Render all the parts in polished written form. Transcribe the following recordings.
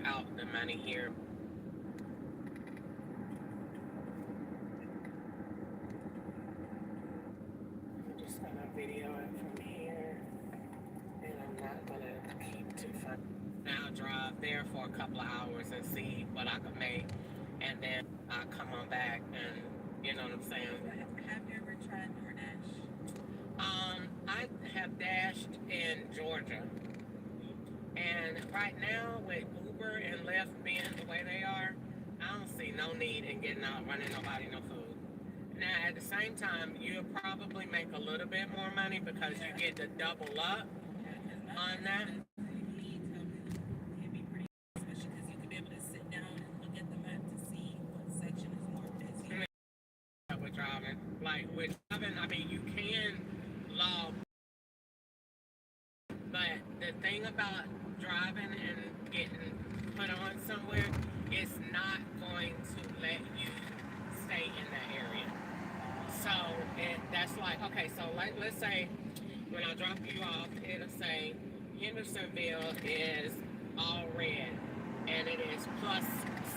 out the money here. I'm just gonna video it from here, and I'm not gonna keep too far. Now drive there for a couple of hours and see what I can make, and then I'll come on back and, you know what I'm saying? Have you ever tried DoorDash? I have dashed in Georgia. And right now, with Uber and Lyft being the way they are, I don't see no need in getting out, running nobody no food. Now, at the same time, you'll probably make a little bit more money because you get to double up on that. With driving, like with driving, I mean, you can log, but the thing about driving and getting put on somewhere, it's not going to let you stay in that area. So that's like, okay, so like, let's say when I drop you off, it'll say Hendersonville is all red, and it is plus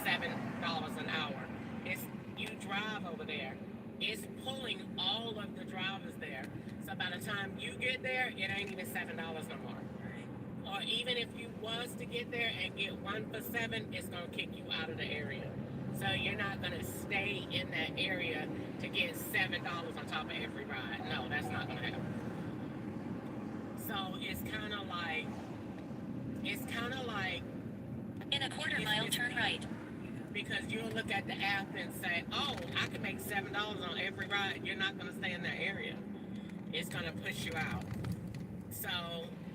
$7 an hour. It's, you drive over there, it's pulling all of the drivers there. So by the time you get there, it ain't even $7 no more. Or even if you was to get there and get one for $7, it's gonna kick you out of the area. So you're not gonna stay in that area to get $7 on top of every ride. No, that's not gonna happen. So it's kind of like, in a quarter mile, turn right. Because you'll look at the app and say, oh, I can make $7 on every ride. You're not going to stay in that area. It's going to push you out. So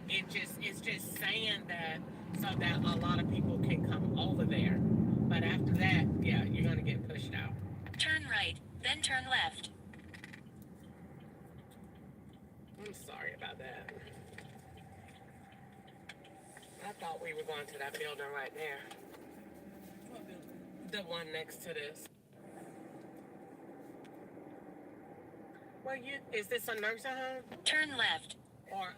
it's just saying that so that a lot of people can come over there. But after that, yeah, you're going to get pushed out. Turn right, then turn left. I'm sorry about that. I thought we were going to that building right there. What building? The one next to this. Well, is this a nursing home? Turn left. Or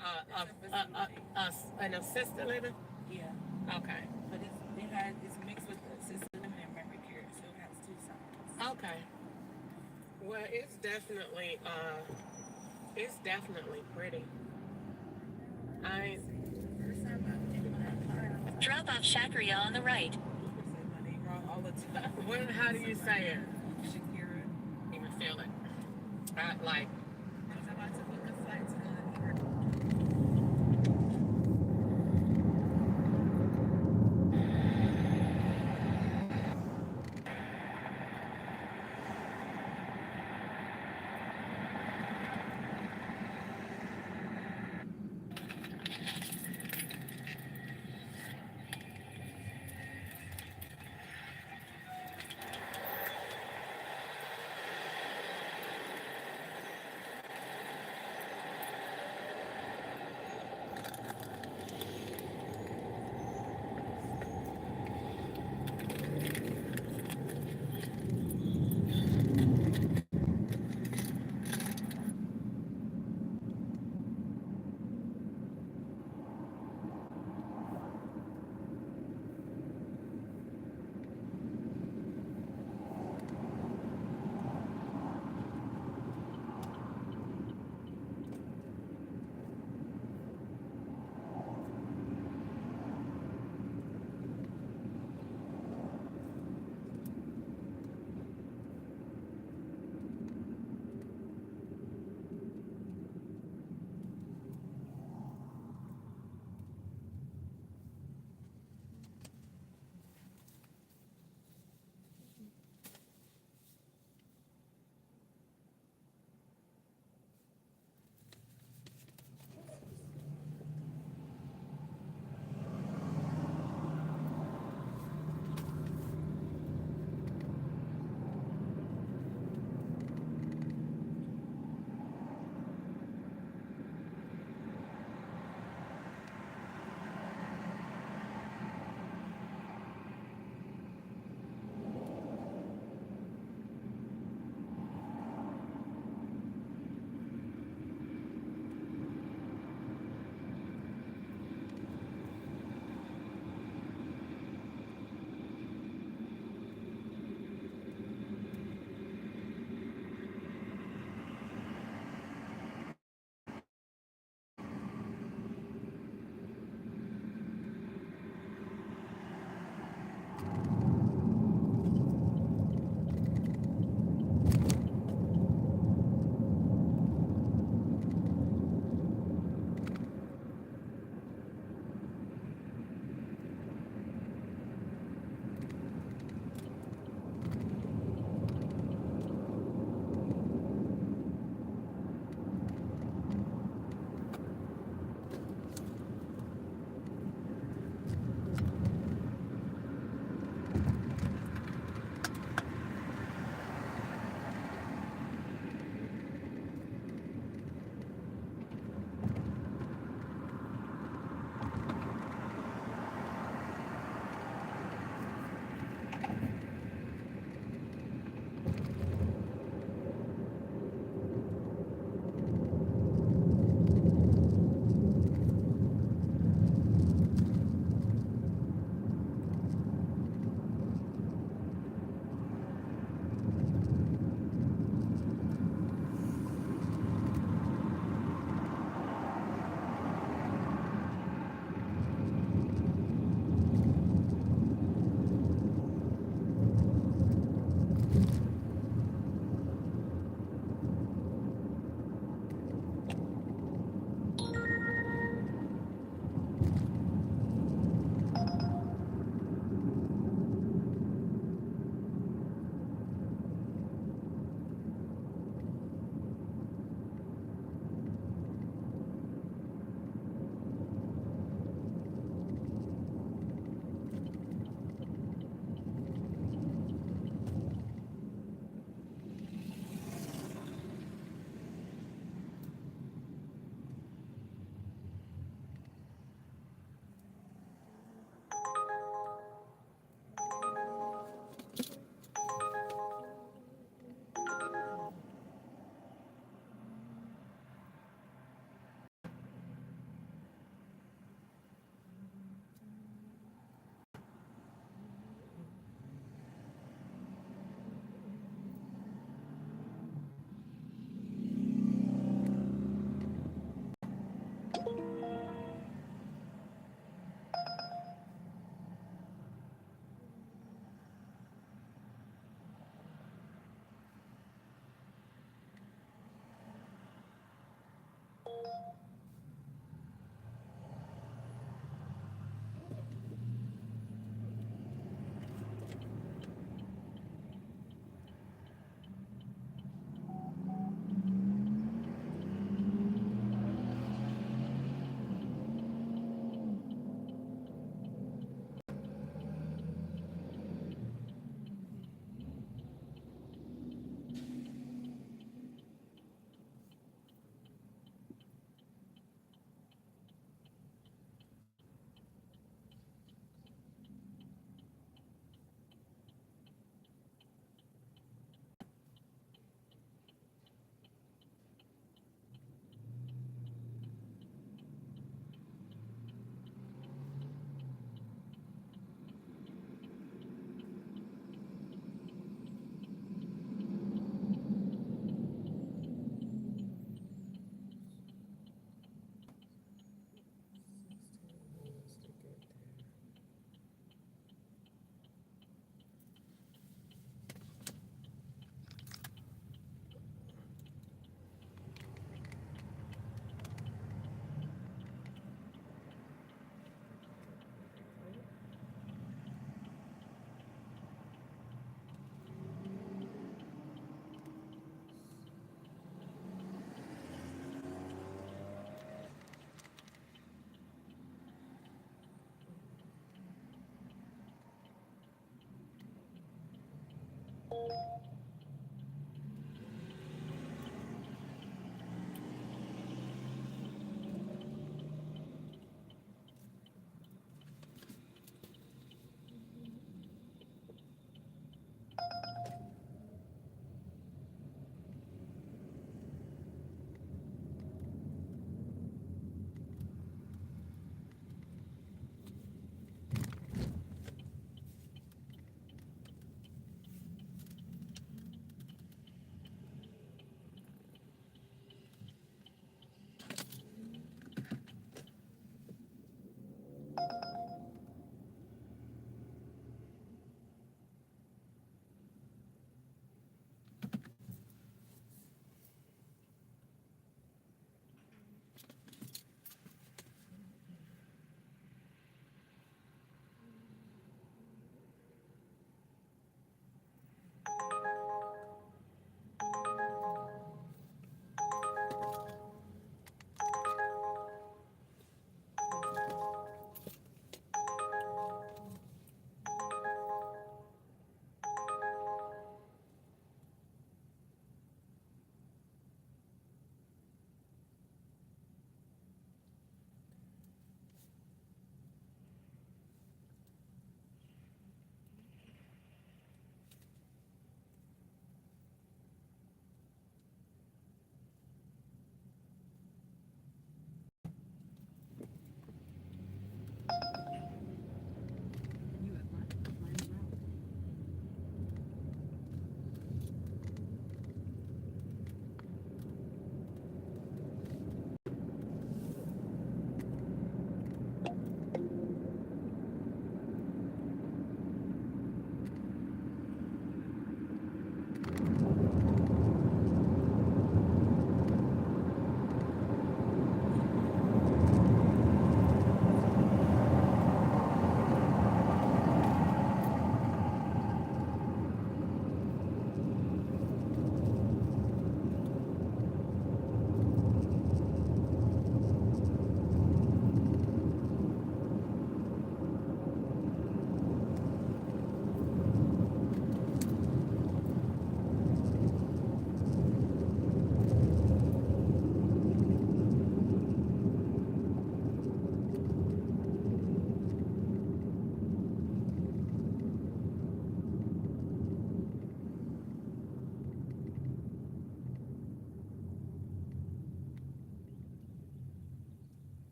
an assisted living? Yeah. Okay. But it's mixed with assisted living and memory care, so it has two sides. Okay. Well, it's definitely pretty. Drop off Shakria on the right. All the time. How do you say it? Shakira. Even feel it. Like. I was about to book a flight to go to New York.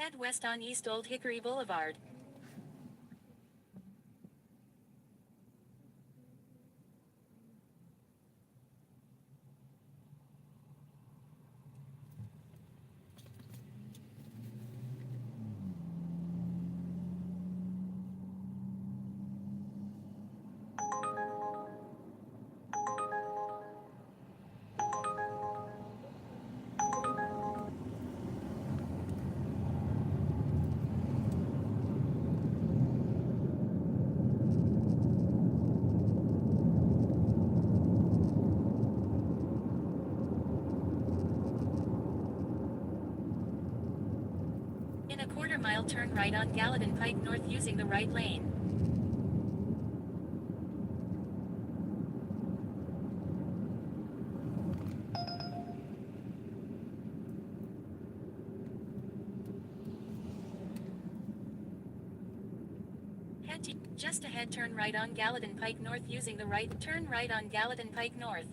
Head west on East Old Hickory Boulevard. In a quarter-mile, turn right on Gallatin Pike North using the right lane. Just ahead, turn right on Gallatin Pike North using the right. Turn right on Gallatin Pike North.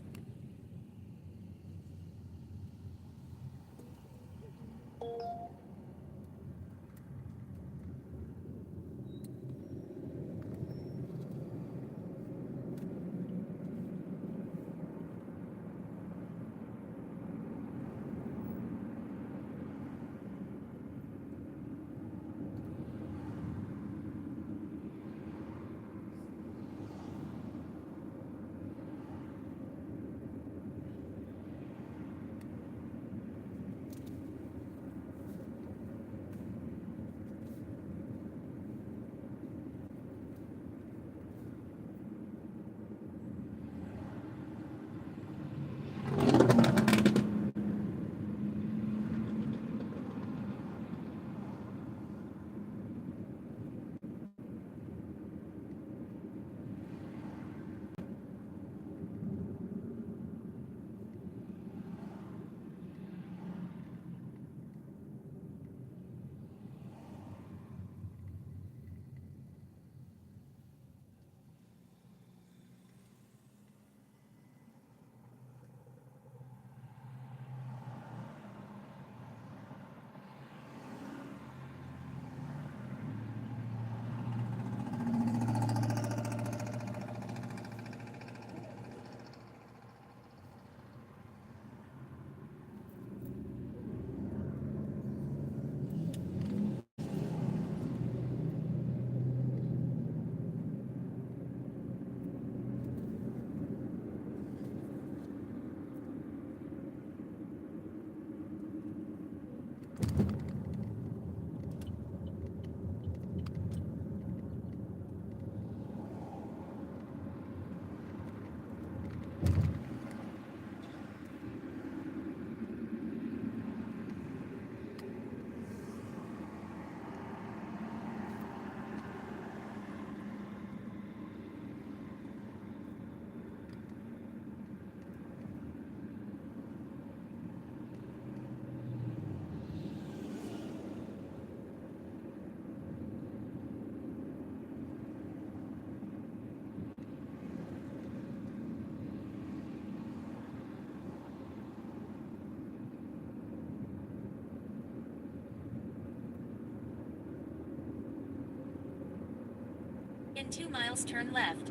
In 2 miles, turn left.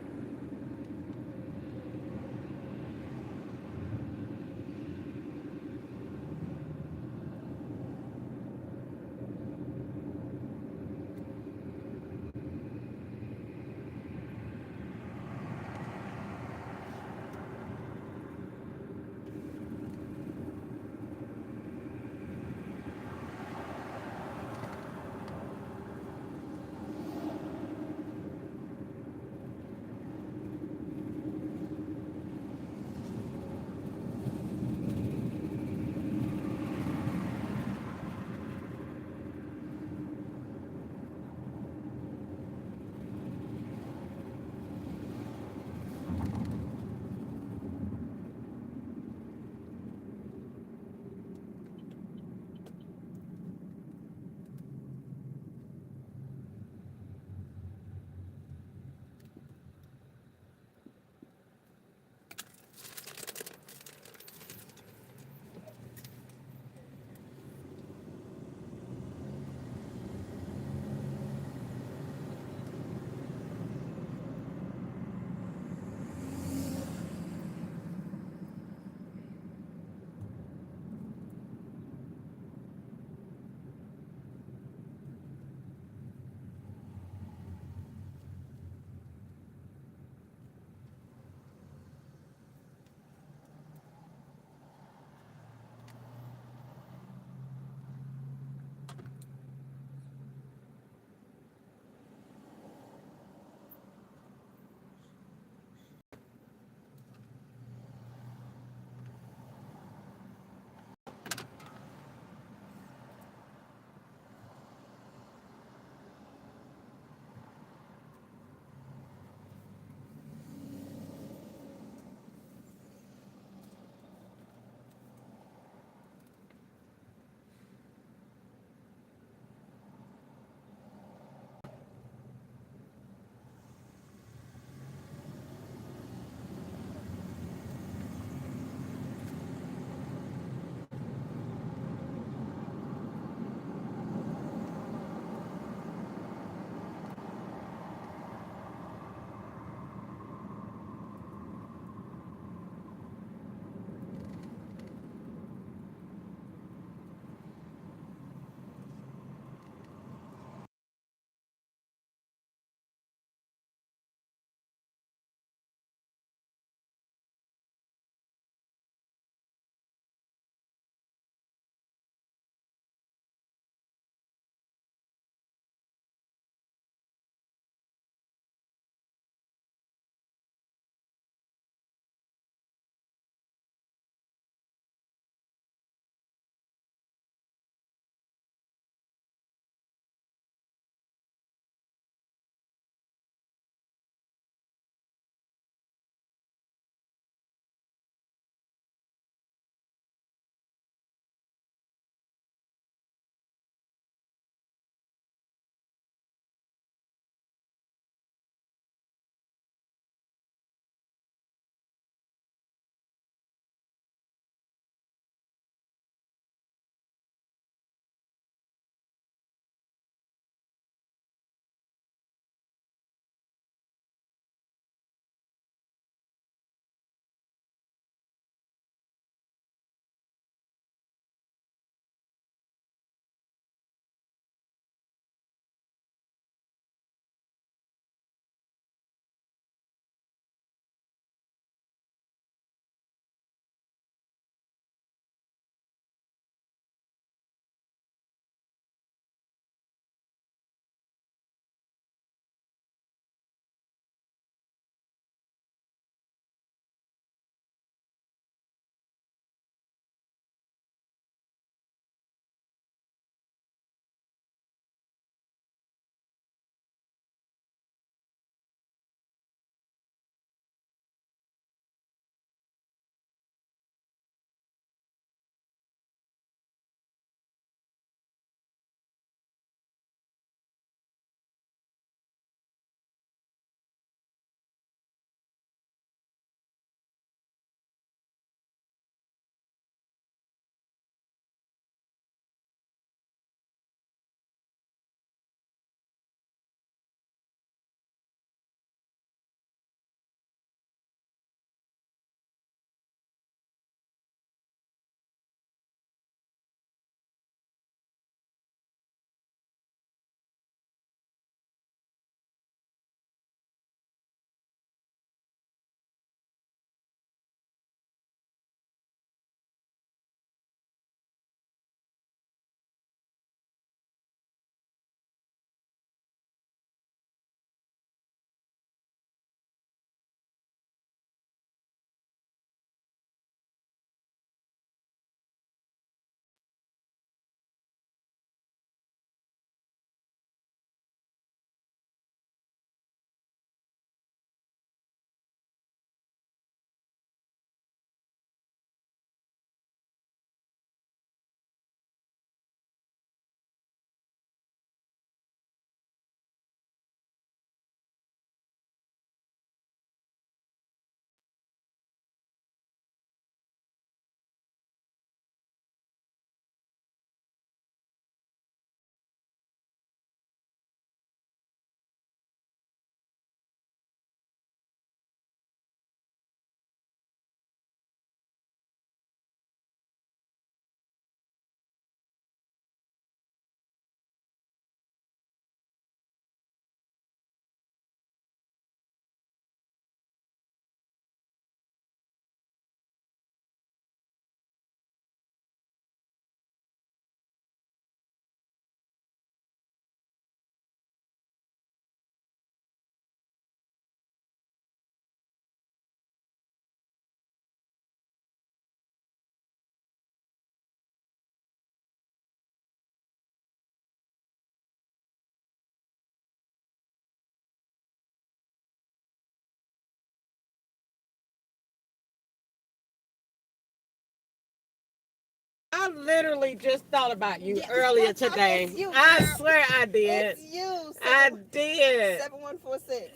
literally just thought about you Yeah. earlier today. It's you, I girl. swear I did. It's you. I did. 7146.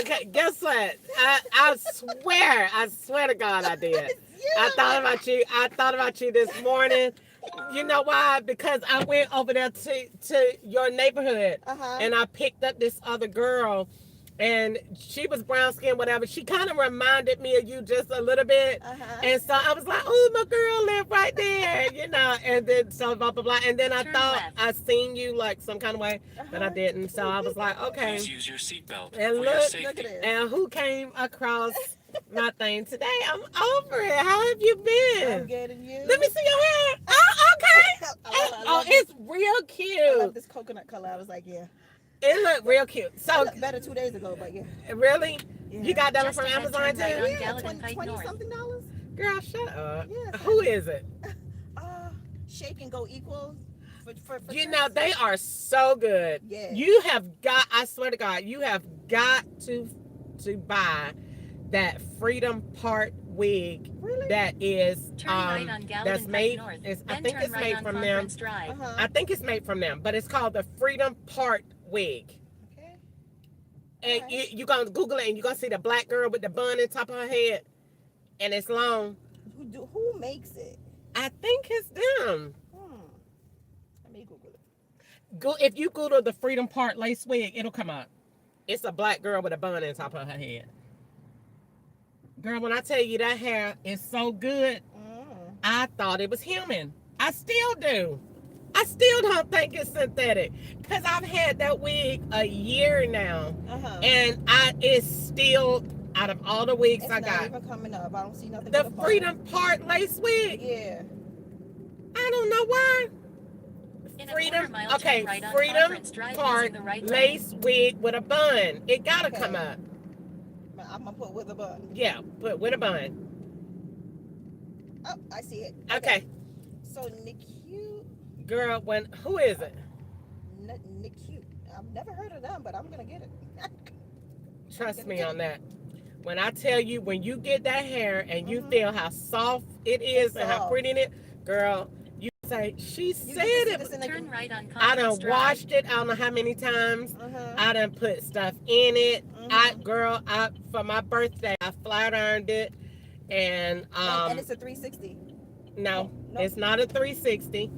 Okay, guess what? I swear to God I did. It's you. I thought about you. I thought about you this morning. You know why? Because I went over there to your neighborhood and I picked up this other girl, and she was brown skinned, whatever. She kind of reminded me of you just a little bit. And so I was like, oh, my girl lived right there, you know. And then so blah blah blah. And then I Turn thought left. I seen you like some kind of way, but I didn't. So I was like, okay. Please use your seatbelt And for your look, safety. Look at this. and who came across my thing today? I'm over it. How have you been? I'm getting you. Let me see your hair. Oh, okay. I Oh, love it's real I cute. love this coconut color. I was like, yeah. It looked real cute. It So, looked better 2 days ago, but yeah. really? Yeah. You got that one Just from ahead, Amazon turn too? right on Yeah, Gallatin Pike 20 North. something dollars. Girl, shut up. Yes. Who is it? Shake and go equal for You dress. know, they are so good. Yeah. You have got, I swear to God, you have got to buy that Freedom Part wig Really? that is Turn right on that's Gallatin Pike made, North. I Then think turn it's right made on from them. Conference Drive. I think it's made from them, but it's called the Freedom Part wig. Okay. And Alright. you're going to Google it and you're going to see the black girl with the bun on top of her head. And it's long. Who makes it? I think it's them. Let me Google it. If you Google the Freedom Part lace wig, it'll come up. It's a black girl with a bun on top of her head. Girl, when I tell you that hair is so good, I thought it was human. I still do. I still don't think it's synthetic. Because I've had that wig a year now. And it's still, out of all the wigs It's I not got, even coming up. I don't see nothing. the but a bun. Freedom Part lace wig. Yeah. I don't know why. In a Freedom, quarter mile, okay, turn right on Freedom Conference Drive Part using the right lane. lace wig with a bun. It gotta Okay. come up. I'm gonna put with a bun. Yeah, but with a bun. Oh, I see it. Okay. So NICU, Girl, who is it? NICU. I've never heard of them, but I'm gonna get it. Trust me on that. When I tell you, when you get that hair and you feel how soft it is and how soft. pretty it is, girl, you say, she said can see it. this in the- Turn right on I done Conference Drive. washed it. I don't know how many times. I done put stuff in it. For my birthday, I flat ironed it, and it's a 360. no, No. it's not a 360.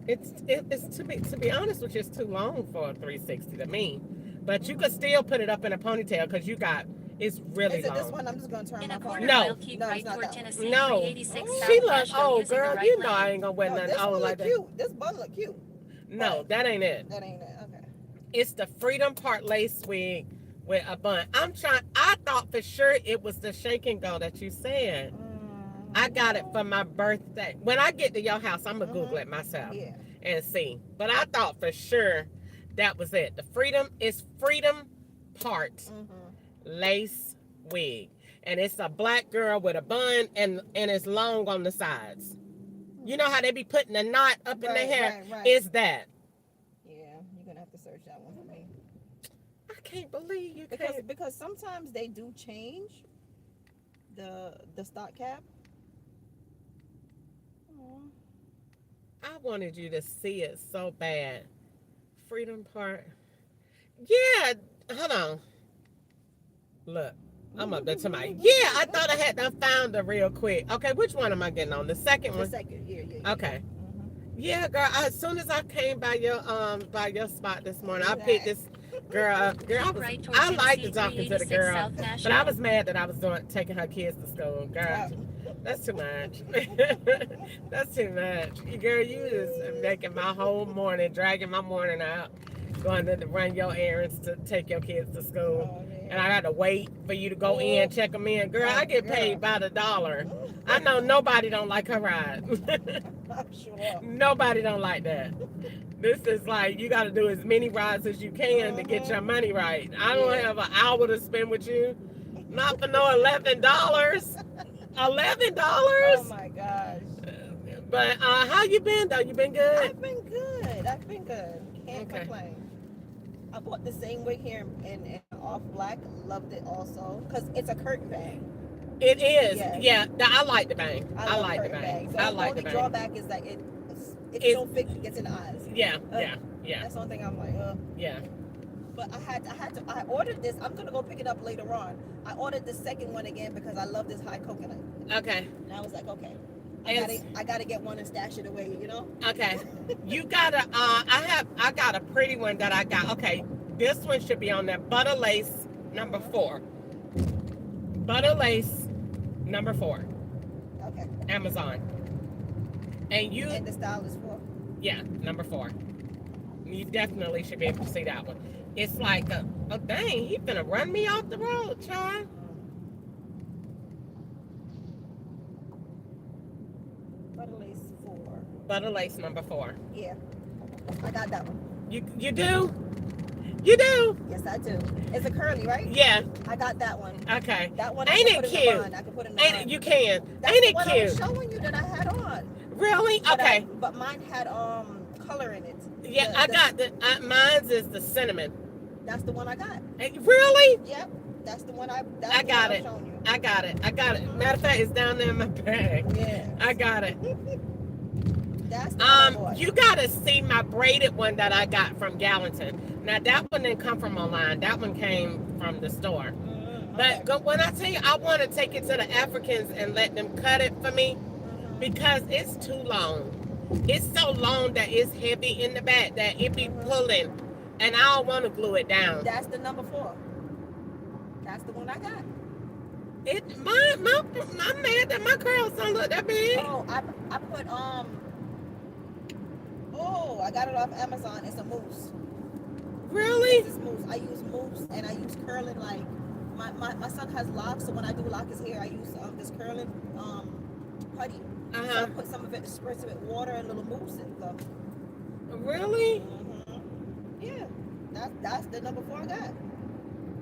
It's to be honest with you, it's too long for a 360 to me. But you could still put it up in a ponytail because it's really Is it long. this one? I'm just gonna turn In my a phone. quarter No. mile, keep No, right it's not toward that one. Tennessee No. 386 Oh. South She look Nashville old, using the girl. right You know lane. I ain't gonna wear No, nothing this old one like look that. cute. This bun look cute. No, that ain't it. That ain't it. Okay. It's the Freedom Part lace wig with a bun. I thought for sure it was the shake and go that you said. I got it for my birthday. When I get to your house, I'm gonna Google it myself Yeah. and see. But I thought for sure that was it. The Freedom Part lace wig. And it's a black girl with a bun and it's long on the sides. You know how they be putting a knot up in their hair? Right. It's that. Yeah, you're gonna have to search that one for me. I can't believe you can't. Because sometimes they do change the stock cap. I wanted you to see it so bad. Freedom Part. Yeah, hold on. Look, I'm up there to my. Yeah, I thought I had done found it real quick. Okay, which one am I getting on? The second The one? second, yeah. Okay. Yeah, girl. As soon as I came by your spot this morning, I picked this girl up. Girl, I liked the talking to the girl, but I was mad that I was taking her kids to school. Girl, that's too much. That's too much. Girl, you just making my whole morning, dragging my morning out, going to run your errands to take your kids to school. And I got to wait for you to go in, check them in. Girl, I get paid by the dollar. I know nobody don't like her ride. I'm sure. Nobody don't like that. This is like, you got to do as many rides as you can to get your money right. I don't have an hour to spend with you. Not for no $11. $11? Oh my gosh. But how you been though? You been good? I've been good. Can't complain. I bought the same wig here in off black. Loved it also because it's a curtain bag. It is. Yeah. Yeah. I like the bang. I I love like the curtain bang. bangs. I The like the only bang. drawback is that it's It's- so thick it gets in the eyes. Yeah. Yeah. That's the only thing I'm like, Yeah. But I ordered this. I'm gonna go pick it up later on. I ordered the second one again because I love this high coconut. Okay. And I was like, okay, It's- I gotta get one and stash it away, you know? Okay. You gotta. I got a pretty one that I got. Okay. This one should be on there. Butter lace number 4. Butter lace number 4. Okay. Amazon. And you. And the Stylus Phone. Yeah, number 4. You definitely should be able to see that one. It's like, oh dang, he finna run me off the road, child. Butter lace 4. Butter lace number 4. Yeah. I got that one. You do? You do? Yes, I do. It's a curly, right? Yeah. I got that one. Okay. That one. Ain't I can it put in cute? the bun. I can put in the Ain't bun. it, you can. That's Ain't the it one I was cute? showing you that I had on. Really? But Okay. but mine had color in it. Yeah, I got the. Mine's is the cinnamon. That's the one I got. Really? Yep. That's the one I. I got it. Showing you. I got it. I got it. Matter of fact, it's down there in my bag. Yeah. I got it. That's the one I bought. You gotta see my braided one that I got from Gallatin. Now that one didn't come from online. That one came from the store. But Okay. when I tell you, I want to take it to the Africans and let them cut it for me Mhm. because it's too long. It's so long that it's heavy in the back that it be pulling, and I don't want to glue it down. That's the number 4. That's the one I got. I'm mad that my curls don't look that big. Oh, I put Oh, I got it off Amazon. It's a mousse. Really? This is mousse. I use mousse and I use curling like my son has locks, so when I do lock his hair, I use this curling putty. So I put some of it, spritz of it, water and a little mousse and go. Really? Yeah, that's the number 4 I got.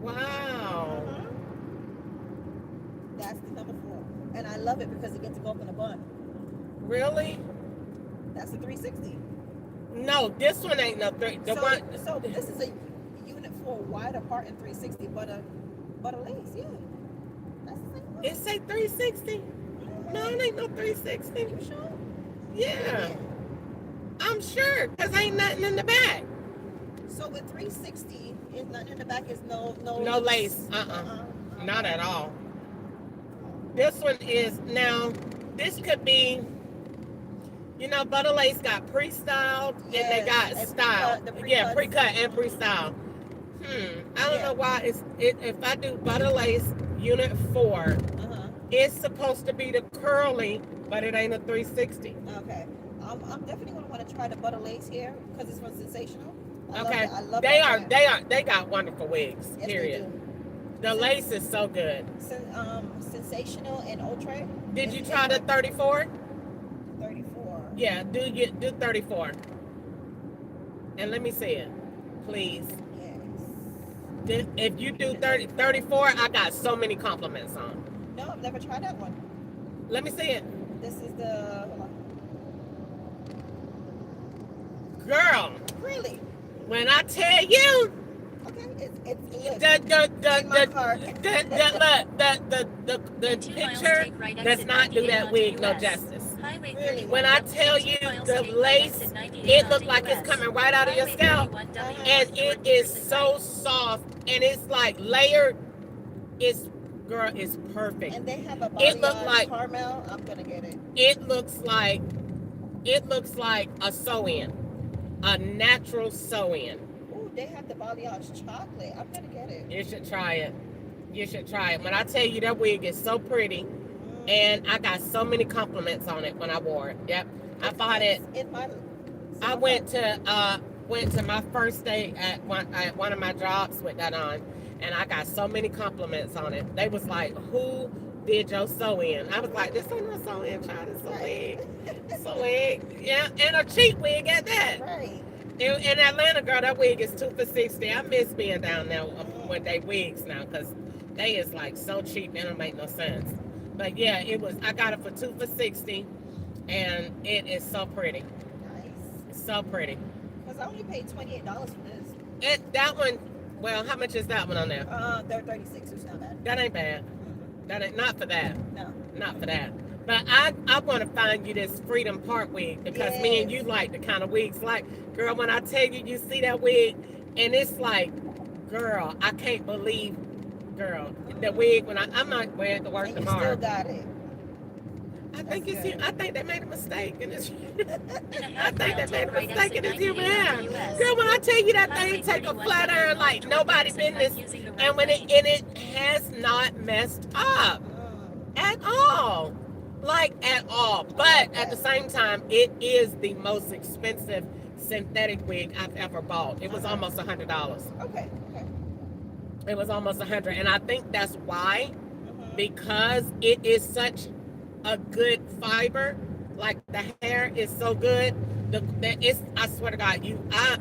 Wow. That's the number 4, and I love it because it gets to go up in a bun. Really? That's the 360. No, this one ain't no three. So this is a unit 4 wide apart in 360, but a lace, yeah. That's the same one. It say 360. No, it ain't no 360. You sure? Yeah. I'm sure, because ain't nothing in the back. So with 360, is nothing in the back, is no lace. Not at all. This one is, now, this could be, you know, Butter Lace got pre-styled and they got and styled. Pre-cut and pre-styled. I don't know why if I do Butter Lace Unit 4, it's supposed to be the curly, but it ain't a 360. Okay. I'm definitely going to want to try the Butter Lace here because it's from Sensational. Okay. I love They got wonderful wigs, Yes, period. They do. The lace is so good. Sensational and Ultra. Did you try the 34? 34. Yeah, do 34. And let me see it, please. Yes. If you do 34, I got so many compliments on. No, I've never tried that one. Let me see it. This is the. Hold on. Girl, Really? when I tell you, Okay. It's the picture does not do that wig no justice. Really? When I tell you the lace, it looks like it's coming right out of your scalp, and it is so soft, and it's like layered. It's perfect. And they have a It look like caramel. I'm gonna get it. It looks like a sew-in, a natural sew-in. Ooh, they have the balayage chocolate. I'm gonna get it. You should try it. You should try it. When I tell you that wig is so pretty, and I got so many compliments on it when I wore it. Yep, I bought it. I went to my first day at one of my jobs with that on, and I got so many compliments on it. They was like, "Who did your sew-in?" I was like, "This ain't no sew-in, child. It's a wig. It's a wig. Yeah, and a cheap wig at that." Right. In Atlanta, girl, that wig is 2 for $60. I miss being down there when they wigs now, because they is like so cheap, it don't make no sense. But yeah, I got it for 2 for $60, and it is so pretty. Nice. So pretty. Because I only paid $28 for this. That one, well, how much is that one on there? They're 36, so it's not bad. That ain't bad. That ain't not for that. No. Not for that. But I want to find you this Freedom Park wig because me and you like the kind of wigs. Like, girl, when I tell you, you see that wig, and it's like, girl, I can't believe, girl, the wig when I'm not wearing it to work And you tomorrow. still got it. I think That's it's good. I think they made a mistake in this. In a I half think mile, they made take a right mistake in exit this 98 year. onto US. Girl, when I tell you that Highway thing take a 31 flat W iron north like toward nobody Dickerson business, Pike using the right and when lane. it has not messed up at all, like at all. But at the same time, it is the most expensive synthetic wig I've ever bought. It was almost $100. Okay. Okay. It was almost 100, and I think that's why, Mhm. because it is such a good fiber. Like the hair is so good. It's, I swear to God,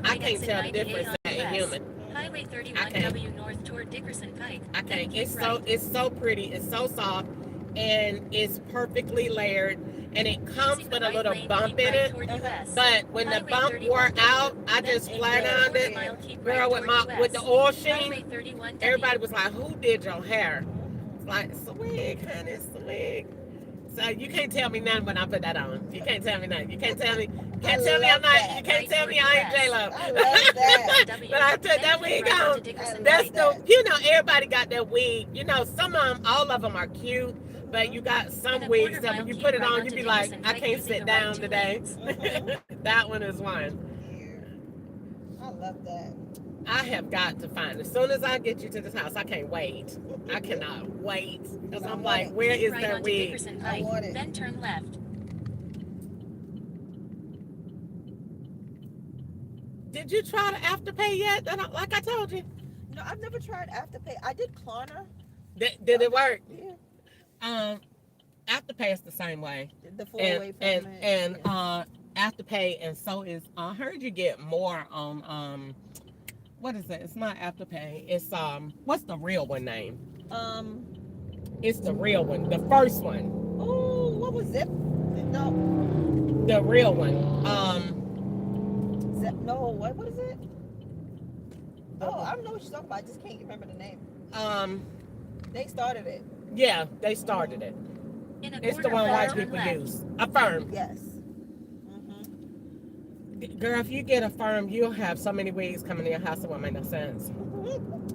I can't tell the difference in a human. Highway I 31 can't. W north toward Dickerson Pike. I Then can't. keep right. It's so pretty. It's so soft, and it's perfectly layered. And it comes Using the with a right little lane, bump keep in right it. toward US. But when the Highway bump 31 wore W, out, I then just take flat right ironed quarter it. mile, keep Girl, right with toward with the US. oil Highway sheen, 31 W. everybody was like, "Who did your hair?" It's like, it's a wig, honey, it's a wig. So you can't tell me nothing when I put that on. You can't tell me nothing. You can't tell me. You can't tell me I'm not. that. You can't tell me I ain't J Lo. I love that. But I took that wig on. That's the. You know, everybody got that wig. You know, some of them, all of them are cute. But you got some wigs that when you put it on, you be like, I can't sit down today. That one is one. I love that. I have got to find. As soon as I get you to this house, I can't wait. I cannot wait because I'm like, where is right that onto wig? Dickerson I Pike, want it. then turn left. Did you try the Afterpay yet? Like I told you. No, I've never tried Afterpay. I did Klarna. Did it work? Yeah. Afterpay is the same way. The 4-way payment. And Afterpay, and so is. I heard you get more on what is it? It's not Afterpay. It's what's the real one name? It's the real one, the first one. Oh, what was it? No. The real one. No, what is it? Oh, I don't know what you're talking about. I just can't remember the name. They started it. Yeah, they started it. It's the one white people use. Affirm. Yes. Girl, if you get Affirm, you'll have so many wigs coming to your house it won't make no sense.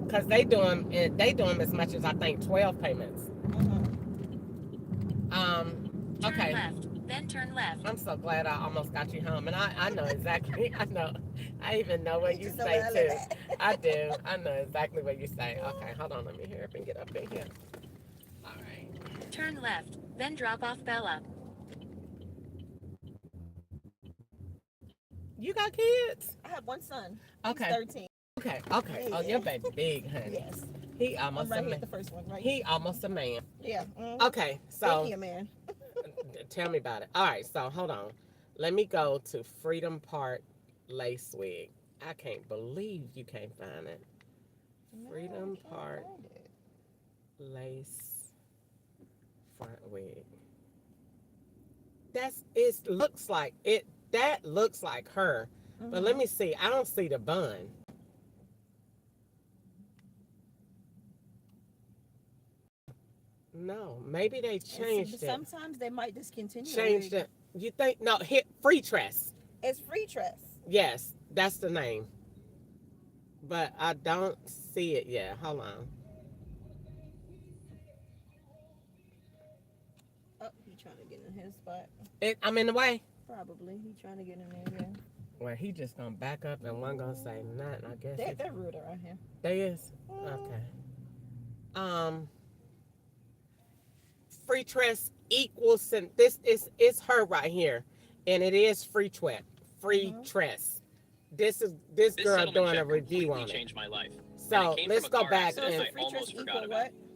Cause they do them as much as I think 12 payments. Turn Okay. left, then turn left. I'm so glad I almost got you home, and I know exactly. I know. I even know what you say too. I do. I know exactly what you say. Okay, hold on. Let me hear if I can get up in here. All right. Turn left, then drop off Bella. You got kids? I have one son. Okay. He's 13. Okay. Okay. Oh, your baby big, honey. Yes. He almost I'm a right here, man. the first one, right? He almost a man. Yeah. Okay. So. Thank you, man. Tell me about it. All right, so hold on. Let me go to Freedom Park lace wig. I can't believe you can't find it. Freedom Park lace front wig. Looks like it. That looks like her. But let me see. I don't see the bun. No, maybe they changed it. Sometimes they might discontinue. Changed it. You think no? Hit free tress. It's free tress. Yes, that's the name. But I don't see it yet. Hold on. Oh, he trying to get in his spot. I'm in the way. Probably. He trying to get in there, yeah. Well, he just gonna back up and one gonna say nothing. I guess They're rude around here. They is? Okay. Free tress equals it's her right here. And it is free tress. This girl doing a review on it. Changed my life. So let's go back So and free tress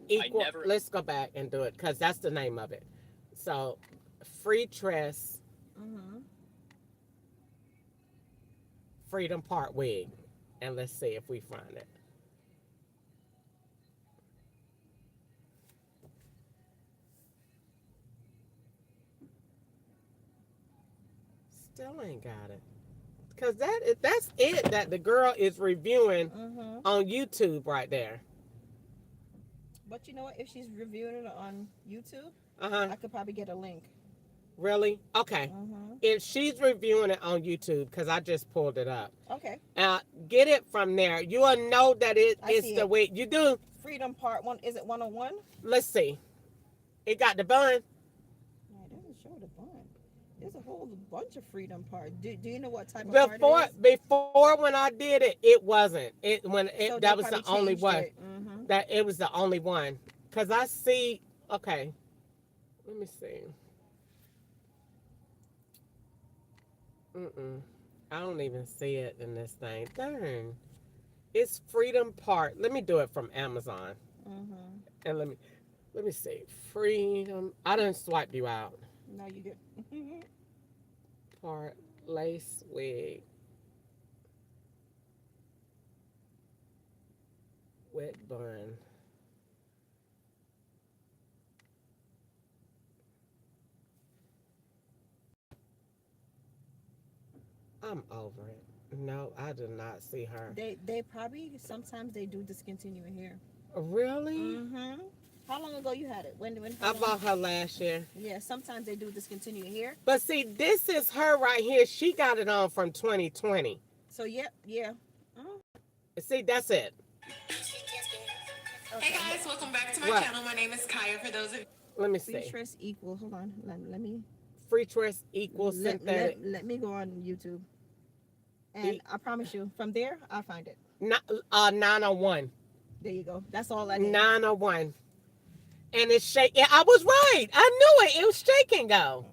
equal what? let's go back and do it because that's the name of it. So free tress Freedom Park wig. And let's see if we find it. Still ain't got it. Because that's it that the girl is reviewing on YouTube right there. But you know what? If she's reviewing it on YouTube, Uh-huh. I could probably get a link. Really? Okay. Mm-hmm. If she's reviewing it on YouTube, because I just pulled it up, Okay, get it from there. You will know that I it's see the it. way you do. Freedom Part 1. Is it 101? Let's see. It got the bun. No, it doesn't show the bun. There's a whole bunch of Freedom Part. Do you know what type of part it is? Before when I did it, it wasn't. So they That was probably the only changed one. it. Mm-hmm. That it was the only one. Cause I see. Okay. Let me see. I don't even see it in this thing. Darn. It's Freedom Part. Let me do it from Amazon. Mm-hmm. And let me see. Freedom. I didn't swipe you out. No, you good. Part lace wig. Wet bun. I'm over it. No, I did not see her. They probably sometimes they do discontinue it here. Really? Mm-hmm. How long ago you had it? When? I bought her last year. Yeah, sometimes they do discontinue it here. But see, this is her right here. She got it on from 2020. So yeah. Oh, See, that's it. okay. Hey guys, welcome back to my What? channel. My name is Kaya. For those of you, Let me see. Featureless equal. Hold on. Let me Free choice equals synthetic. let me go on YouTube. And I promise you, from there I'll find it. 901. There you go. That's all I need. 901. And it's shaking. I was right. I knew it. It was shaking though.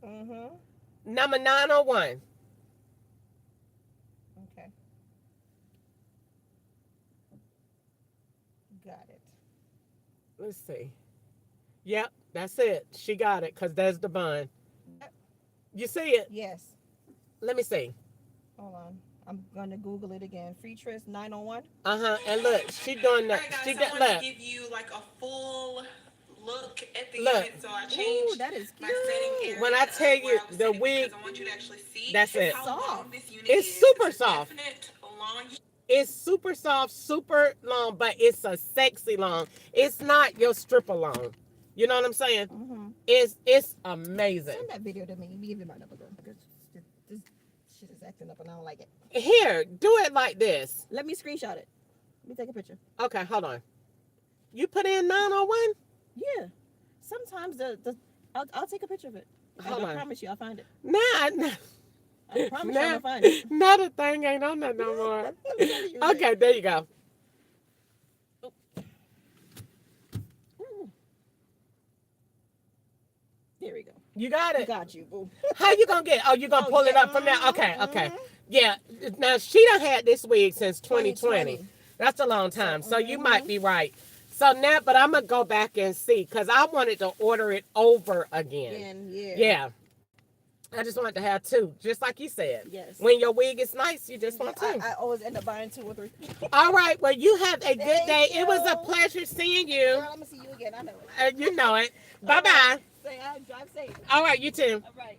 Mm-hmm. Number 901. Okay. Got it. Let's see. Yep, that's it. She got it because there's the bun. Yep. You see it? Yes. Let me see. Hold on. I'm gonna Google it again. Featureless 901. And look, she doing the. alright guys, She so I got want to look. give you like a full look at the Look. unit. So I Ooh, changed that is my cute. setting area. When I tell you where I was the sitting wig, because I want you to actually see that's it. how long Soft. this unit It's is. super It's a soft. definite long. It's super soft, super long, but it's a sexy long. It's not your stripper long. You know what I'm saying? Mm-hmm. It's amazing. Send that video to me. You give me my number, girl, because this shit is acting up and I don't like it. Here, do it like this. Let me screenshot it. Let me take a picture. Okay, hold on. You put in 901? Yeah. Sometimes I'll take a picture of it. Hold I on. promise you I'll find it. Nah, I promise you I'm gonna find it. now the thing ain't on there no more. I'm telling you, Okay, there you go. Ooh. There we go. You got I it. got you, boo. How you gonna get? Oh, you gonna Oh, pull it yeah. up from there? Okay, okay. Mhm. Yeah. Now she done had this wig since 2020. 2020. That's a long time. So you Mhm. might be right. So now, but I'm gonna go back and see because I wanted to order it over again. Again, yeah. Yeah. I just wanted to have two, just like you said. Yes. When your wig is nice, you just want two. I always end up buying 2 or 3. All right. Well, you have a good Thank day. It was a you. pleasure seeing you. Girl, I'm gonna see you again. I know it. You know it. Bye bye. Say, drive safe. All right. You too. All right.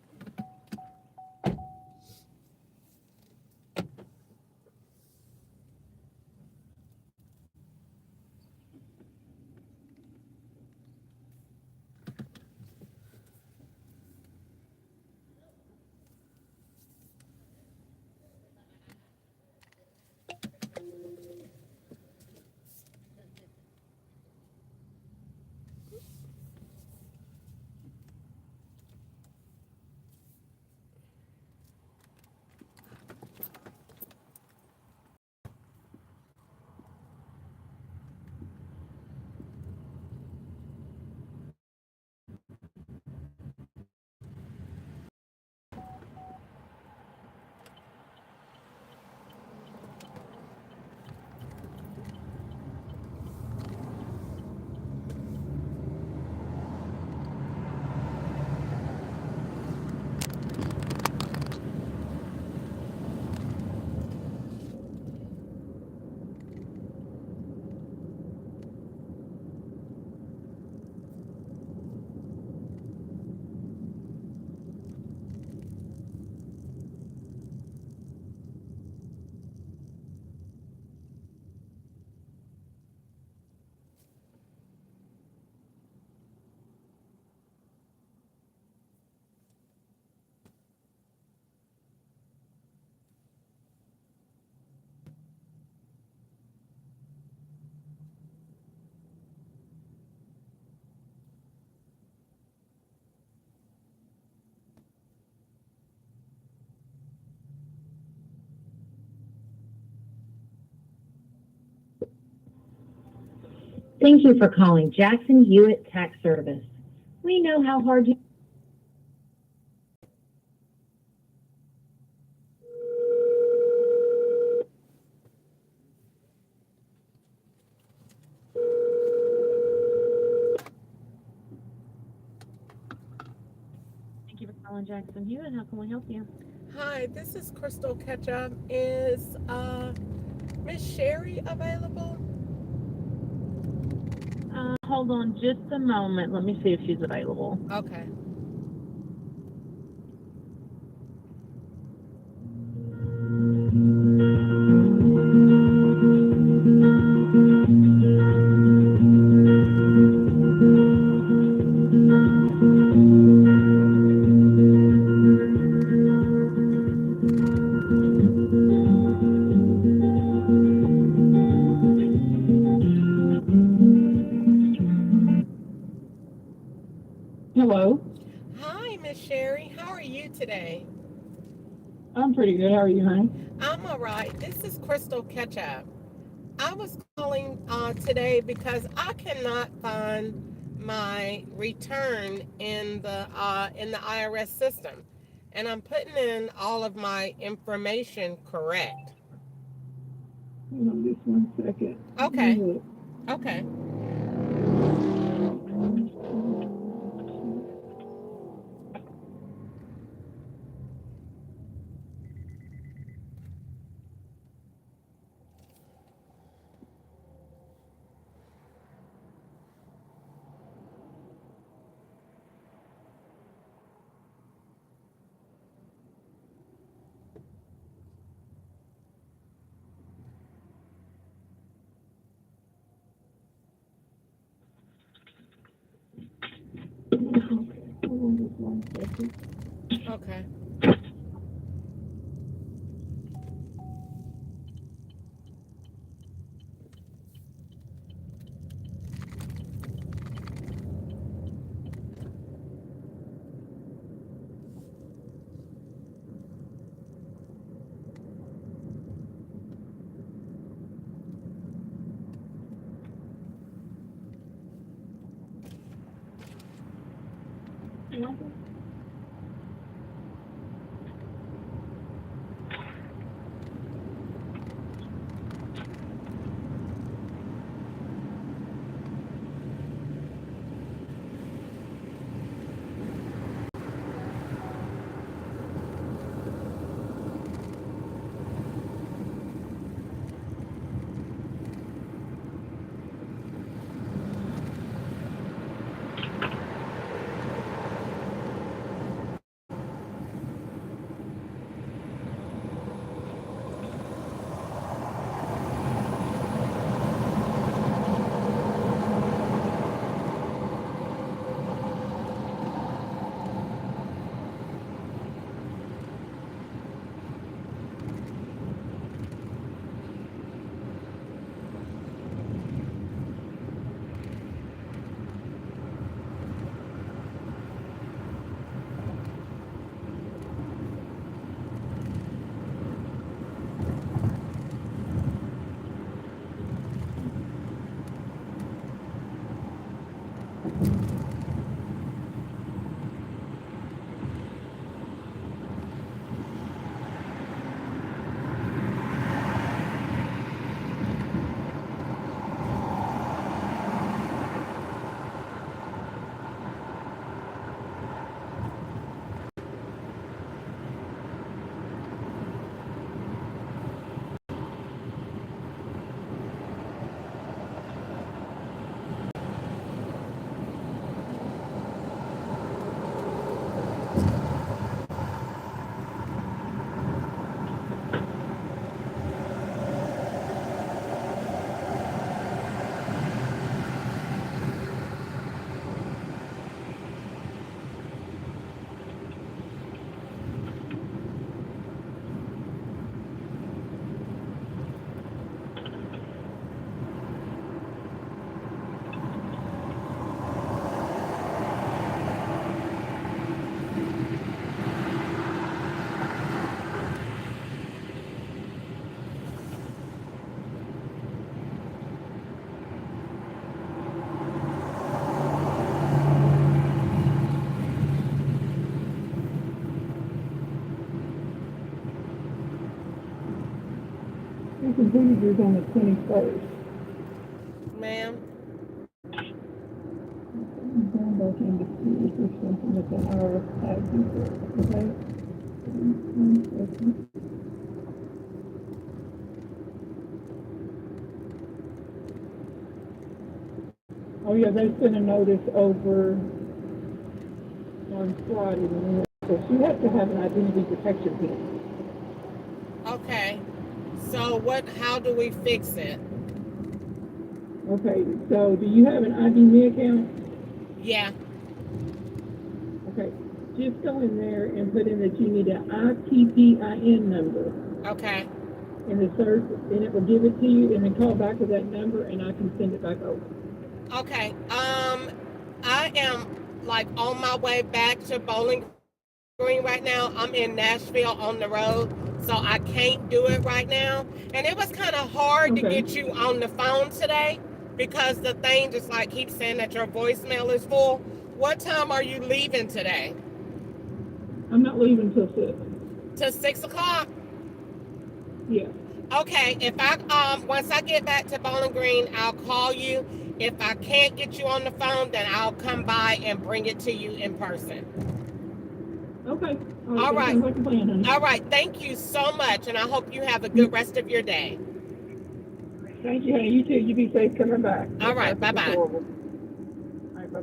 Thank you for calling Jackson Hewitt Tax Service. We know how hard you... Thank you for calling Jackson Hewitt. How can we help you? Hi, this is Crystal Ketchup. Is Miss Sherry available? Hold on just a moment. Let me see if she's available. Okay. Hello. Hi, Miss Sherry. How are you today? I'm pretty good. How are you, honey? I'm all right. This is Crystal Ketchup. I was calling today because I cannot find my return in the IRS system, and I'm putting in all of my information correct. Hold on just 1 second. Okay. Okay. Hold on just 1 second. Okay. We completed yours on the 21st. Ma'am. I'm going back in to see if there's something with the RFID for, okay? 1 second. Oh yeah, they sent a notice over on Friday. So she has to have an identity protection pin. Okay. So how do we fix it? Okay, so do you have an ID account? Yeah. Okay, just go in there and put in that you need an ITPIN number Okay. in the search, and it will give it to you, and then call back with that number, and I can send it back over. Okay. I am like on my way back to Bowling Green right now. I'm in Nashville on the road, so I can't do it right now. And it was kind of hard to get you on the phone today because the thing just like keeps saying that your voicemail is full. What time are you leaving today? I'm not leaving till 6. Till 6 o'clock? Yeah. Okay, if I once I get back to Bowling Green, I'll call you. If I can't get you on the phone, then I'll come by and bring it to you in person. Okay. All right. Sounds like a plan, honey. All right, thank you so much, and I hope you have a good rest of your day. Thank you, honey. You too. You be safe coming back. All right, bye-bye. All right, bye.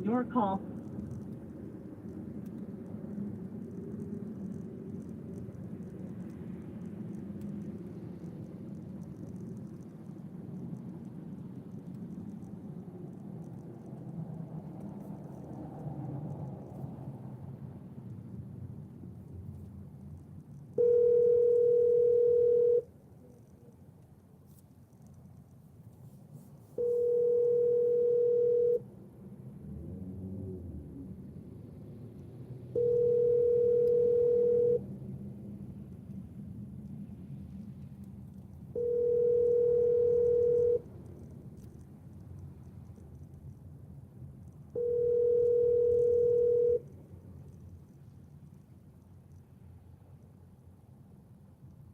Your call.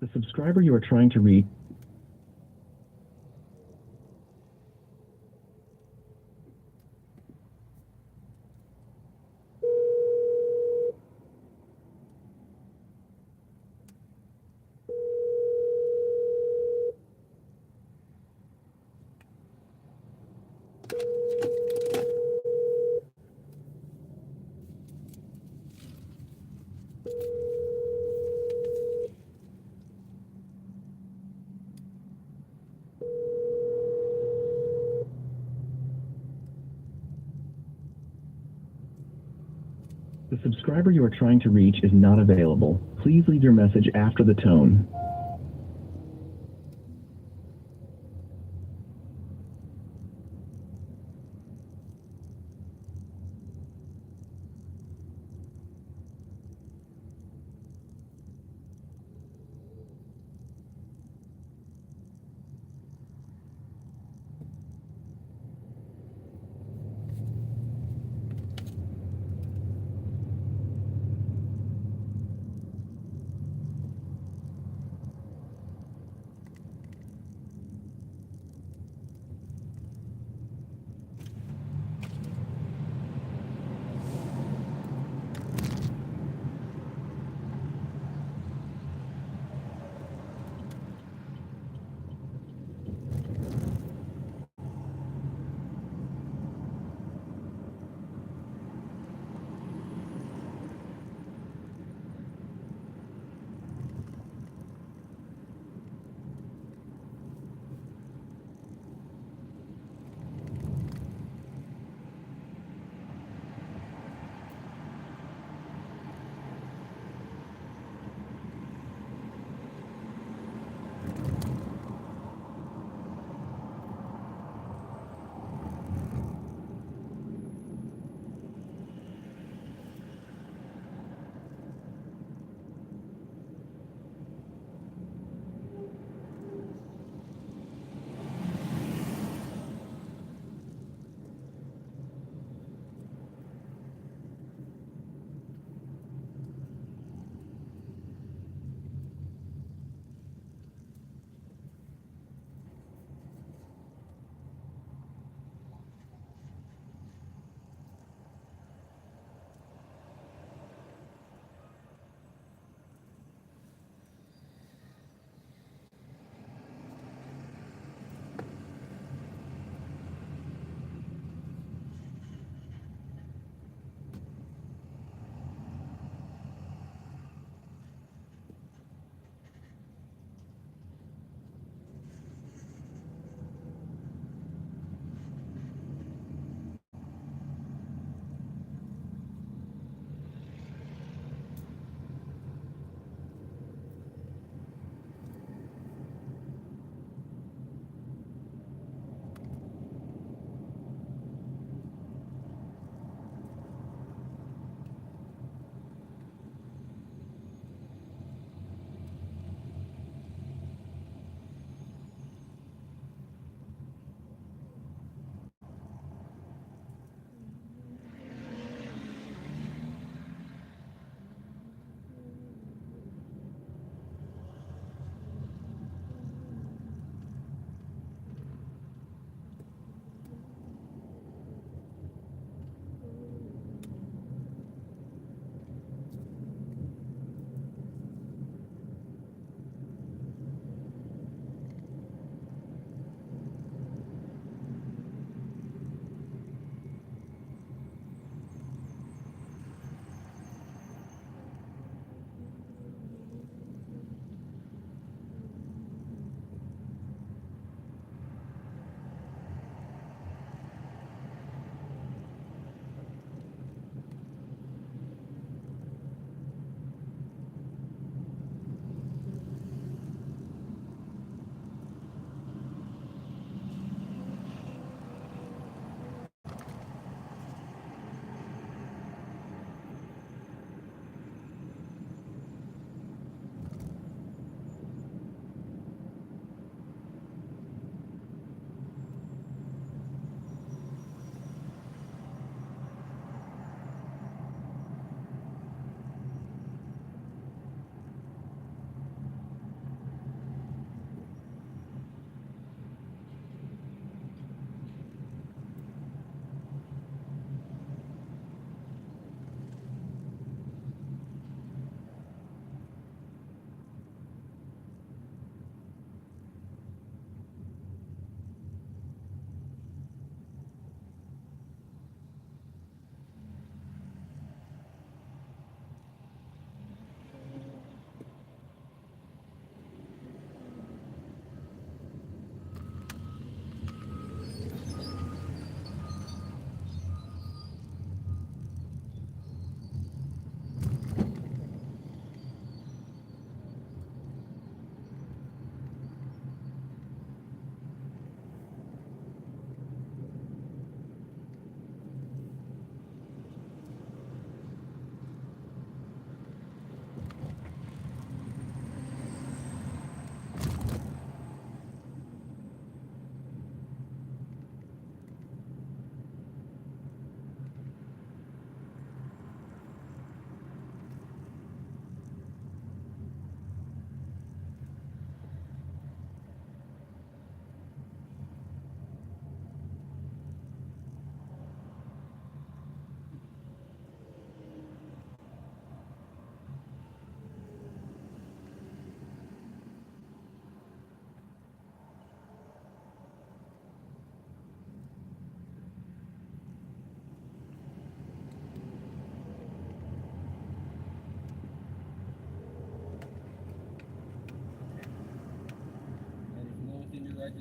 The subscriber you are trying to reach. The subscriber you are trying to reach is not available. Please leave your message after the tone.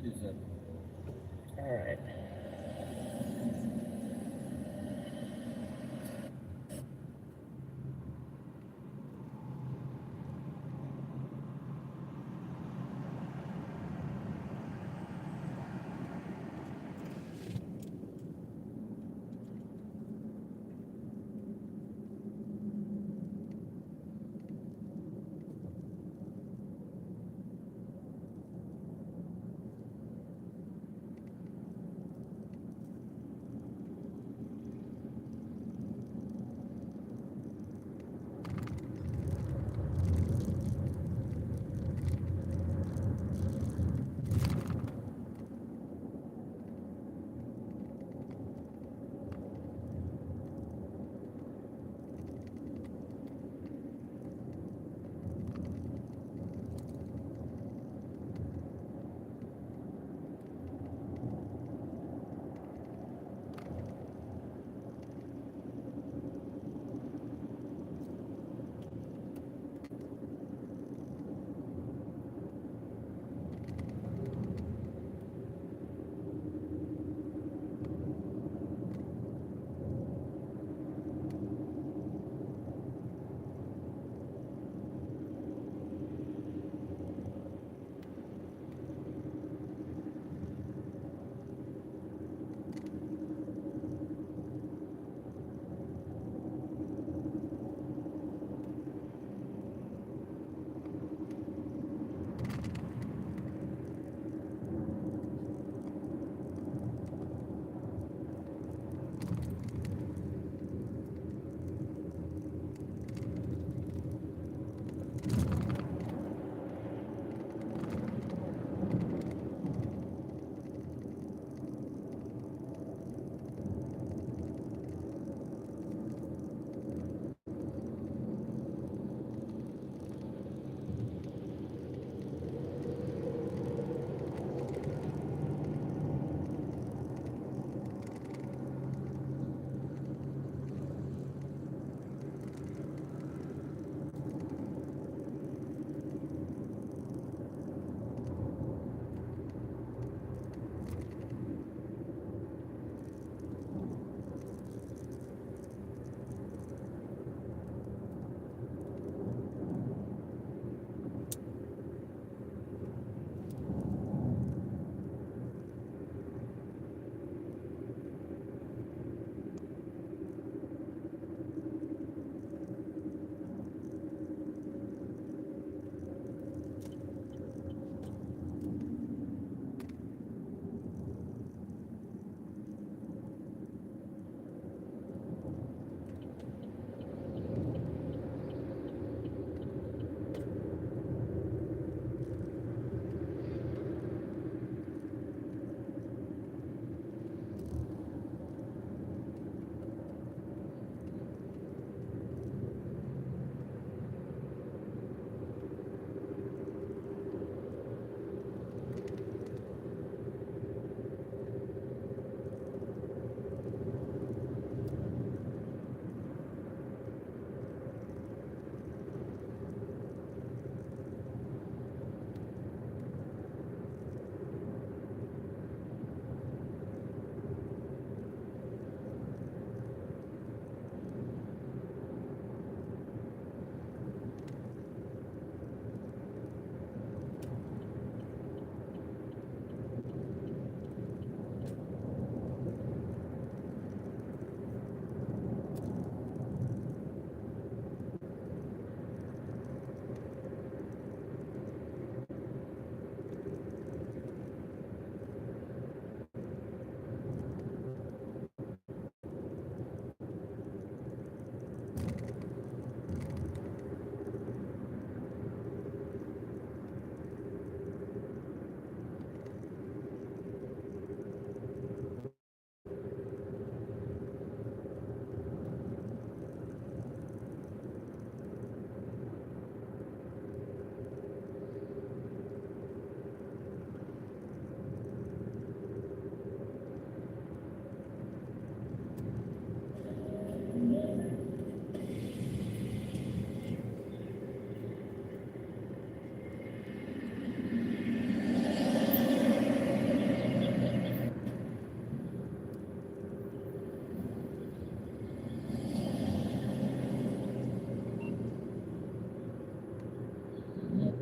All right.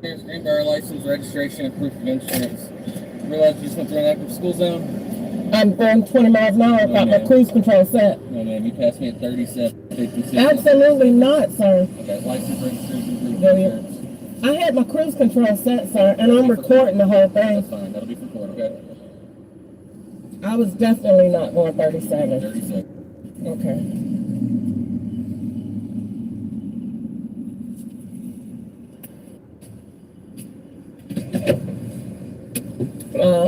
Here's green bar license, registration, and proof of insurance. Realize you just went through an active school zone? I'm going 20 miles an hour. I've got my cruise control set. No, ma'am. You passed me at 37.56. Absolutely not, sir. Okay, license, registration, proof of insurance. I had my cruise control set, sir, and I'm recording the whole thing. That's fine. That'll be for court, okay? I was definitely not going 37. 37. Okay.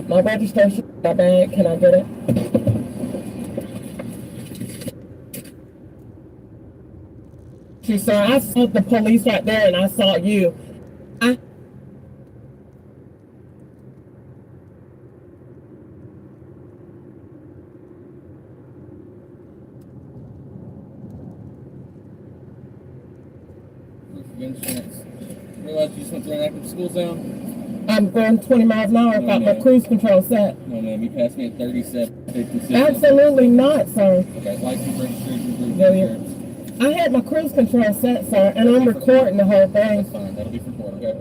My registration, my bag, can I get it? Sir, I saw the police right there and I saw you. Proof of insurance. Realize you just went through an active school zone? I'm going 20 miles an hour. I've got my cruise control set. No, ma'am. You passed me at 37.56. Absolutely not, sir. Okay, license, registration, proof of insurance. I had my cruise control set, sir, and I'm recording the whole thing. That's fine. That'll be for court, okay?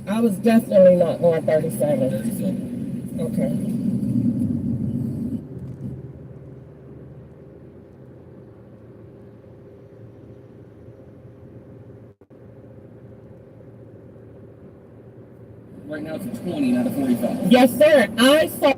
I was definitely not going 37. 37. Okay. Right now it's a 20, not a 45. Yes, sir. I saw.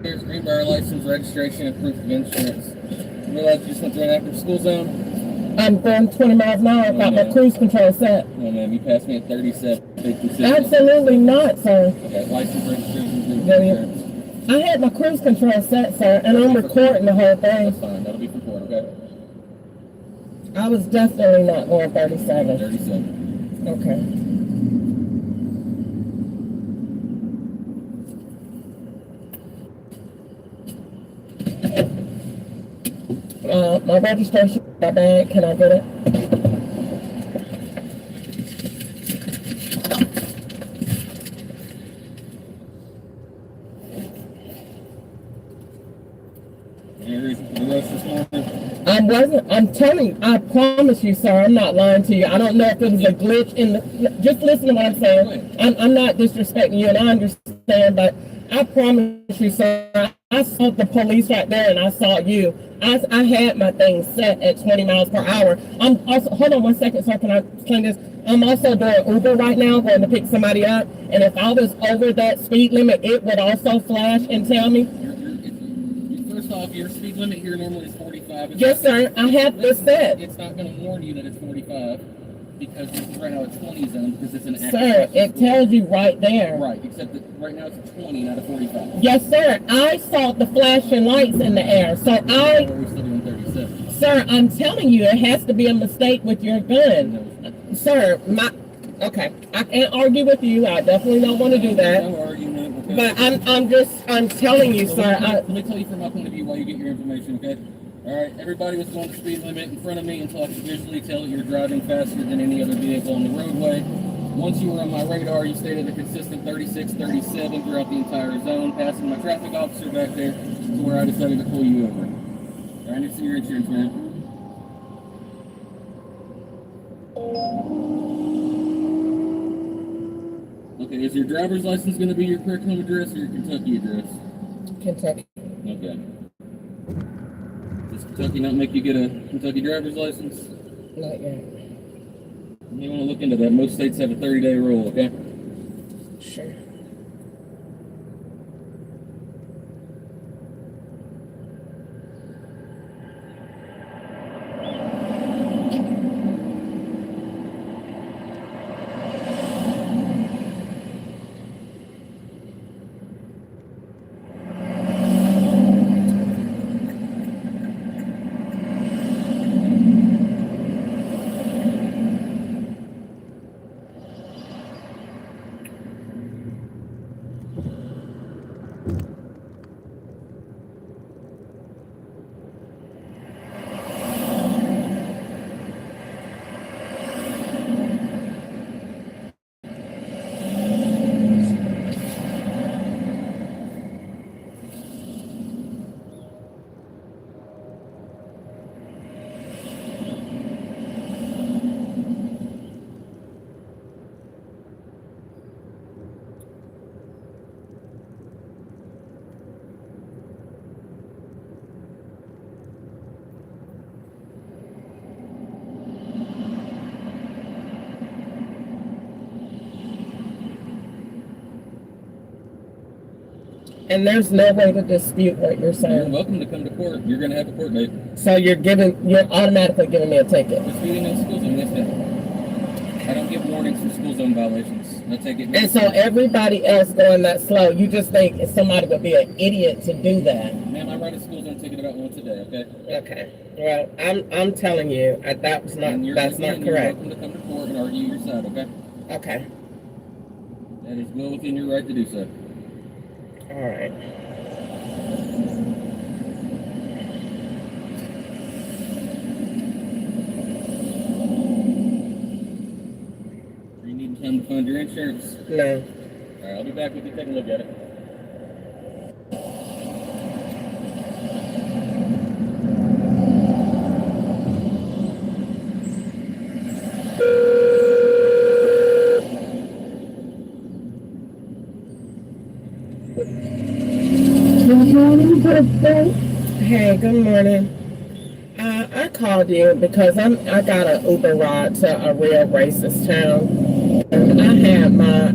Here's green bar license, registration, and proof of insurance. Realize you just went through an active school zone? I'm going 20 miles an hour. I've got my cruise control set. No, ma'am. You passed me at 37. Absolutely not, sir. Okay, license, registration, proof of insurance. I had my cruise control set, sir, and I'm recording the whole thing. That's fine. That'll be for court, okay? I was definitely not going 37. 37. Okay. My registration, my bag, can I get it? Any reason for the rush this morning? I'm telling you, I promise you, sir, I'm not lying to you. I don't know if it was a glitch in the, just listen to what I'm saying. I'm not disrespecting you, and I understand, but I promise you, sir, I saw the police right there, and I saw you. I had my thing set at 20 miles per hour. I'm also, hold on one second, sir, can I explain this? I'm also doing Uber right now, going to pick somebody up, and if I was over that speed limit, it would also flash and tell me. First off, your speed limit here normally is 45. Yes, sir, I have this set. It's not going to warn you that it's 45. Because this is right now a 20 zone because it's an active. Sir, it tells you right there. Right, except that right now it's a 20, not a 45. Yes, sir. I saw the flashing lights in the air, so I. We're still doing 37. Sir, I'm telling you, it has to be a mistake with your gun. No. Sir, okay, I can't argue with you. I definitely don't want to do that. No argument. Okay. But I'm telling you, so sir. Let me tell you from my point of view while you get your information, okay? All right, everybody was going the speed limit in front of me until I could visually tell that you're driving faster than any other vehicle on the roadway. Once you were on my radar, you stayed at a consistent 36, 37 throughout the entire zone, passing my traffic officer back there to where I decided to pull you over. All right, I need to see your insurance, man. Okay, is your driver's license going to be your correct home address or your Kentucky address? Kentucky. Okay. Does Kentucky not make you get a Kentucky driver's license? Not yet. You want to look into that. Most states have a 30-day rule, okay? Sure. And there's no way to dispute what you're saying. You're welcome to come to court. You're going to have a court date. So you're automatically giving me a ticket. For speeding in school zone, yes, ma'am. I don't give warnings for school zone violations. I take it. And so everybody else going that slow, you just think somebody would be an idiot to do that. Ma'am, I write a school zone ticket about once a day, okay? Okay. Well, I'm telling you, that's not correct. You're welcome to come to court and argue your side, okay? Okay. That is well within your right to do so. All right. You need time to find your insurance? No. All right, I'll be back with you. Take a look at it. Hey, good morning. I called you because I got an Uber ride to a real racist town. And I had my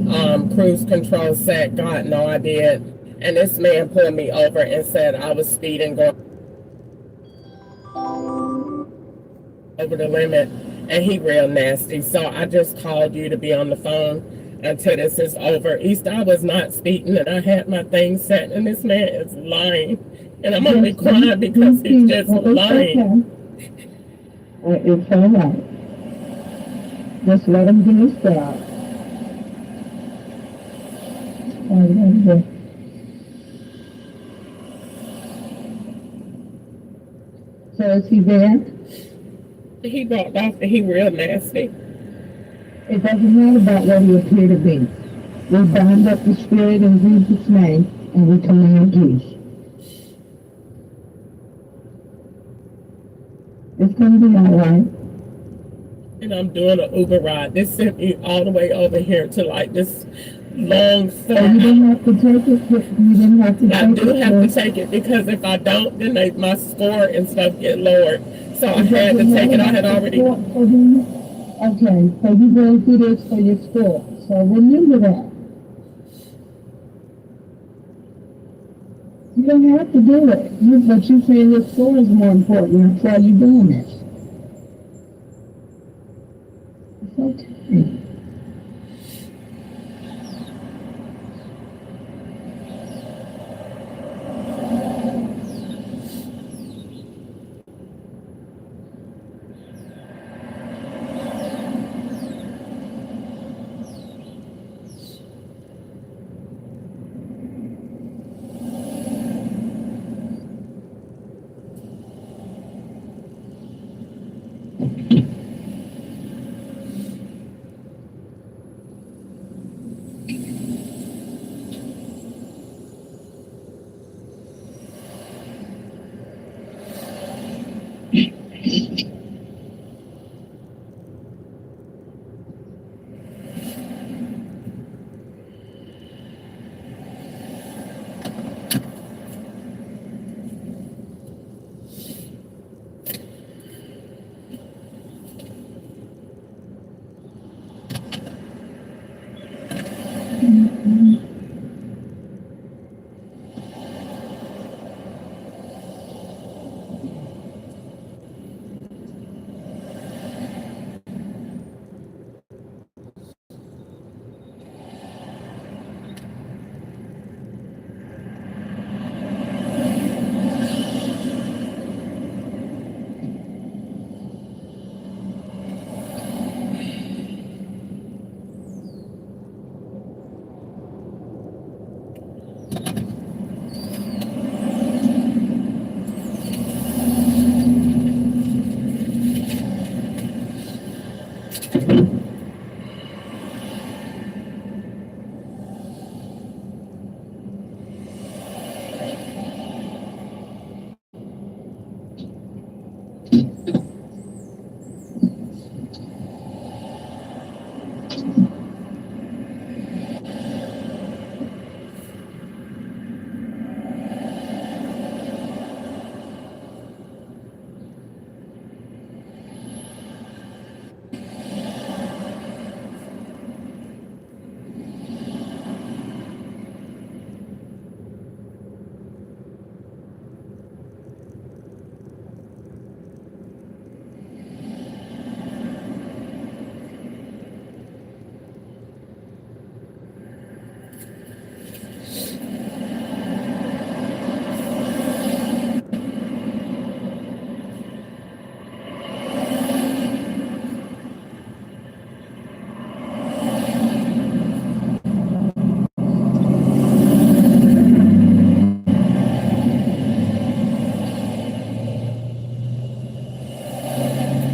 cruise control set. God, no, I did. And this man pulled me over and said I was speeding, going over the limit, and he real nasty. So I just called you to be on the phone until this is over. East, I was not speeding, and I had my thing set, and this man is lying. And I'm only crying because he's just lying. It's all right. Just let him do his job. So is he there? He walked off and he real nasty. It doesn't matter about what he appear to be. We bind up the spirit in Jesus' name, and we command peace. It's going to be all right. And I'm doing an Uber ride. This sent me all the way over here to like this long So you didn't have to take it. You didn't have to take it. I do have to take it because if I don't, then my score and stuff get lowered. So I had to take it. I had already. Okay, so you go through this for your score. So remember that. You don't have to do it. But you're saying your score is more important. That's why you're doing this. It's okay.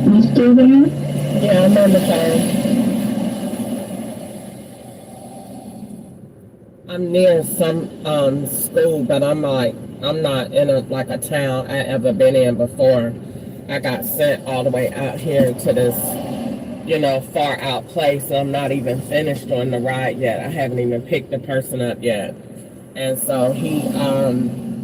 You still there? Yeah, I'm on the phone. I'm near some school, but I'm not in a town I ever been in before. I got sent all the way out here to this, far out place. I'm not even finished on the ride yet. I haven't even picked the person up yet. And so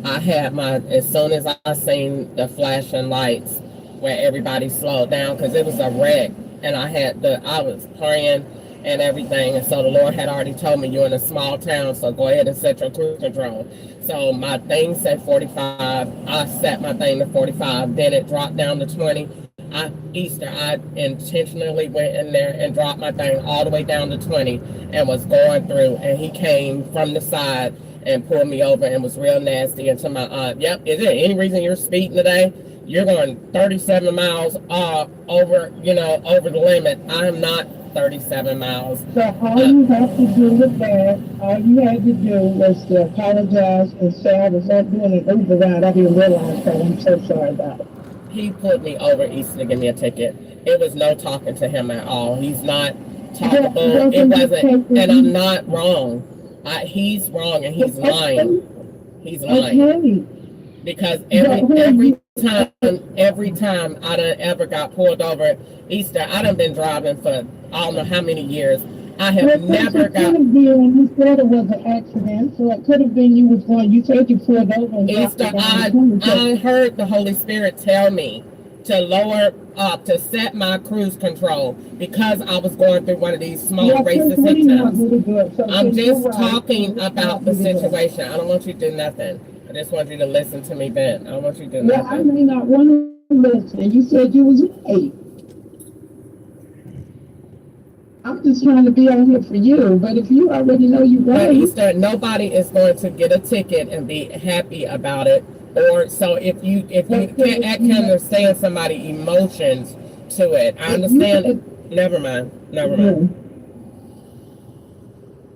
I had as soon as I seen the flashing lights where everybody slowed down, because it was a wreck, and I was praying and everything. And so the Lord had already told me, you're in a small town, so go ahead and set your cruise control. So my thing said 45. I set my thing to 45. Then it dropped down to 20. I intentionally went in there and dropped my thing all the way down to 20 and was going through. And he came from the side and pulled me over and was real nasty. And to my aunt, yep, is there any reason you're speeding today? You're going 37 miles over the limit. I'm not 37 miles. So all you have to do with that, all you had to do was to apologize and say I was not doing an Uber ride. I didn't realize that. I'm so sorry about it. He pulled me over east to give me a ticket. It was no talking to him at all. He's not talkable. It wasn't, and I'm not wrong. He's wrong and he's lying. He's lying. Okay. Because every time I done ever got pulled over at Easter, I done been driving for I don't know how many years. I have never got. It could have been, you said it was an accident, so it could have been you was going, you said you pulled over. And Easter, I heard the Holy Spirit tell me to lower up, to set my cruise control because I was going through one of these small racist symptoms. I'm just talking about the situation. I don't want you to do nothing. I just want you to listen to me, Ben. I don't want you to do nothing. I may not want to listen. You said you was 8. I'm just trying to be on here for you, but if you already know you're right. Easter, nobody is going to get a ticket and be happy about it. Or so if you can't understand somebody's emotions to it. I understand it. Never mind.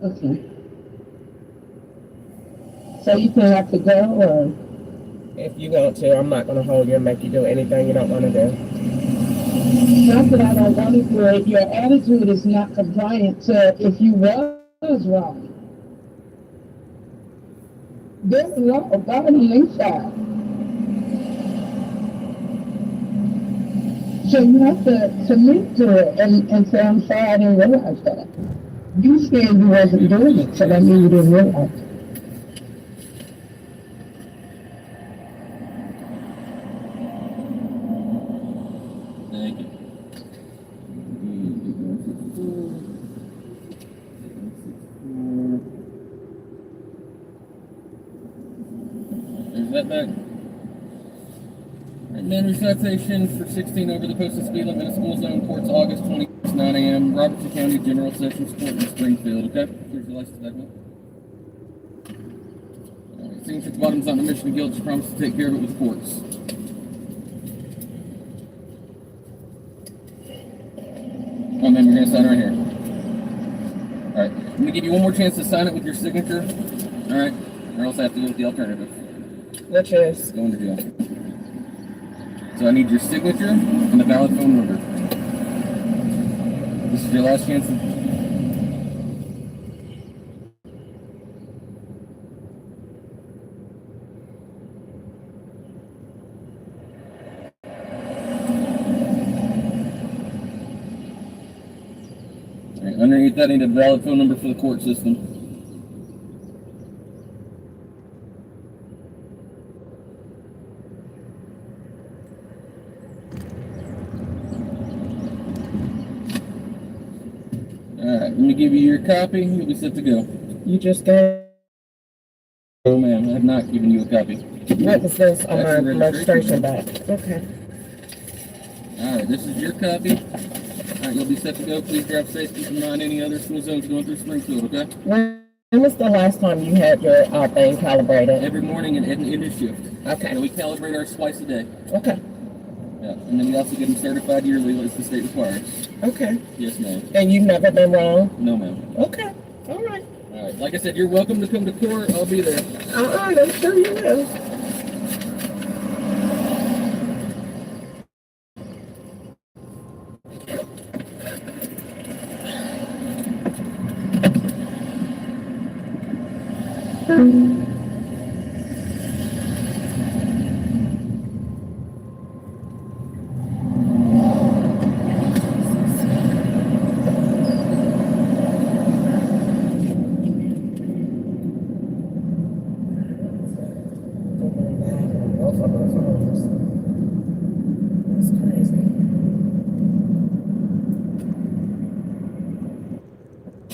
Okay. So you can have to go, or if you want to, I'm not going to hold you and make you do anything you don't want to do. Not that I don't want to do it. Your attitude is not compliant to if you was wrong. There's a law of God on the inside. So you have to submit to it and say, I'm sorry, I didn't realize that. You said you wasn't doing it, so that means you didn't realize it. Thank you. There's that back. Alright, man, citation for 16 over the posted speed limit in a school zone. Court's August 20th, 9 a.m. Robertson County General Sessions Court in Springfield, okay? Here's your license back, man. Alright, signature at the bottom's not an admission of guilt. You promise to take care of it with the courts. Oh, man, we're going to sign right here. Alright, I'm going to give you one more chance to sign it with your signature. Alright, or else I have to go with the alternative. Which is? Going to jail. So I need your signature and a valid phone number. This is your last chance. Alright, underneath that I need a valid phone number for the court system. Alright, let me give you your copy. You'll be set to go. You just gave. Oh, ma'am, I have not given you a copy. What is this on my registration back? Okay. Alright, this is your copy. Alright, you'll be set to go. Please drive safe. Keep in mind any other school zones going through Springfield, okay? When was the last time you had your thing calibrated? Every morning and in a shift. Okay. And we calibrate ours twice a day. Okay. Yeah, and then we also get them certified yearly as the state requires. Okay. Yes, ma'am. And you've never been wrong? No, ma'am. Okay. All right. All right. Like I said, you're welcome to come to court. I'll be there. All right. I'm sure you will.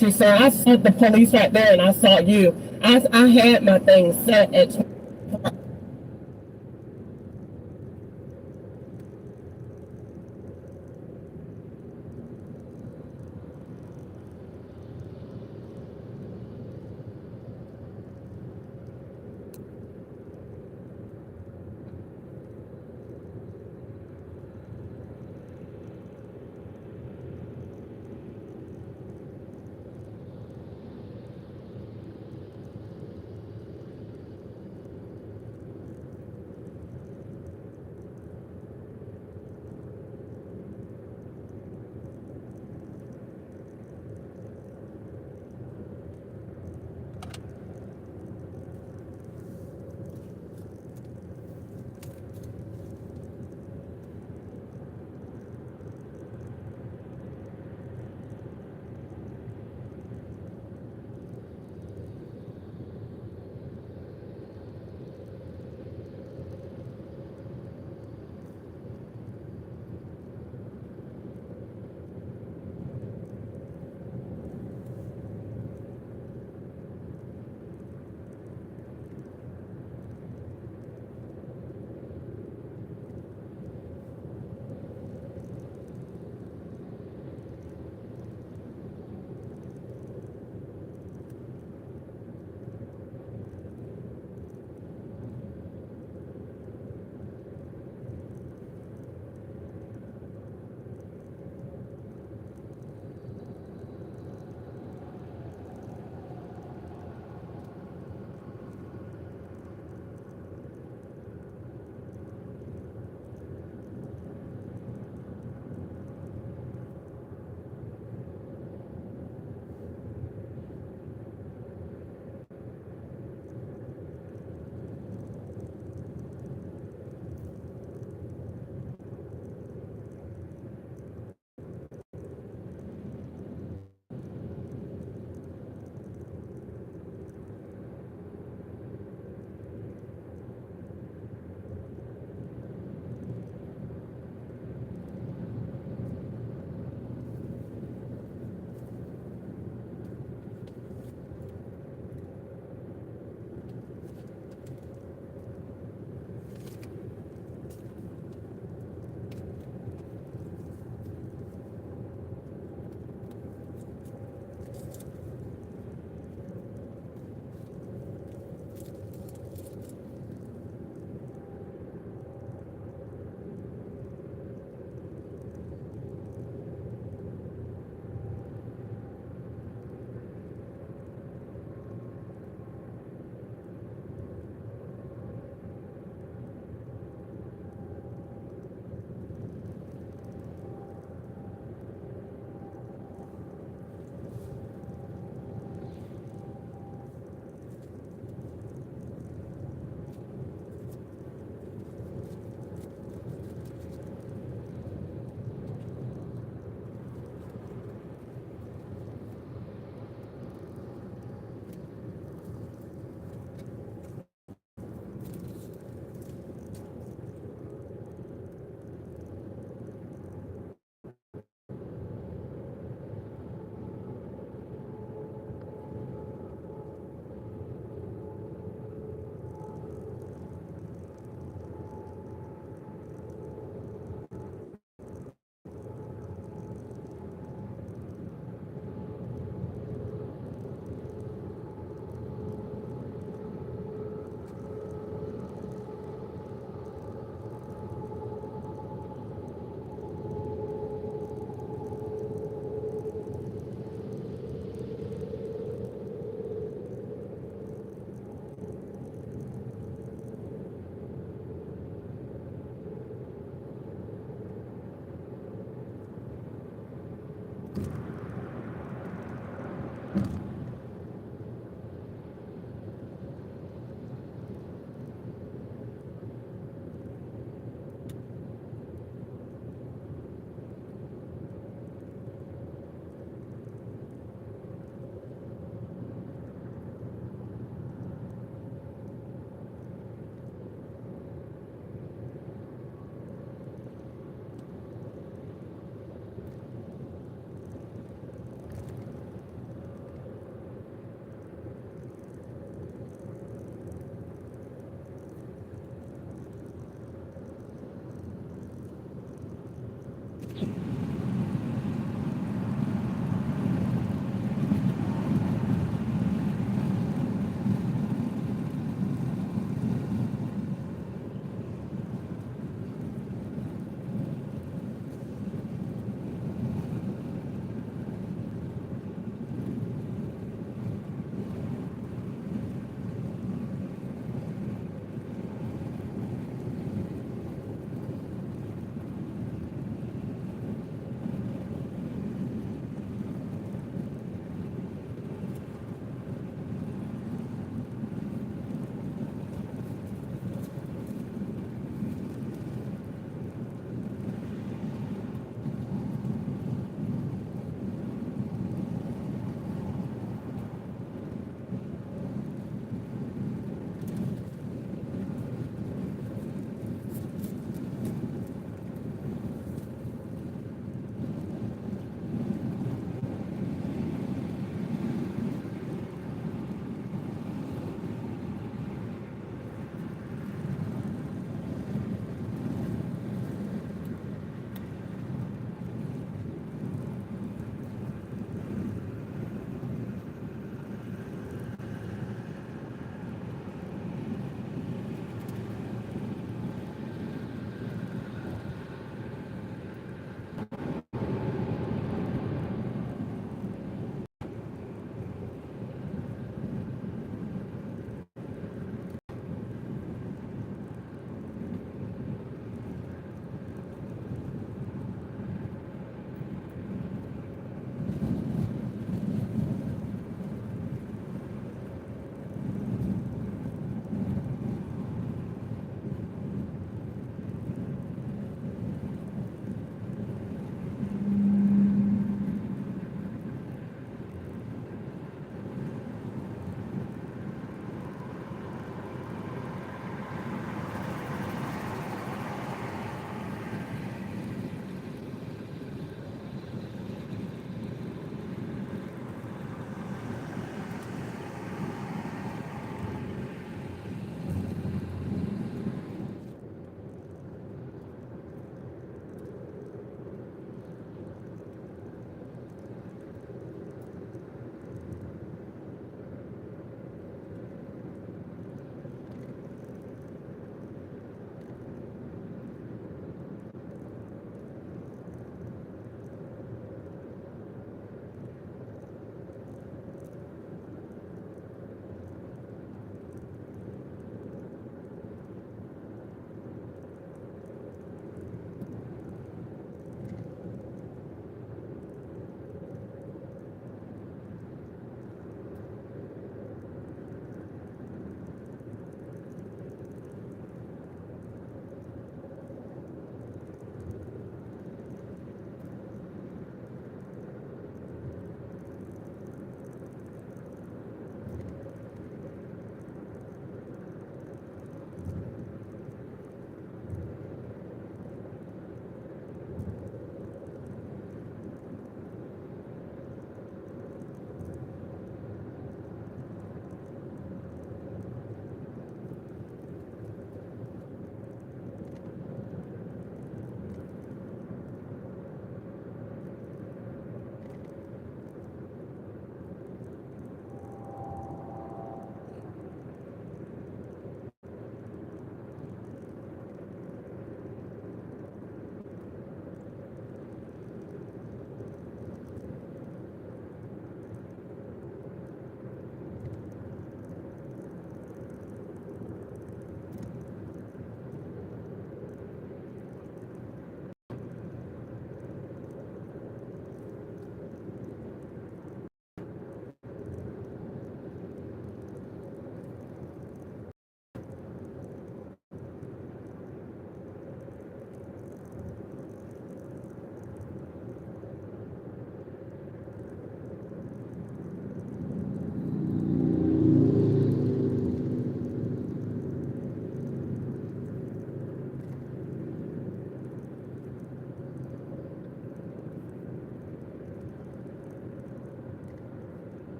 She said, I saw the police right there and I saw you. I had my thing set at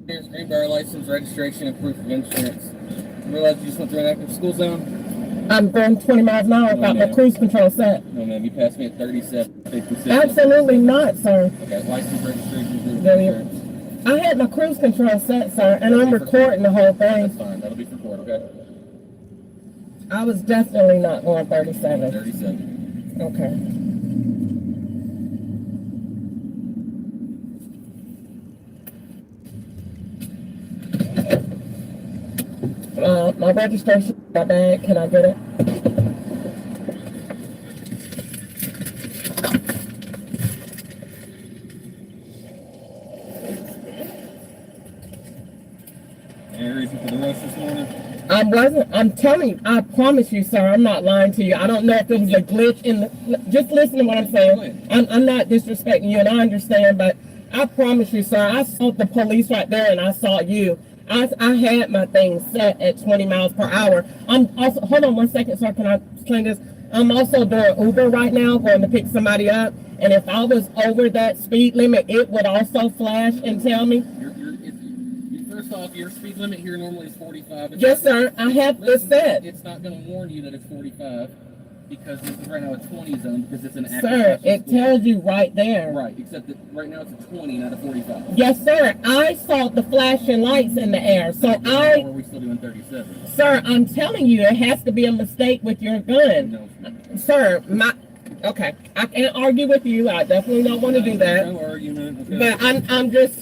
Here's green bar license, registration, and proof of insurance. Realize you just went through an active school zone? I'm going 20 miles an hour without my cruise control set. No, ma'am. You passed me at 37. Absolutely not, sir. Okay, license, registration, proof of There you- insurance. I had my cruise control set, sir, and I'm recording the whole That's thing. fine. That'll be for court, okay? I was definitely not going 37. 37. Okay. My registration, my bag, can I get it? Any reason for the rush this morning? I'm telling you, I promise you, sir, I'm not lying to you. I don't know if it was a glitch in the, just listen to what I'm saying. I'm not disrespecting you, and I understand, but I promise you, sir, I saw the police right there, and I saw you. I had my thing set at 20 miles per hour. I'm also, hold on one second, sir, can I explain this? I'm also doing Uber right now, going to pick somebody up, and if I was over that speed limit, it would also flash and tell me. First off, your speed limit here normally is 45. Yes, sir, I have this set. It's not going to warn you that it's 45 because this is right now a 20 zone because it's an active Sir, it school. tells you right there. Right, except that right now it's a 20, not a 45. Yes, sir. I saw the flashing lights in the air. So Why are we still doing 37? Sir, I'm telling you, it has to be a mistake with your gun. No. Sir, okay, I can't argue with you. I definitely don't want to do that. No argument. Okay. But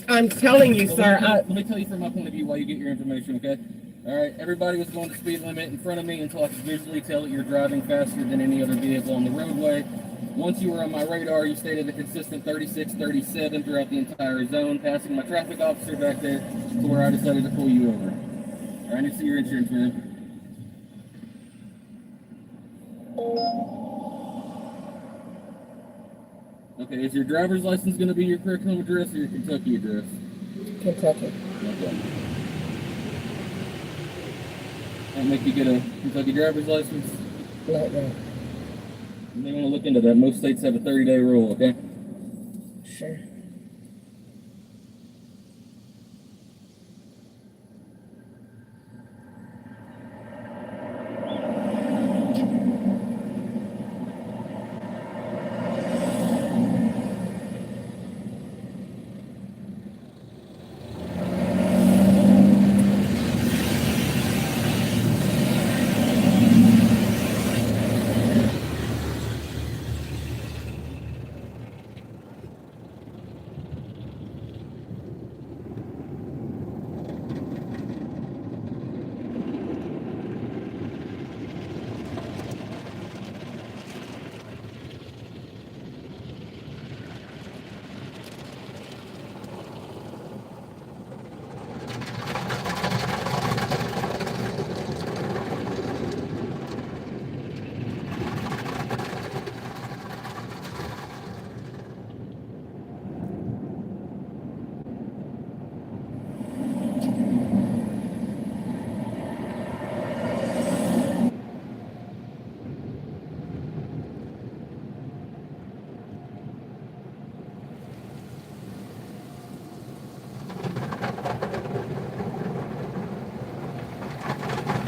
I'm telling you, So sir. let me tell you from my point of view while you get your information, okay? All right, everybody was going the speed limit in front of me until I could visually tell that you're driving faster than any other vehicle on the roadway. Once you were on my radar, you stayed at a consistent 36, 37 throughout the entire zone, passing my traffic officer back there to where I decided to pull you over. All right, I need to see your insurance, man. Okay, is your driver's license going to be your correct home address or your Kentucky address? Kentucky. Okay. That make you get a Kentucky driver's license? Like that. You may want to look into that. Most states have a 30-day rule, okay? Sure.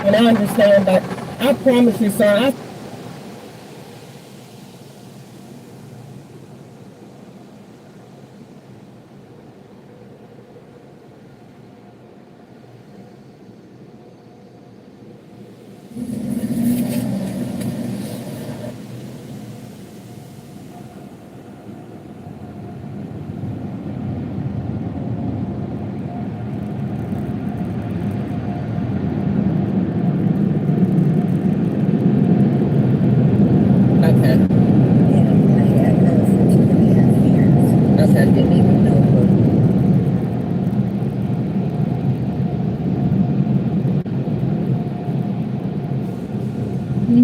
And I understand, but I promise you, sir,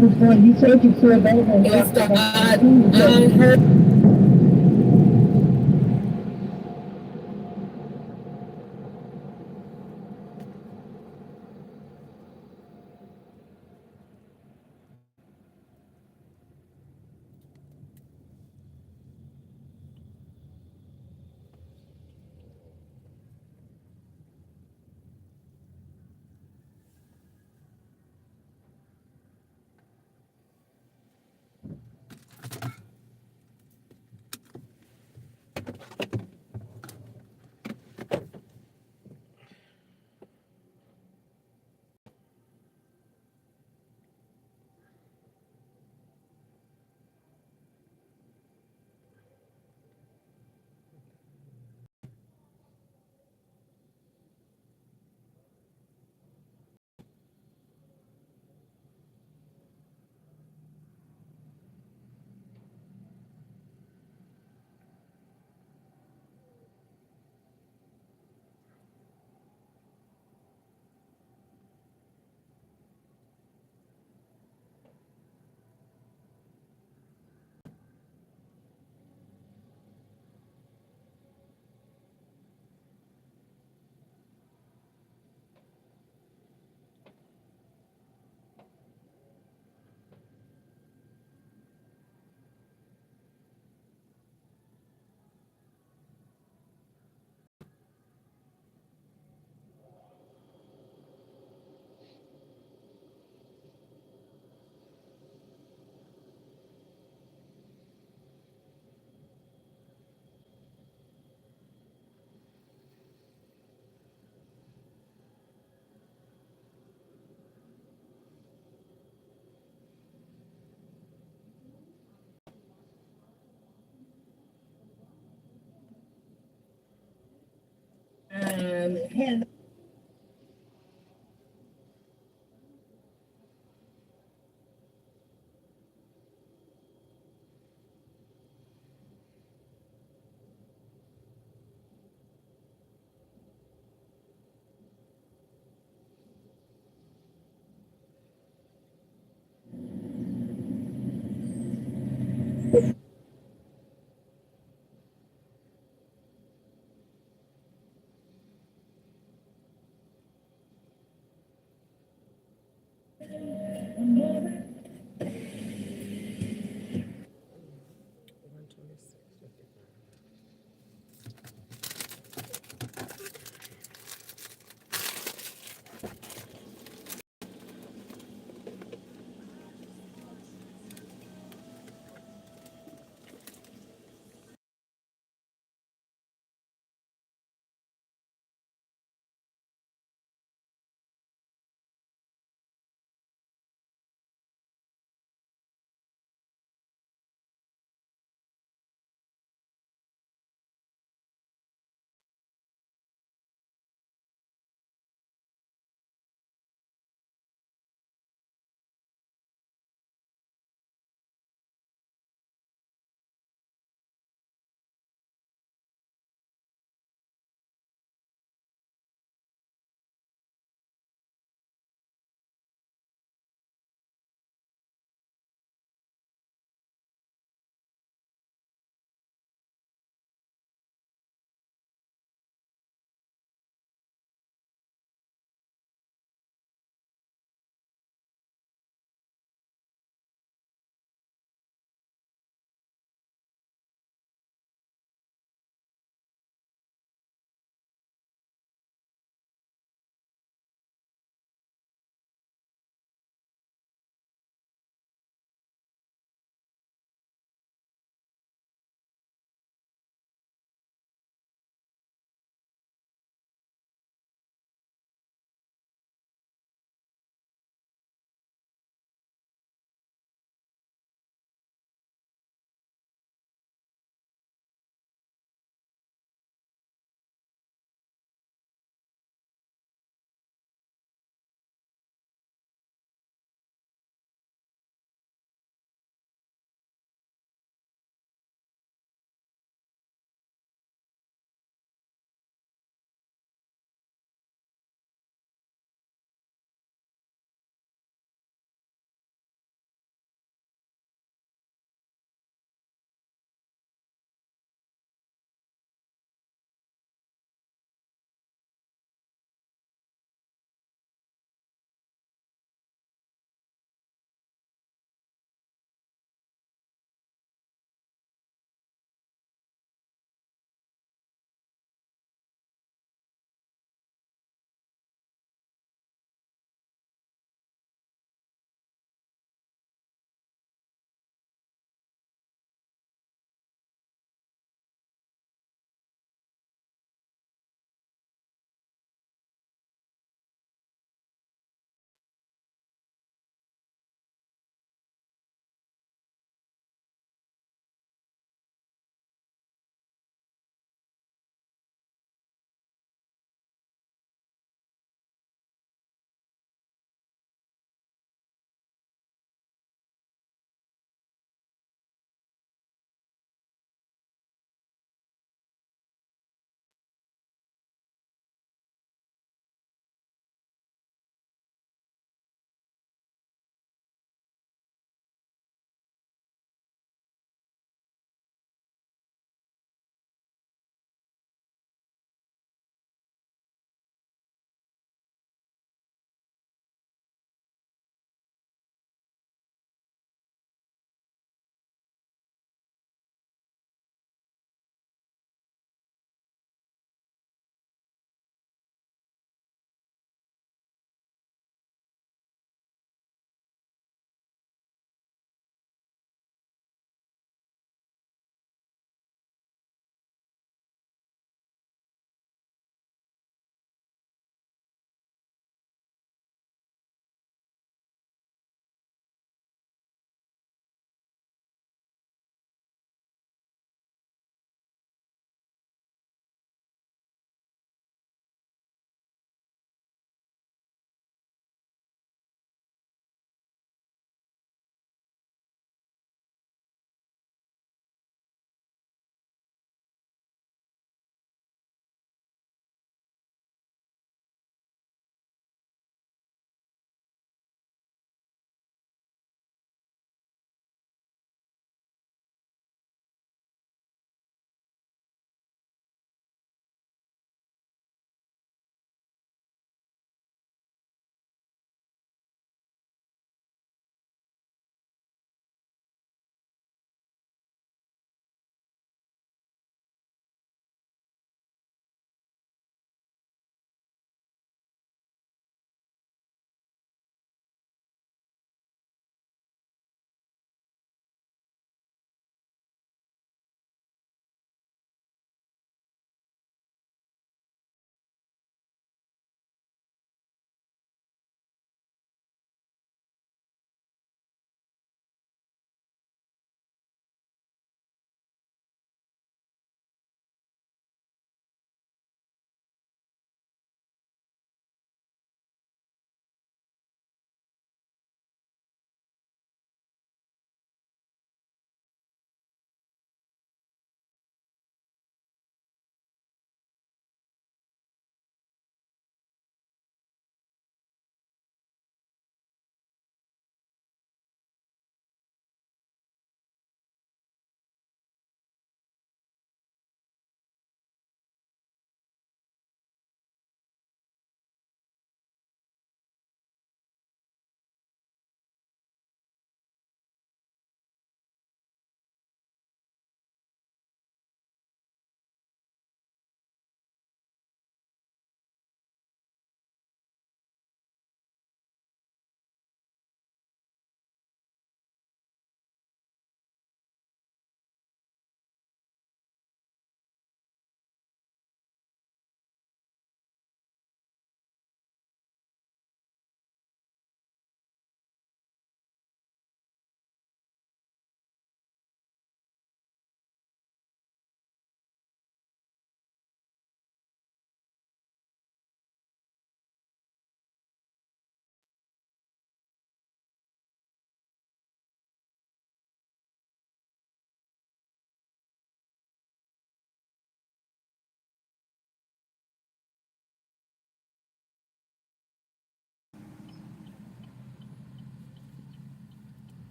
was going, you said you said they were going It's the, to I heard. hand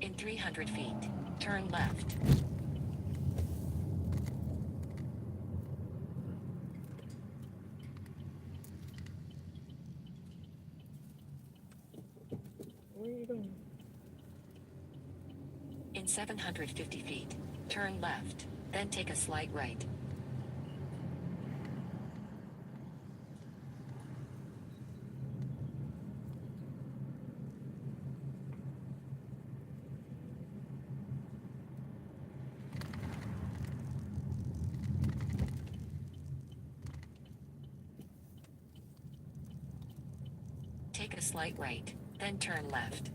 In 300 feet, turn left. Where are you going? In 750 feet, turn left, then take a slight right. Take a slight right, then turn left.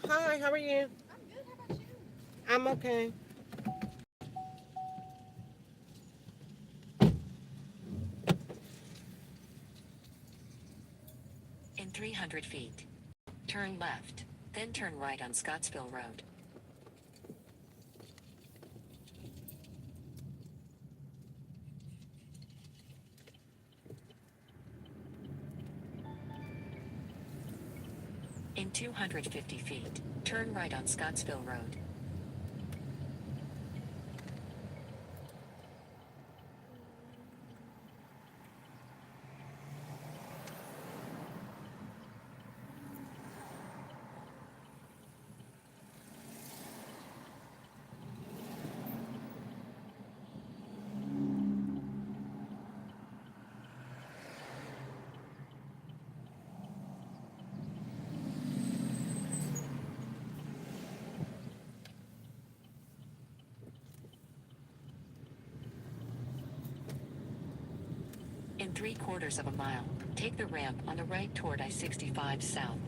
Hi, how are you? I'm good. How about you? I'm okay. In 300 feet, turn left, then turn right on Scottsville Road. In 250 feet, turn right on Scottsville Road. In 3/4 of a mile, take the ramp on the right toward I-65 South.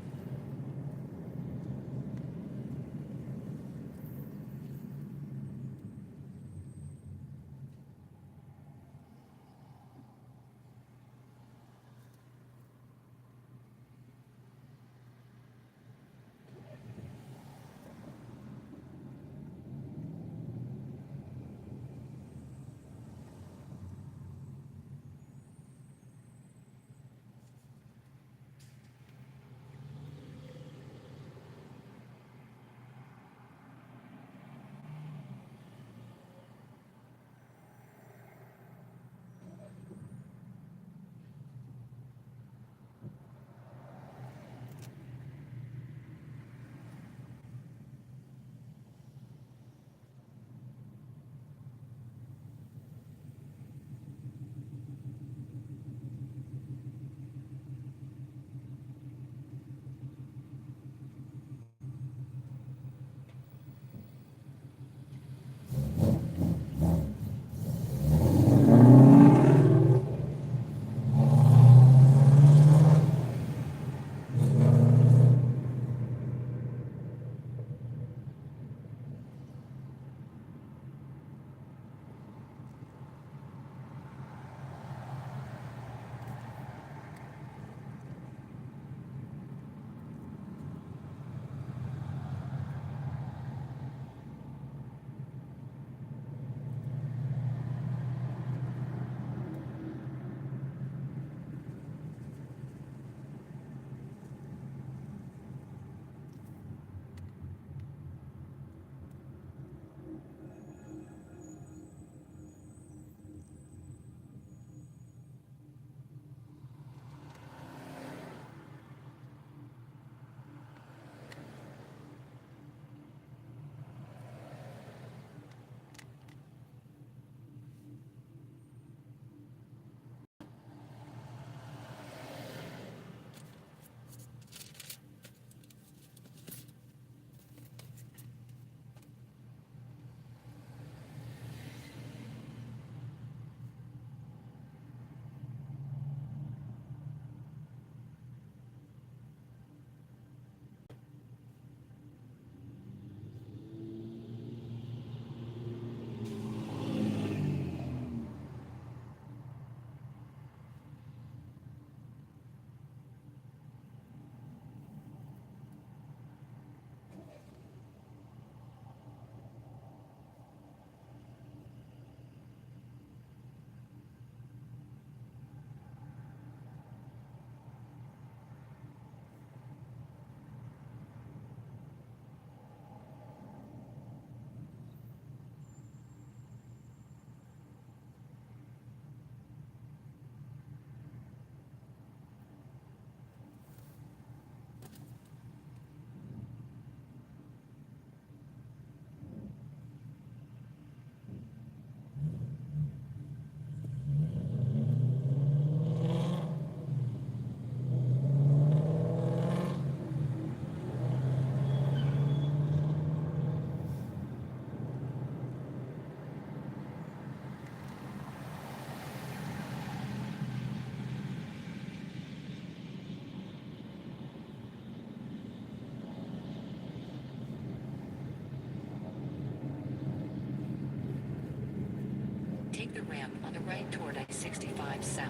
ramp on the right toward I-65 South.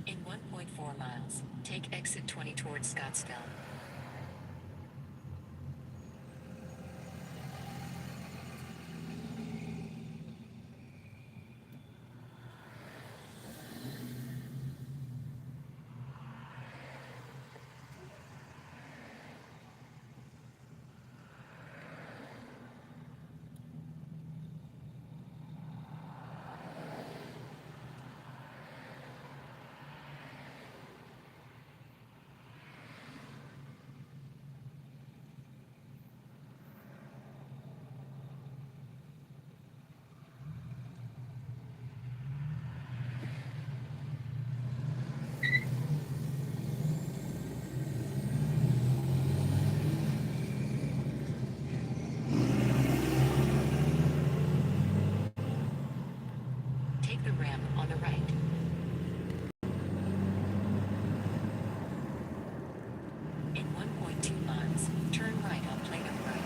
In 1.4 miles, take exit 20 towards Scottsville. Take the ramp on the right. In 1.2 miles, turn right on Plano Road.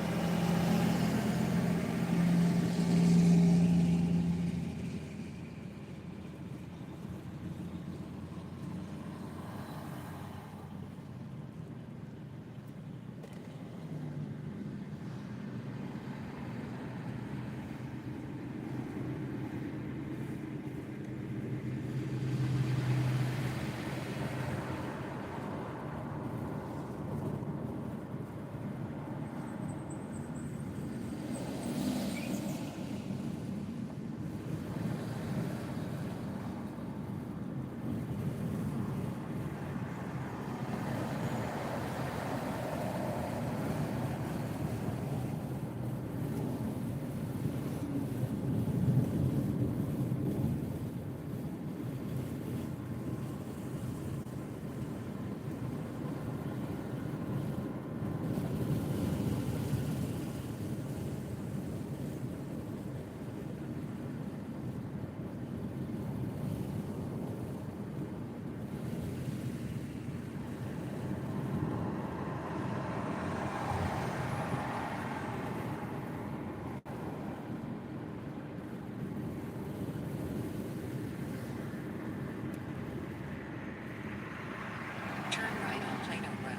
Turn right on Plano Road.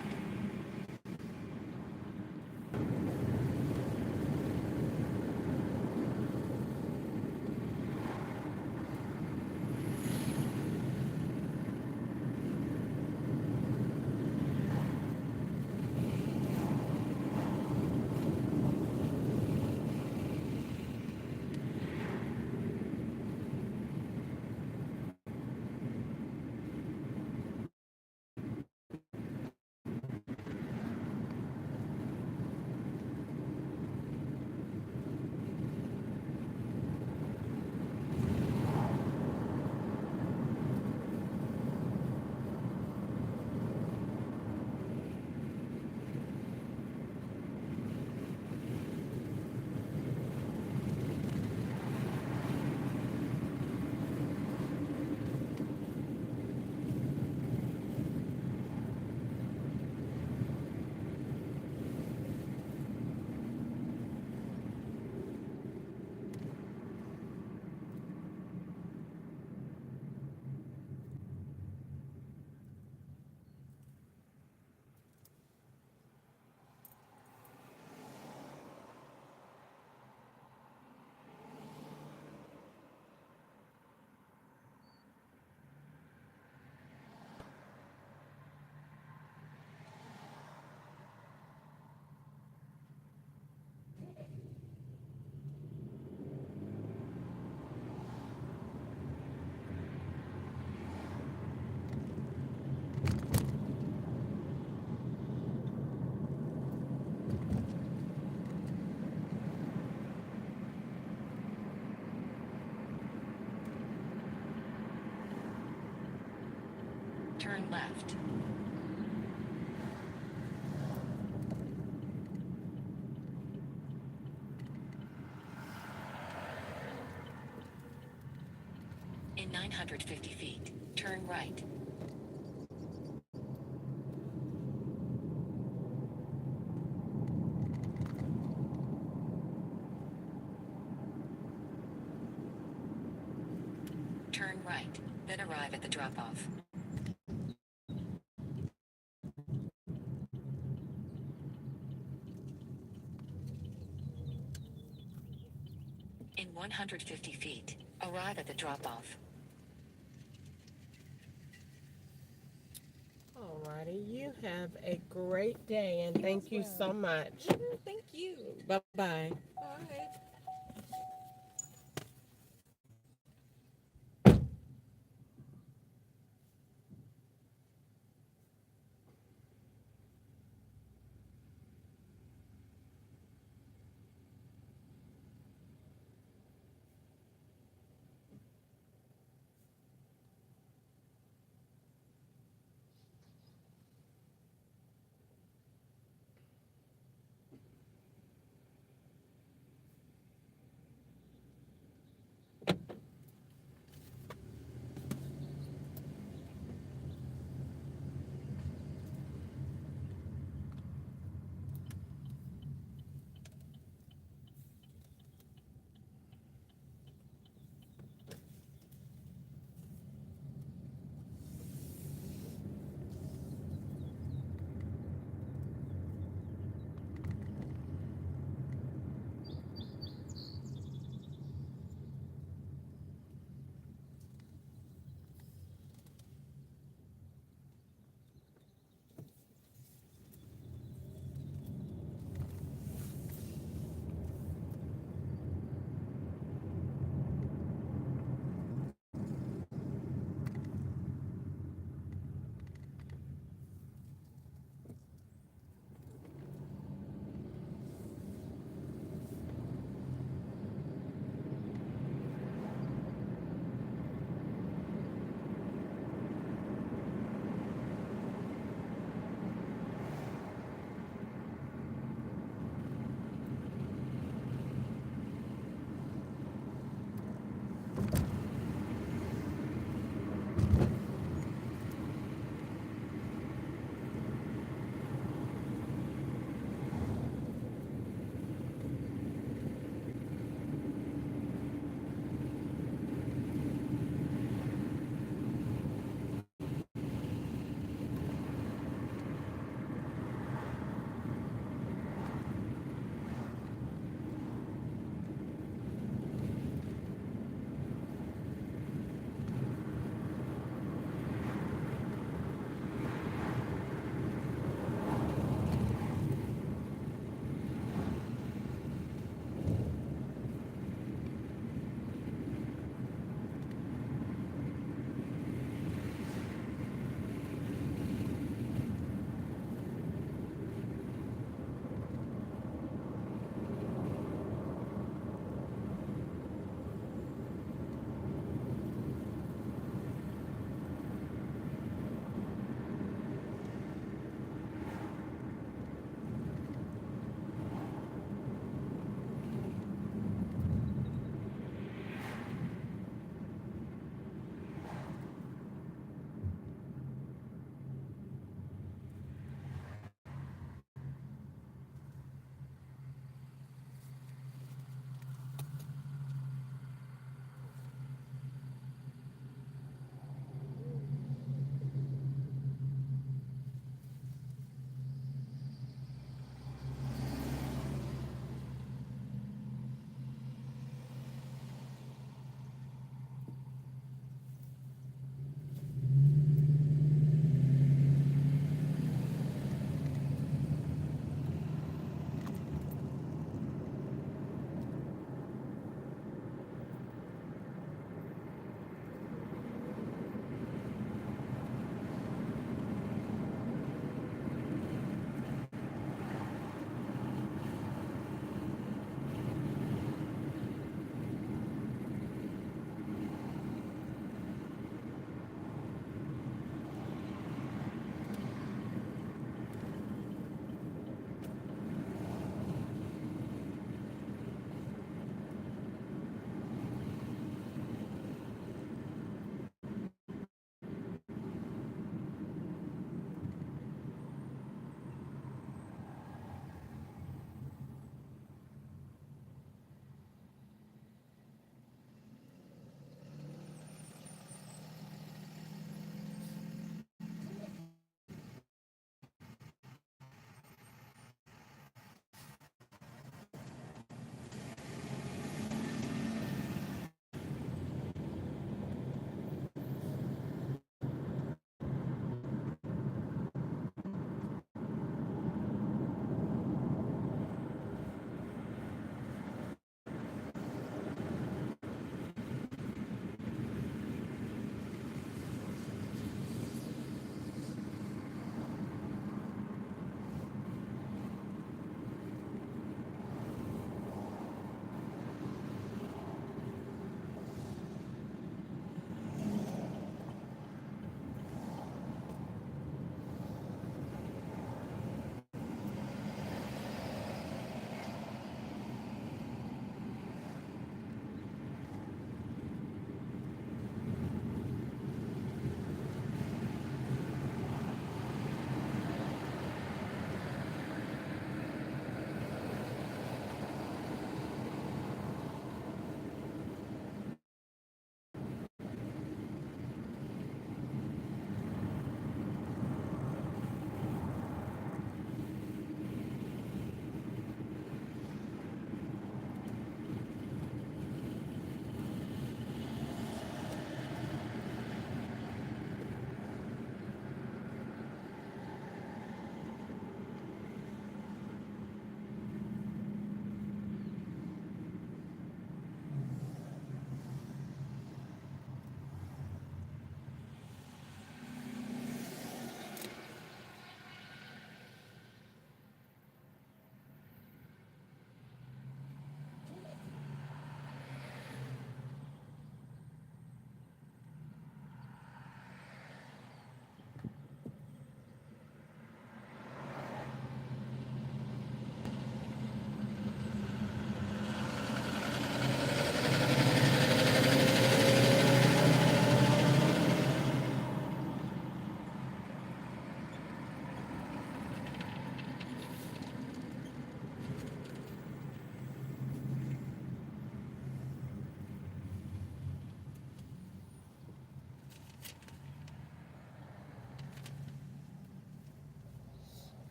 Turn left. In 950 feet, turn right. right, then arrive at the drop-off. In 150 feet, arrive at the drop-off. Alrighty, you have a great day and thank you so much. Thank you. Bye-bye. Bye.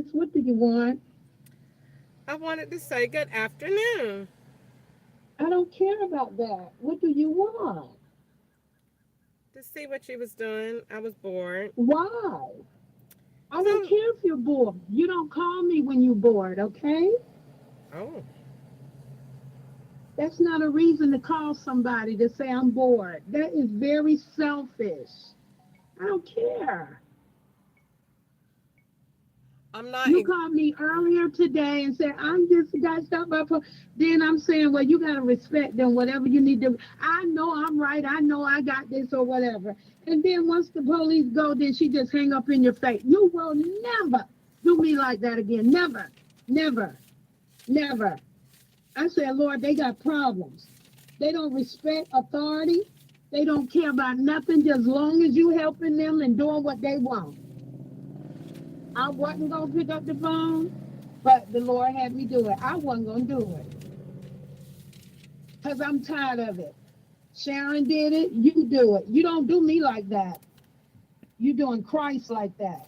Yes, what do you want? I wanted to say good afternoon. I don't care about that. What do you want? To see what you was doing. I was bored. Why? I don't So, care if you're bored. You don't call me when you're bored, okay? oh, That's not a reason to call somebody to say I'm bored. That is very selfish. I don't care. I'm not. You called me earlier today and said, I'm just got stuff up. Then I'm saying, well, you got to respect them, whatever you need to. I know I'm right. I know I got this or whatever. And then once the police go, then she just hang up in your face. You will never do me like that again. Never, never, never. I said, Lord, they got problems. They don't respect authority. They don't care about nothing, just long as you helping them and doing what they want. I wasn't gonna pick up the phone, but the Lord had me do it. I wasn't gonna do it because I'm tired of it. Sharon did it. You do it. You don't do me like that. You doing Christ like that.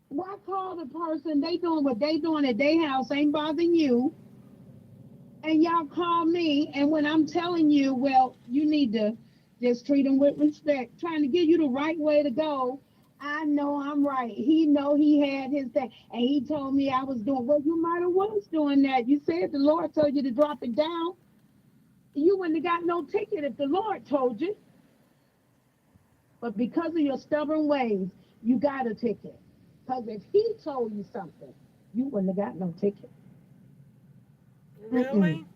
Why call the person? They doing what they doing at their house ain't bothering you, and y'all call me. And when I'm telling you, well, you need to just treat them with respect, trying to give you the right way to go. I know I'm right. He know he had his thing, and he told me I was doing. Well, you might have was doing that. You said the Lord told you to drop it down. You wouldn't have got no ticket if the Lord told you. But because of your stubborn ways, you got a ticket. Because if He told you something, you wouldn't have got no ticket. really,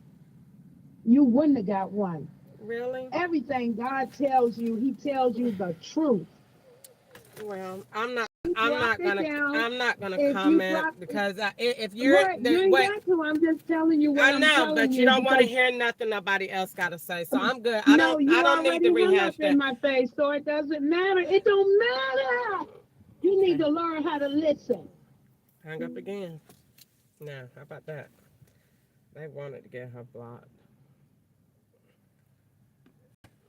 You wouldn't have got one. really. Everything God tells you, He tells you the truth. Well, I'm not. Drop it down. I'm not gonna If you comment drop it, because if you're what you ain't what got to. I'm just telling you what I I'm know, telling but you you don't want to because hear nothing nobody else got to say. So I'm good. no, I you don't need already to hung up rehash in that. my face, so it doesn't matter. It don't matter. You need Okay. to learn how to listen. Hang up again. No, how about that? They wanted to get her blocked.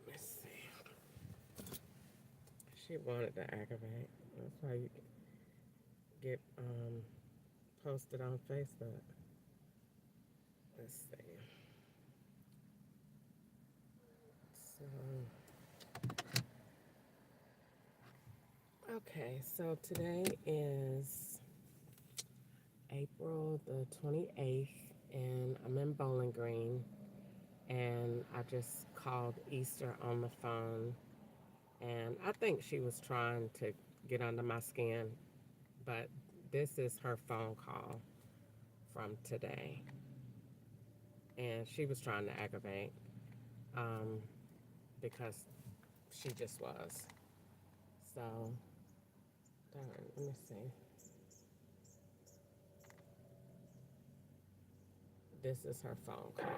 Let's see. She wanted to aggravate. That's why you get posted on Facebook. Let's see. So okay, so today is April the 28th, and I'm in Bowling Green, and I just called Easter on the phone, and I think she was trying to get under my skin, but this is her phone call from today, and she was trying to aggravate um, because she just was. So, darn, let me see. This is her phone call.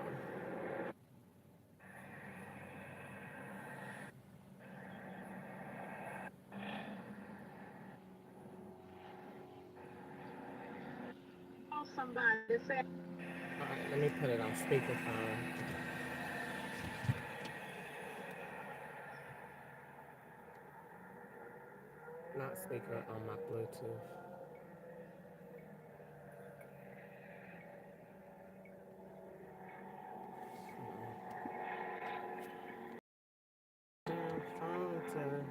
Call somebody to say, All right, let me put it on speakerphone. Not speaker on my Bluetooth. Phone to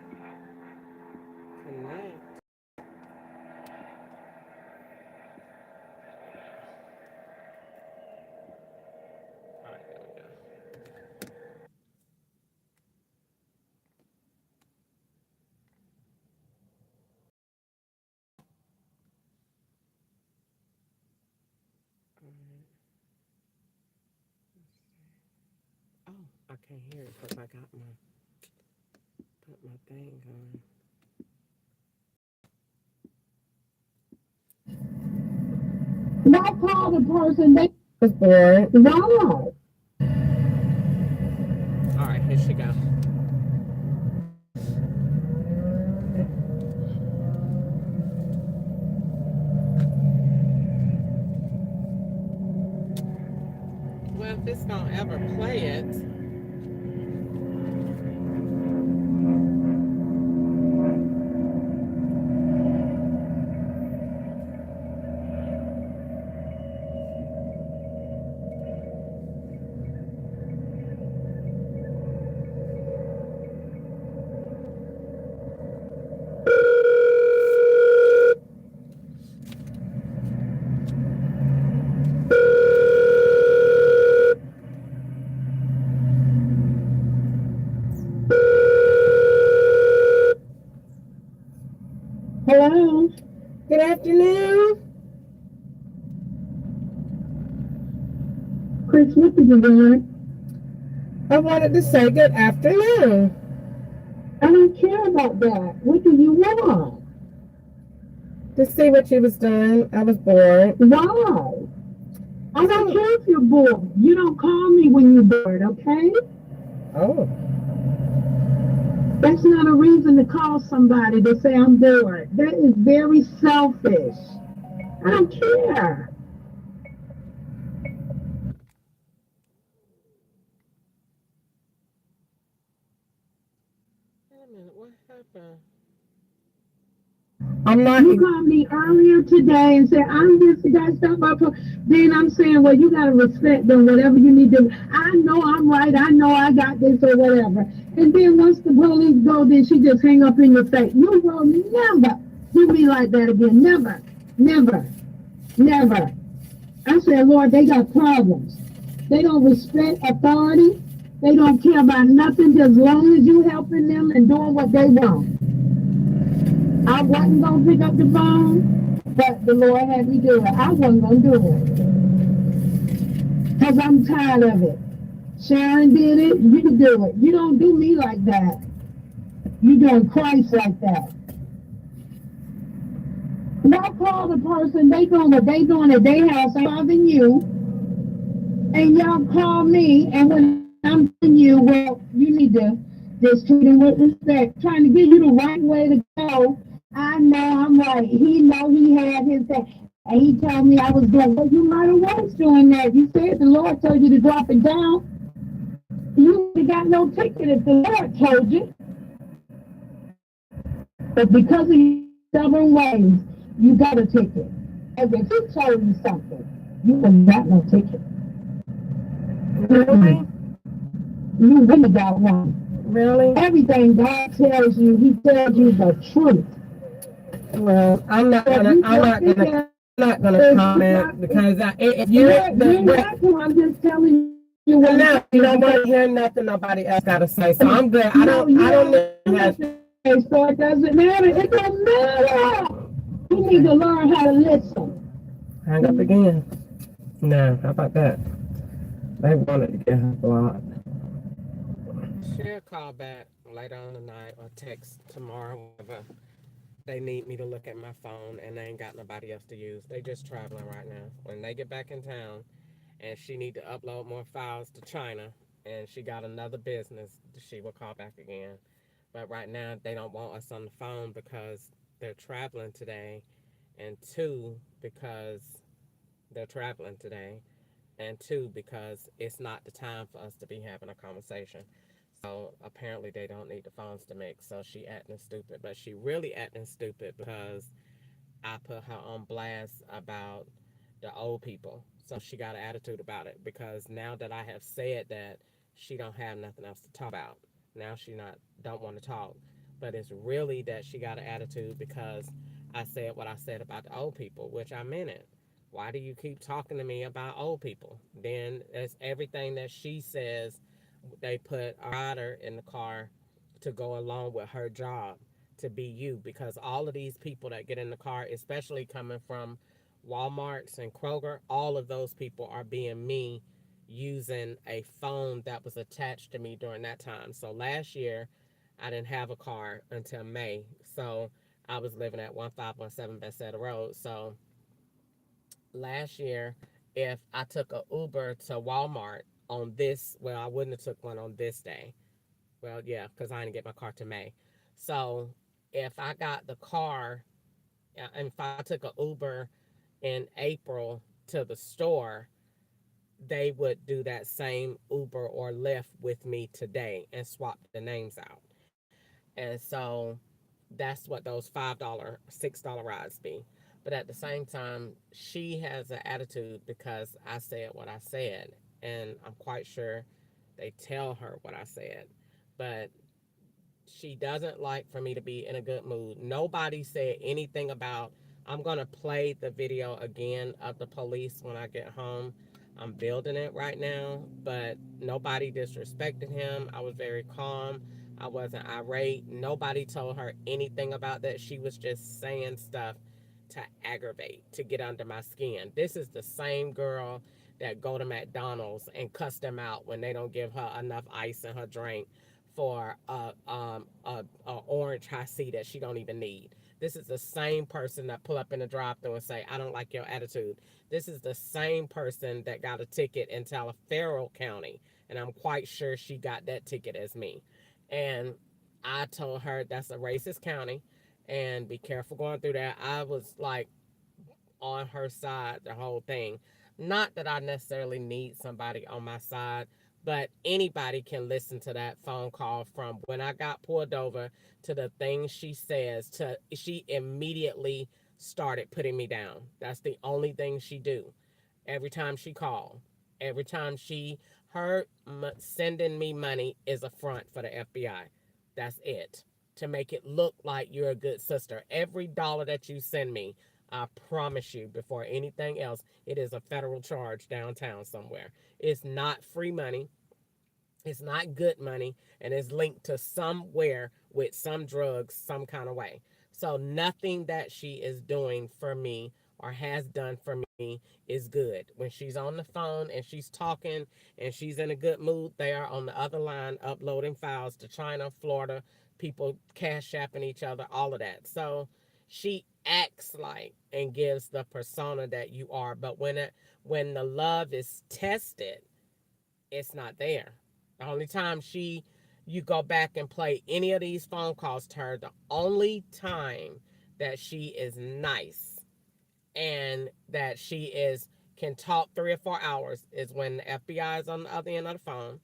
connect. All right, there we go. All right. Oh, I can't hear it because I got my put my thing on. why call the person they was bored? Why? All right, here she go. Well, if it's gonna ever play it, afternoon. Chris, what did you want? I wanted to say good afternoon. I don't care about that. What do you want? To see what you was doing. I was bored. Why? I don't care if you're bored. You don't call me when you're bored, okay? Oh. That's not a reason to call somebody to say I'm bored. That is very selfish. I don't care. Wait a minute, what happened? I'm not. You called me earlier today and said, I'm just the guy stop by. Then I'm saying, well, you got to respect them, whatever you need to. I know I'm right. I know I got this or whatever. And then once the police go, then she just hang up in your face. You will never do me like that again. Never, never, never. I said, Lord, they got problems. They don't respect authority. They don't care about nothing just as long as you helping them and doing what they want. I wasn't going to pick up the phone, but the Lord had me do it. I wasn't going to do it because I'm tired of it. Sharon did it. You do it. You don't do me like that. You doing Christ like that. And I call the person, they doing what they doing at their house, bothering you, and y'all call me, and when I'm telling you, well, you need to just treat him with respect, trying to give you the right way to go. I know I'm right. He know he had his thing. And he told me I was doing, well, you might have was doing that. You said the Lord told you to drop it down. You ain't got no ticket if the Lord told you. But because of your stubborn ways, you got a ticket. And if he told you something, you wouldn't got no ticket. Really? You wouldn't have got one. Really? Everything God tells you, he tells you the truth. Well, I'm not gonna comment because if you're I'm just telling you what. No, you don't want to hear nothing nobody else got to say. So I'm good. I don't have. So it doesn't matter. It doesn't matter. You need to learn how to listen. Hang up again. No, how about that? They wanted to get her blocked. She'll call back later on tonight or text tomorrow whenever they need me to look at my phone and they ain't got nobody else to use. They just traveling right now. When they get back in town and she need to upload more files to China and she got another business, she will call back again. But right now they don't want us on the phone because they're traveling today, and two, because they're traveling today, and two, because it's not the time for us to be having a conversation. So apparently they don't need the phones to mix. So she acting stupid, but she really acting stupid because I put her on blast about the old people. So she got an attitude about it because now that I have said that, she don't have nothing else to talk about. Now she not don't want to talk. But it's really that she got an attitude because I said what I said about the old people, which I meant it. Why do you keep talking to me about old people? Then it's everything that she says. They put a rider in the car to go along with her job to be you, because all of these people that get in the car, especially coming from Walmarts and Kroger, all of those people are being me using a phone that was attached to me during that time. So last year, I didn't have a car until May. So I was living at 1517 Bethesda Road. So last year, if I took a Uber to Walmart on this, well, I wouldn't have took one on this day. Well, yeah, because I didn't get my car to May. So if I got the car, and if I took an Uber in April to the store, they would do that same Uber or Lyft with me today and swap the names out. And so that's what those $5, $6 rides be. But at the same time, she has an attitude because I said what I said. And I'm quite sure they tell her what I said. But she doesn't like for me to be in a good mood. Nobody said anything about, I'm going to play the video again of the police when I get home. I'm building it right now, but nobody disrespected him. I was very calm. I wasn't irate. Nobody told her anything about that. She was just saying stuff to aggravate, to get under my skin. This is the same girl that go to McDonald's and cuss them out when they don't give her enough ice in her drink for a orange high C that she don't even need. This is the same person that pull up in the drive-thru and say, "I don't like your attitude." This is the same person that got a ticket in Talaferro County, and I'm quite sure she got that ticket as me. And I told her that's a racist county, and be careful going through that. I was like on her side the whole thing. Not that I necessarily need somebody on my side, but anybody can listen to that phone call from when I got pulled over to the things she says to she immediately started putting me down. That's the only thing she do. Every time she called, every time she her sending me money is a front for the FBI. That's it. To make it look like you're a good sister. Every dollar that you send me, I promise you, before anything else, it is a federal charge downtown somewhere. It's not free money. It's not good money, and it's linked to somewhere with some drugs, some kind of way. So nothing that she is doing for me or has done for me is good. When she's on the phone and she's talking and she's in a good mood, they are on the other line uploading files to China, Florida, people cash apping each other, all of that. So she acts like and gives the persona that you are, but when the love is tested, it's not there. The only time you go back and play any of these phone calls to her, the only time that she is nice and that she is can talk 3 or 4 hours is when the FBI is on the other end of the phone,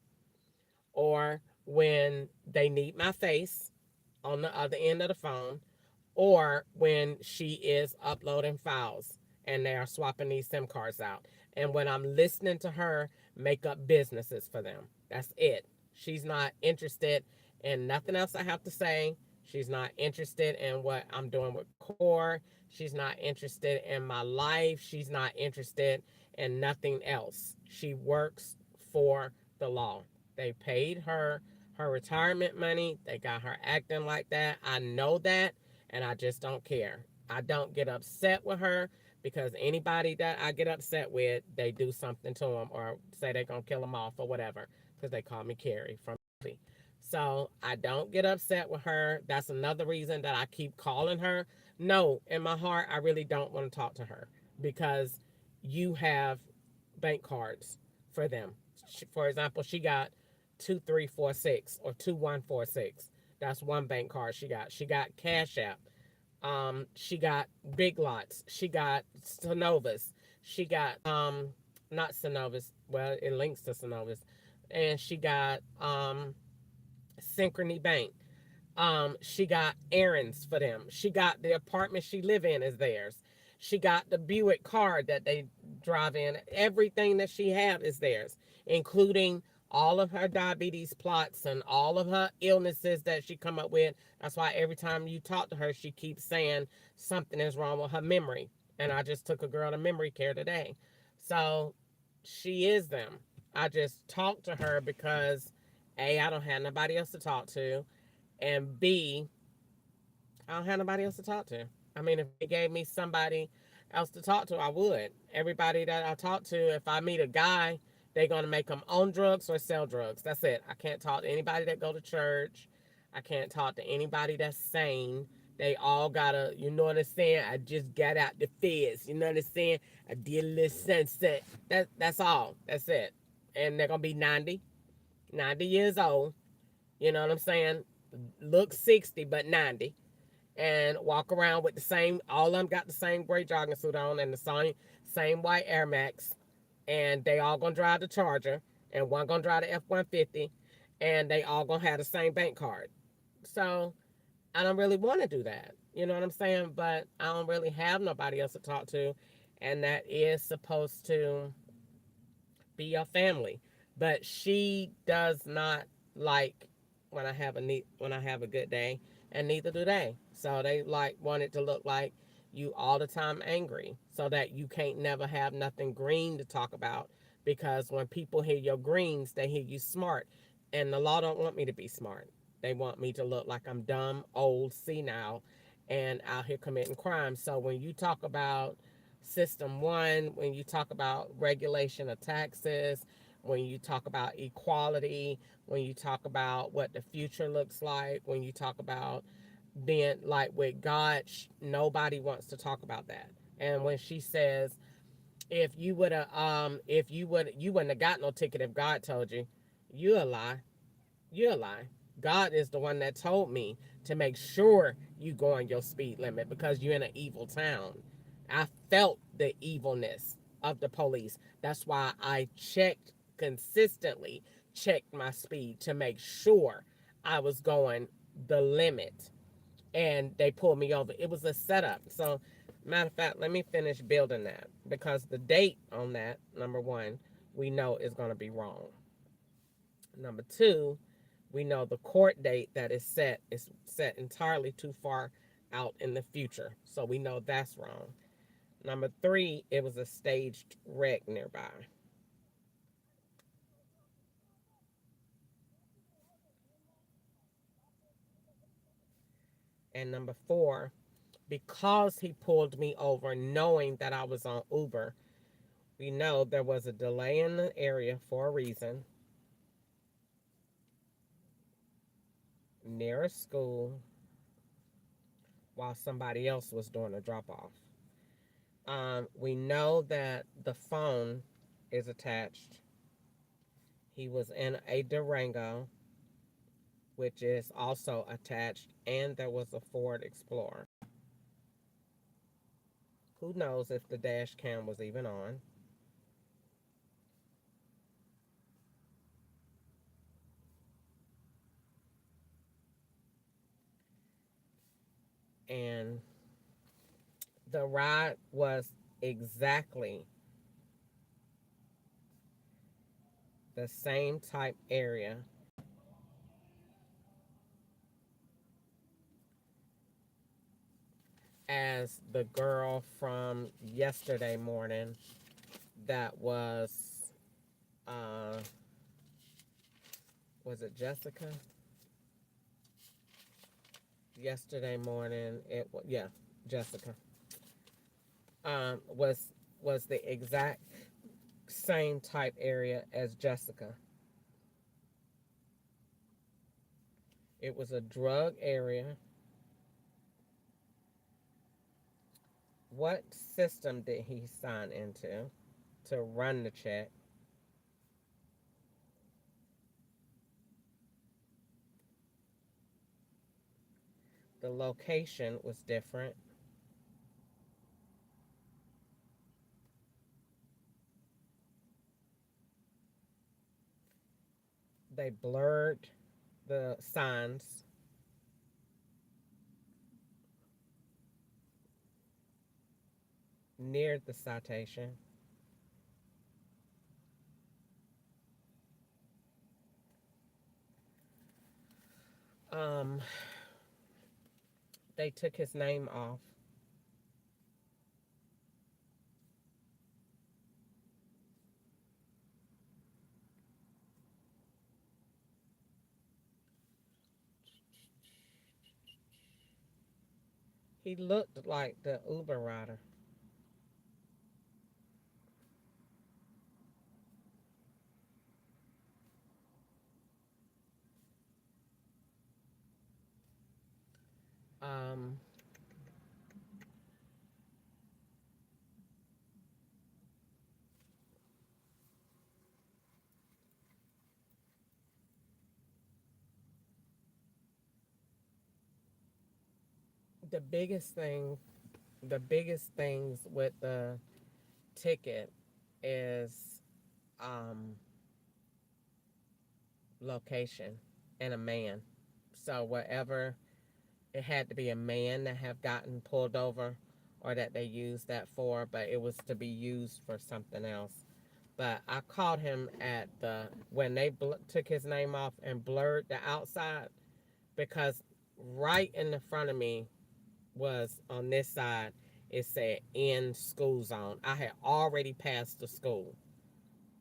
or when they need my face on the other end of the phone, or when she is uploading files and they are swapping these SIM cards out. And when I'm listening to her make up businesses for them, that's it. She's not interested in nothing else I have to say. She's not interested in what I'm doing with Core. She's not interested in my life. She's not interested in nothing else. She works for the law. They paid her retirement money. They got her acting like that. I know that, and I just don't care. I don't get upset with her because anybody that I get upset with, they do something to them or say they're going to kill them off or whatever because they call me Carrie from Philly. So I don't get upset with her. That's another reason that I keep calling her. No, in my heart, I really don't want to talk to her because you have bank cards for them. For example, she got 2346 or 2146. That's one bank card she got. She got Cash App. She got Big Lots. She got Synovus. She got not Synovus. Well, it links to Synovus, and she got Synchrony Bank. She got errands for them. She got the apartment she live in is theirs. She got the Buick car that they drive in. Everything that she have is theirs, including all of her diabetes plots and all of her illnesses that she come up with. That's why every time you talk to her, she keeps saying something is wrong with her memory. And I just took a girl to memory care today. So she is them. I just talk to her because A, I don't have nobody else to talk to, and B, I don't have nobody else to talk to. I mean, if they gave me somebody else to talk to, I would. Everybody that I talk to, if I meet a guy, they're gonna make them own drugs or sell drugs. That's it. I can't talk to anybody that go to church. I can't talk to anybody that's sane. They all gotta, you know what I'm saying? I just got out the feds. You know what I'm saying? I did a little sunset. That's all. That's it. And they're gonna be 90 years old. You know what I'm saying? Look 60, but 90, and walk around with the same. All of them got the same gray jogging suit on and the same white Air Max, and they all gonna drive the Charger, and one gonna drive the F-150, and they all gonna have the same bank card. So I don't really want to do that. You know what I'm saying? But I don't really have nobody else to talk to, and that is supposed to be your family. But she does not like when I have a good day, and neither do they. So they like want it to look like you all the time angry, so that you can't never have nothing green to talk about. Because when people hear your greens, they hear you smart, and the law don't want me to be smart. They want me to look like I'm dumb, old, senile, and out here committing crimes. So when you talk about system one, when you talk about regulation of taxes, when you talk about equality, when you talk about what the future looks like, when you talk about being like with God, nobody wants to talk about that. And when she says, you wouldn't have got no ticket if God told you, you a lie. You're a lie. God is the one that told me to make sure you go on your speed limit because you're in an evil town. I felt the evilness of the police. That's why I consistently checked my speed to make sure I was going the limit. And they pulled me over. It was a setup. So, matter of fact, let me finish building that because the date on that, number one, we know is going to be wrong. Number two, we know the court date that is set entirely too far out in the future. So we know that's wrong. Number three, it was a staged wreck nearby. And number four, because he pulled me over knowing that I was on Uber, we know there was a delay in the area for a reason, near a school, while somebody else was doing a drop off. We know that the phone is attached. He was in a Durango, which is also attached, and there was a Ford Explorer. Who knows if the dash cam was even on? And the ride was exactly the same type area as the girl from yesterday morning that uh was it Jessica? Yesterday morning, yeah, Jessica. Was the exact same type area as Jessica. It was a drug area. What system did he sign into to run the check? The location was different. They blurred the signs. Near the citation. Um, they took his name off. He looked like the Uber rider. Um, the biggest thing, the biggest things with the ticket is um, location and a man. So whatever, it had to be a man that have gotten pulled over or that they used that for, but it was to be used for something else. But I caught him at when they took his name off and blurred the outside, because right in the front of me was on this side, it said in school zone. I had already passed the school.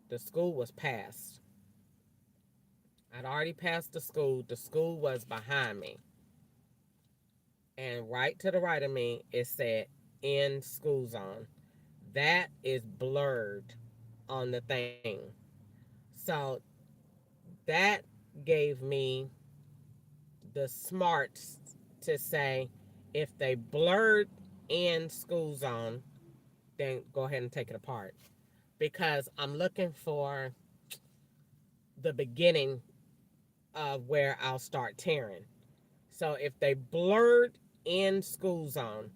The school was passed. I'd already passed the school. The school was behind me. and right to the right of me, it said in school zone. That is blurred on the thing. So that gave me the smarts to say if they blurred in school zone, then go ahead and take it apart. Because I'm looking for the beginning of where I'll start tearing. So if they blurred in school zone,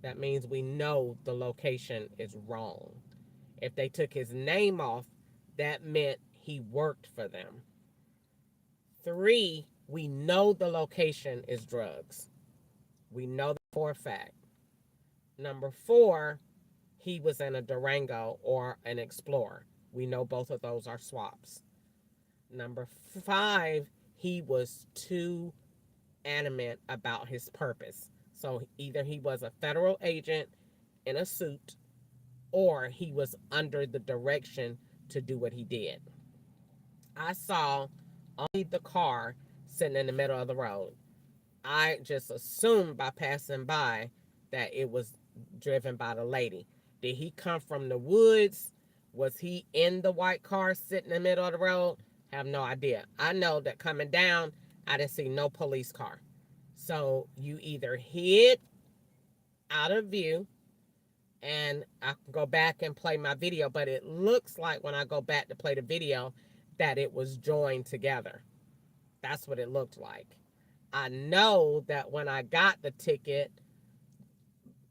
that means we know the location is wrong. If they took his name off, that meant he worked for them. Three, we know the location is drugs. We know that for a fact. Number four, he was in a Durango or an Explorer. We know both of those are swaps. Number five, he was too adamant about his purpose. So either he was a federal agent in a suit or he was under the direction to do what he did. I saw only the car sitting in the middle of the road. I just assumed by passing by that it was driven by the lady. Did he come from the woods? Was he in the white car sitting in the middle of the road? Have no idea. I know that coming down, I didn't see no police car. So you either hid out of view, and I can go back and play my video, but it looks like when I go back to play the video that it was joined together. That's what it looked like. I know that when I got the ticket,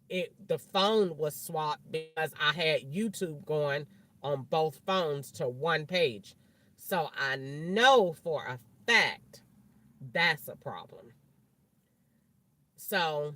the phone was swapped because I had YouTube going on both phones to one page. So I know for a fact that's a problem. So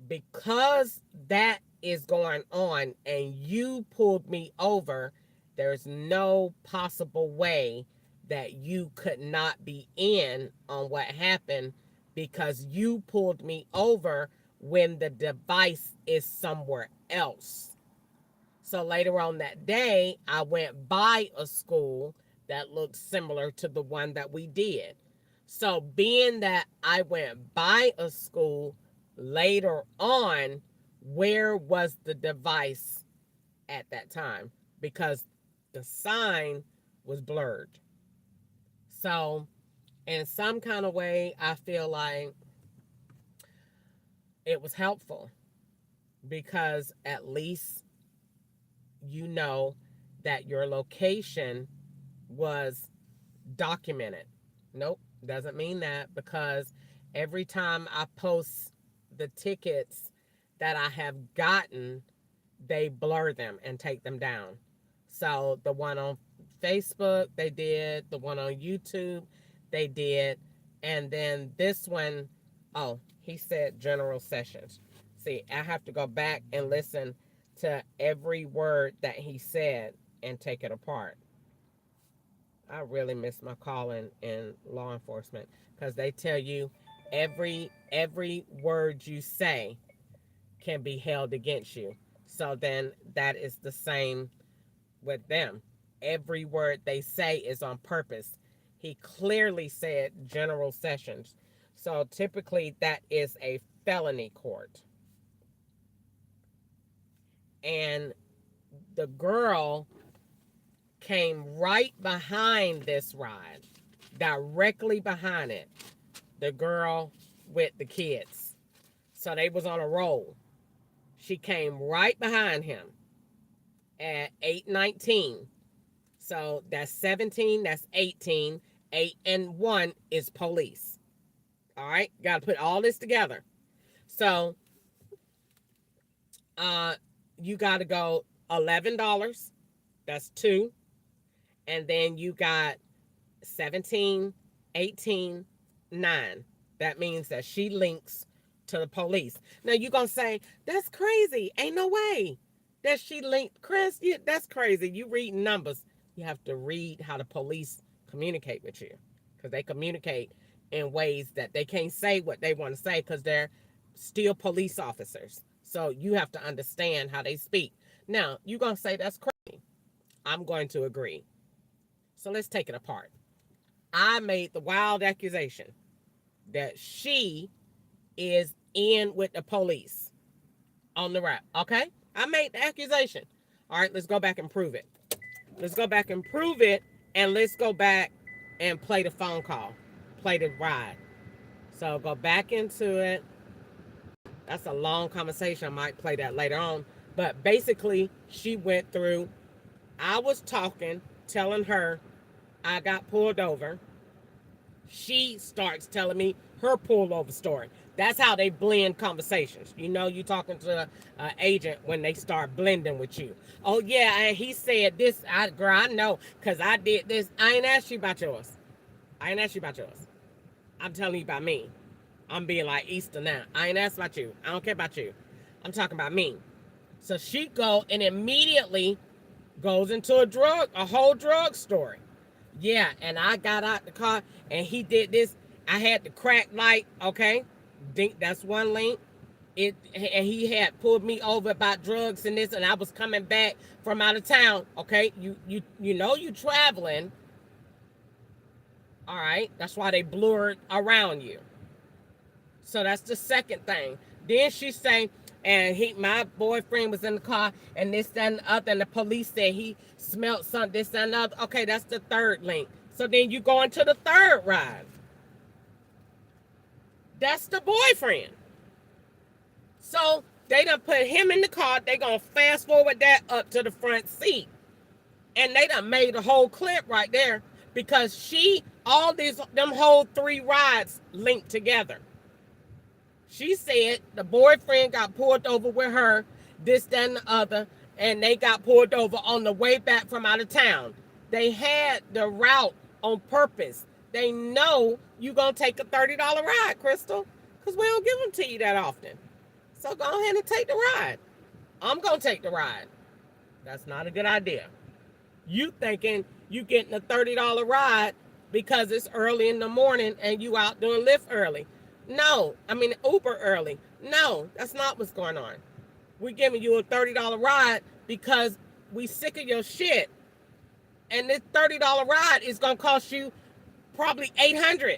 because that is going on and you pulled me over, there's no possible way that you could not be in on what happened because you pulled me over when the device is somewhere else. So later on that day, I went by a school that looked similar to the one that we did. So being that I went by a school later on, where was the device at that time? Because the sign was blurred. So in some kind of way, I feel like it was helpful because at least you know that your location was documented. Nope, doesn't mean that because every time I post the tickets that I have gotten, they blur them and take them down. So the one on Facebook, they did. The one on YouTube, they did. And then this one, oh, he said general sessions. See, I have to go back and listen to every word that he said and take it apart. I really miss my calling in law enforcement because they tell you every word you say can be held against you. So then that is the same with them. Every word they say is on purpose. He clearly said general sessions. So typically that is a felony court. And the girl came right behind this ride, directly behind it. The girl with the kids. So they was on a roll. She came right behind him at 8:19. So that's 17, that's 18. 8 and 1 is police. All right, got to put all this together. So you got to go $11. That's 2. And then you got 17, 18, 9. That means that she links to the police. Now you're going to say, that's crazy. Ain't no way that she linked. Chris, that's crazy. You read numbers. You have to read how the police communicate with you because they communicate in ways that they can't say what they want to say because they're still police officers. So you have to understand how they speak. Now, you're going to say that's crazy. I'm going to agree. So let's take it apart. I made the wild accusation that she is in with the police on the route. Okay? I made the accusation. All right, let's go back and prove it. Let's go back and prove it, and let's go back and play the phone call, play the ride. So go back into it. That's a long conversation. I might play that later on. But basically, she went through, I was talking, telling her I got pulled over. She starts telling me her pullover story. That's how they blend conversations. You know, you talking to an agent when they start blending with you. Oh, yeah, and he said this. Girl, I know, because I did this. I ain't asked you about yours. I ain't asked you about yours. I'm telling you about me. I'm being like Easter now. I ain't asked about you. I don't care about you. I'm talking about me. So she go and immediately goes into a whole drug story. Yeah, and I got out the car and he did this. I had the crack light, okay? That's one link. And he had pulled me over about drugs and this, and I was coming back from out of town, okay? You know you traveling. All right, that's why they blurred around you. So that's the second thing. Then she say, and my boyfriend was in the car, and this, that, and the other, and the police said he smelled something, this, that, and the other. Okay, that's the third link. So then you go into the third ride. That's the boyfriend. So they done put him in the car. They gonna fast forward that up to the front seat. And they done made a whole clip right there because them whole 3 rides linked together. She said the boyfriend got pulled over with her, this, that, and the other, and they got pulled over on the way back from out of town. They had the route on purpose. They know you going to take a $30 ride, Crystal, because we don't give them to you that often. So go ahead and take the ride. I'm going to take the ride. That's not a good idea. You thinking you getting a $30 ride because it's early in the morning and you out doing Lyft early. No, Uber early. No, that's not what's going on. We're giving you a $30 ride because we sick of your shit. And this $30 ride is going to cost you probably $800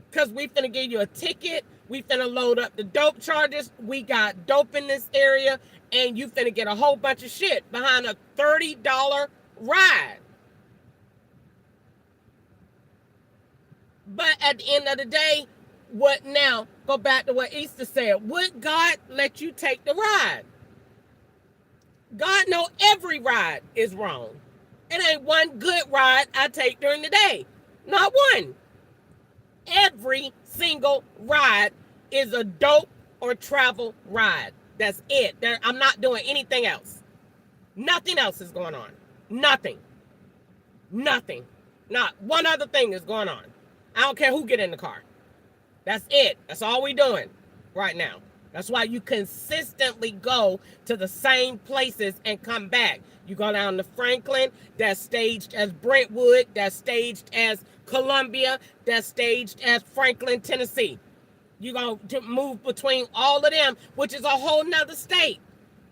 because we finna give you a ticket. We finna load up the dope charges. We got dope in this area, and you finna get a whole bunch of shit behind a $30 ride. But at the end of the day, what now? Go back to what Easter said. Would God let you take the ride? God know every ride is wrong. It ain't one good ride I take during the day. Not one. Every single ride is a dope or travel ride. That's it. I'm not doing anything else. Nothing else is going on. Nothing. Nothing. Not one other thing is going on. I don't care who get in the car. That's it. That's all we doing right now. That's why you consistently go to the same places and come back. You go down to Franklin, that's staged as Brentwood, that's staged as Columbia, that's staged as Franklin, Tennessee. You're going to move between all of them, which is a whole nother state.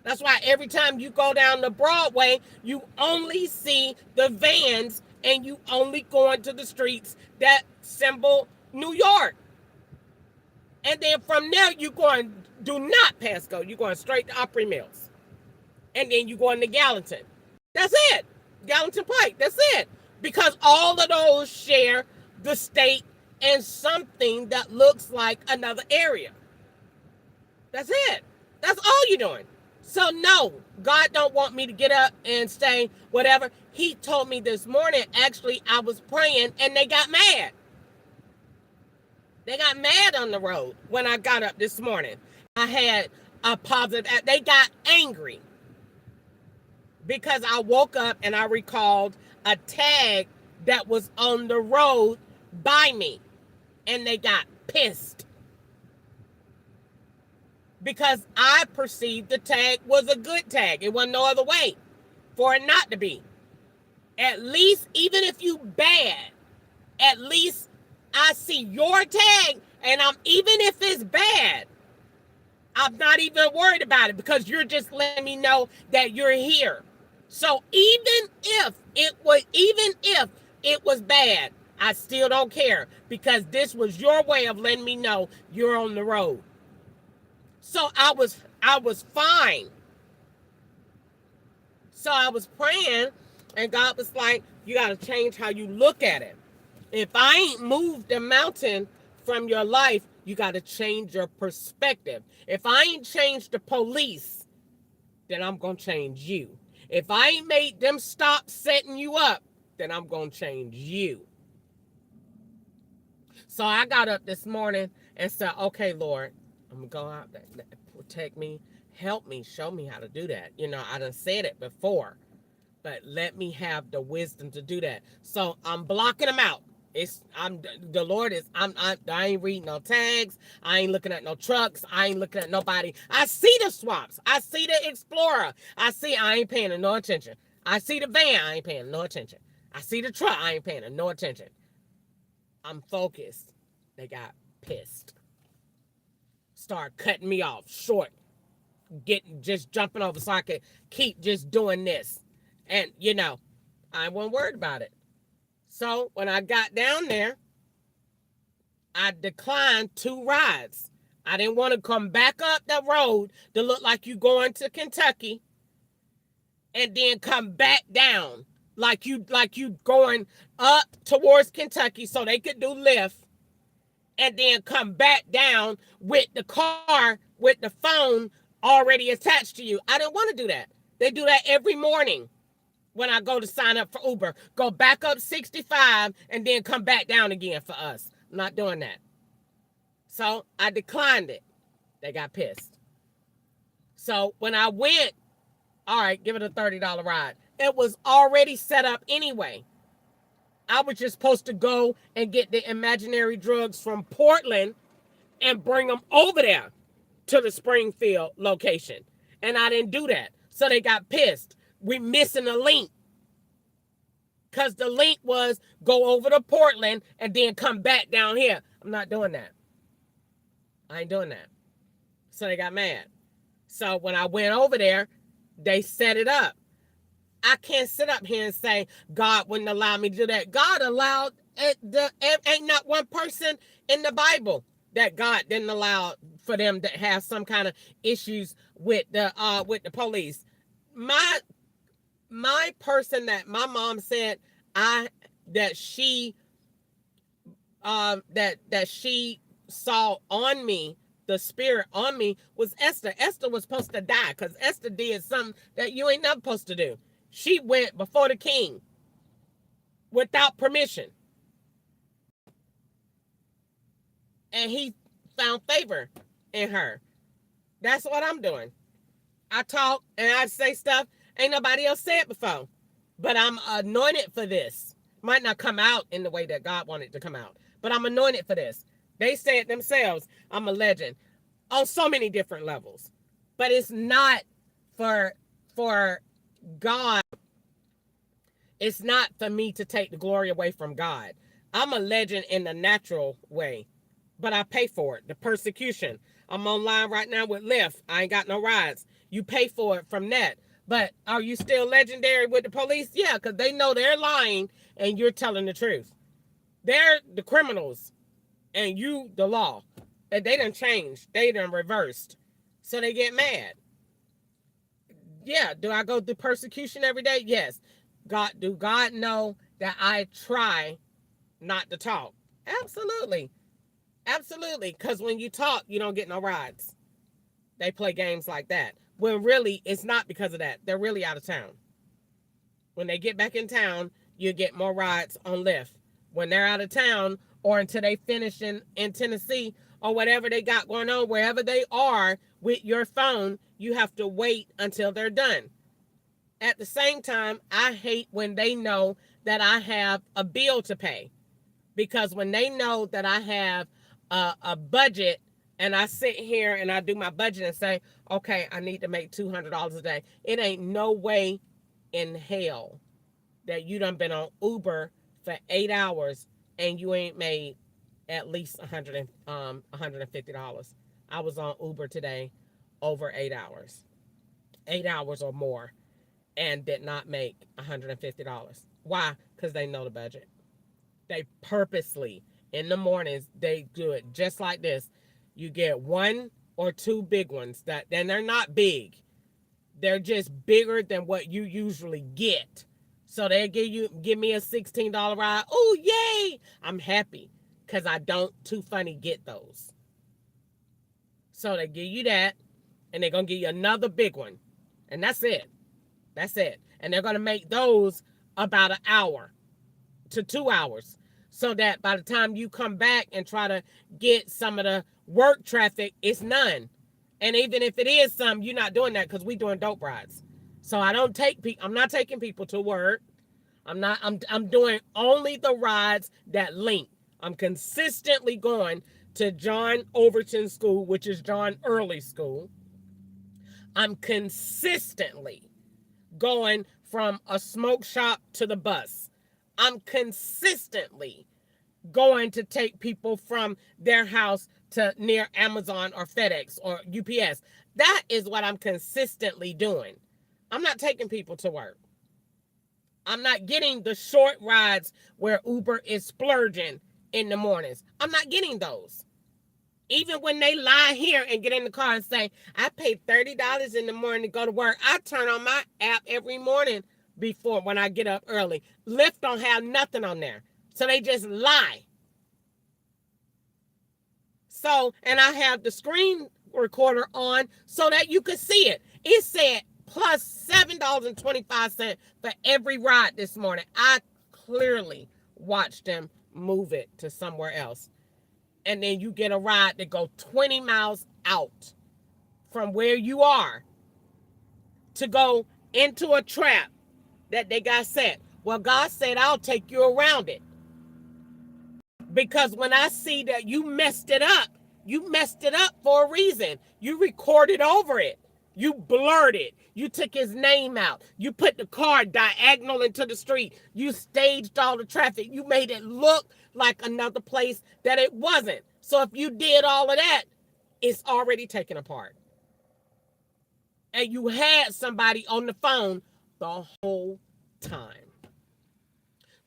That's why every time you go down to Broadway, you only see the vans and you only go into the streets that symbol New York. And then from there, do not pass go. You're going straight to Opry Mills. And then you go into Gallatin. That's it. Gallatin Pike. That's it. Because all of those share the state and something that looks like another area. That's it. That's all you're doing. So no, God don't want me to get up and say whatever. He told me this morning, actually, I was praying and they got mad. They got mad on the road when I got up this morning. I had a positive, they got angry because I woke up and I recalled a tag that was on the road by me, and they got pissed because I perceived the tag was a good tag. It wasn't no other way for it not to be. At least, even if you bad, at least I see your tag, and even if it's bad, I'm not even worried about it because you're just letting me know that you're here. So even if it was bad, I still don't care because this was your way of letting me know you're on the road. So I was fine. So I was praying, and God was like, you got to change how you look at it. If I ain't moved the mountain from your life, you got to change your perspective. If I ain't changed the police, then I'm going to change you. If I ain't made them stop setting you up, then I'm going to change you. So I got up this morning and said, okay, Lord, I'm going to go out there, protect me, help me, show me how to do that. You know, I done said it before, but let me have the wisdom to do that. So I'm blocking them out. I ain't reading no tags. I ain't looking at no trucks. I ain't looking at nobody. I see the swaps. I see the Explorer. I ain't paying no attention. I see the van. I ain't paying no attention. I see the truck. I ain't paying no attention. I'm focused. They got pissed. Start cutting me off short. Just jumping over so I could keep just doing this. And, you know, I wasn't worried about it. So when I got down there, I declined 2 rides. I didn't want to come back up the road to look like you going to Kentucky and then come back down like you going up towards Kentucky so they could do Lyft and then come back down with the car with the phone already attached to you. I didn't want to do that. They do that every morning. When I go to sign up for Uber, go back up 65 and then come back down again for us. I'm not doing that. So I declined it. They got pissed. So when I went, all right, give it a $30 ride. It was already set up anyway. I was just supposed to go and get the imaginary drugs from Portland and bring them over there to the Springfield location. And I didn't do that. So they got pissed. We missing a link. Because the link was go over to Portland and then come back down here. I'm not doing that. I ain't doing that. So they got mad. So when I went over there, they set it up. I can't sit up here and say God wouldn't allow me to do that. God allowed it. Ain't not one person in the Bible that God didn't allow for them to have some kind of issues with the police. My person that my mom said that she saw on me, the spirit on me, was Esther. Esther was supposed to die because Esther did something that you ain't never supposed to do. She went before the king without permission. And he found favor in her. That's what I'm doing. I talk and I say stuff ain't nobody else said before. But I'm anointed for this. Might not come out in the way that God wanted to come out, but I'm anointed for this. They said themselves, I'm a legend on so many different levels. But it's not for God. It's not for me to take the glory away from God. I'm a legend in the natural way, but I pay for it. The persecution. I'm online right now with Lyft. I ain't got no rides. You pay for it from that. But are you still legendary with the police? Yeah, because they know they're lying and you're telling the truth. They're the criminals and you the law. And they done changed. They done reversed. So they get mad. Yeah, do I go through persecution every day? Yes. Do God know that I try not to talk? Absolutely. Absolutely. Because when you talk, you don't get no rides. They play games like that. When really, it's not because of that. They're really out of town. When they get back in town, you get more rides on Lyft. When they're out of town or until they finish in Tennessee or whatever they got going on, wherever they are with your phone, you have to wait until they're done. At the same time, I hate when they know that I have a bill to pay. Because when they know that I have a budget and I sit here and I do my budget and say, okay, I need to make $200 a day. It ain't no way in hell that you done been on Uber for 8 hours and you ain't made at least $150. I was on Uber today over 8 hours. 8 hours or more and did not make $150. Why? Because they know the budget. They purposely, in the mornings, they do it just like this. You get one or 2 big ones. And they're not big. They're just bigger than what you usually get. So they give me a $16 ride. Oh, yay! I'm happy because I don't too funny get those. So they give you that, and they're going to give you another big one. And that's it. That's it. And they're going to make those about an hour to 2 hours. So that by the time you come back and try to get some of the work traffic, it's none. And even if it is some, you're not doing that because we're doing dope rides. So I'm not taking people to work. I'm doing only the rides that link. I'm consistently going to John Overton School, which is John Early School. I'm consistently going from a smoke shop to the bus. I'm consistently going to take people from their house to near Amazon or FedEx or UPS. That is what I'm consistently doing. I'm not taking people to work. I'm not getting the short rides where Uber is splurging in the mornings. I'm not getting those. Even when they lie here and get in the car and say, I paid $30 in the morning to go to work, I turn on my app every morning before when I get up early. Lyft don't have nothing on there. So they just lie. So, and I have the screen recorder on so that you could see it. It said plus $7.25 for every ride this morning. I clearly watched them move it to somewhere else. And then you get a ride that go 20 miles out from where you are to go into a trap that they got set. Well, God said, I'll take you around it. Because when I see that you messed it up for a reason. You recorded over it. You blurred it. You took his name out. You put the car diagonal into the street. You staged all the traffic. You made it look like another place that it wasn't. So if you did all of that, it's already taken apart. And you had somebody on the phone the whole time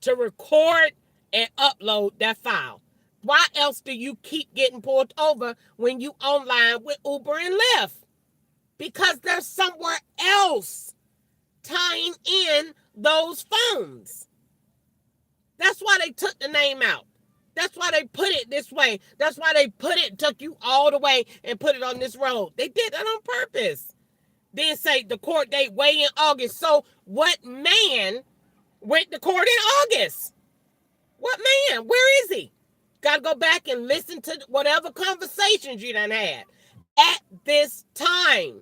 to record and upload that file. Why else do you keep getting pulled over when you online with Uber and Lyft? Because there's somewhere else tying in those phones. That's why they took the name out. That's why they put it this way. That's why they took you all the way and put it on this road. They did that on purpose. Then say the court date way in August. So what man went to court in August? What man? Where is he? Got to go back and listen to whatever conversations you done had. At this time,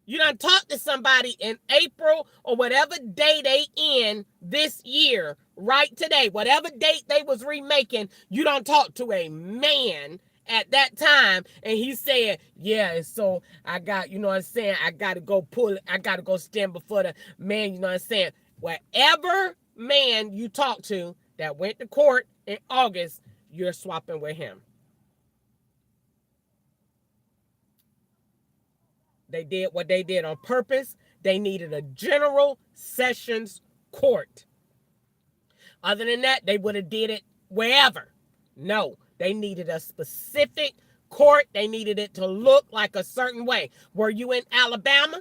you done talk to somebody in April or whatever day they in this year, right today, whatever date they was remaking, you done talk to a man at that time, and he said, yeah, and so I got, you know what I'm saying, I got to go stand before the man, you know what I'm saying. Whatever man you talk to that went to court in August, you're swapping with him. They did what they did on purpose. They needed a general sessions court. Other than that, they would have did it wherever. No, they needed a specific court. They needed it to look like a certain way. Were you in Alabama?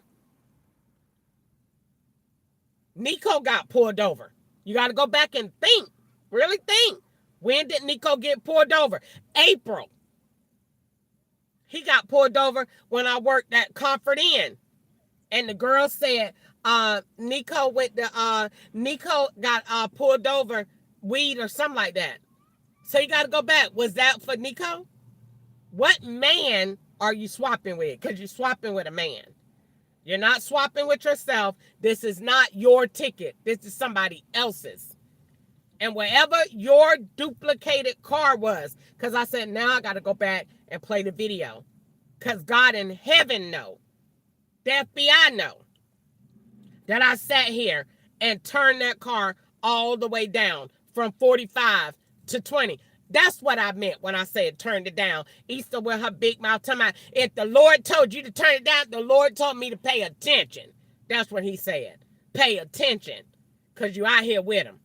Nico got pulled over. You got to go back and think. Really think. When did Nico get pulled over? April. He got pulled over when I worked at Comfort Inn. And the girl said, Nico got pulled over weed or something like that. So you got to go back. Was that for Nico? What man are you swapping with? Because you're swapping with a man. You're not swapping with yourself. This is not your ticket. This is somebody else's. And wherever your duplicated car was, because I said, now I got to go back and play the video. Because God in heaven know, the FBI know, that I sat here and turned that car all the way down from 45 to 20. That's what I meant when I said turned it down. Easter with her big mouth talking about, if the Lord told you to turn it down, the Lord told me to pay attention. That's what he said. Pay attention. Because you out here with him.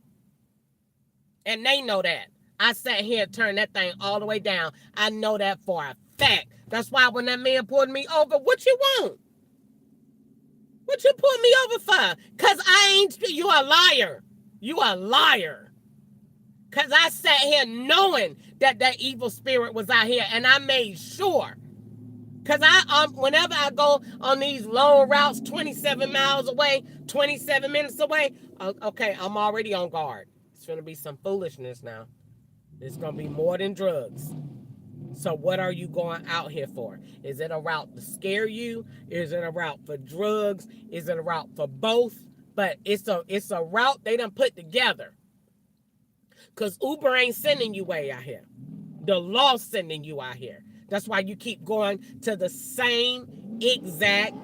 And they know that. I sat here and turned that thing all the way down. I know that for a fact. That's why when that man pulled me over, what you want? What you pulled me over for? Because I ain't, you a liar. You a liar. Because I sat here knowing that that evil spirit was out here, and I made sure. Because whenever I go on these long routes, 27 miles away, 27 minutes away, okay, I'm already on guard. It's going to be some foolishness now. It's going to be more than drugs. So what are you going out here for? Is it a route to scare you? Is it a route for drugs? Is it a route for both? But it's a route they done put together. Because Uber ain't sending you way out here. The law's sending you out here. That's why you keep going to the same exact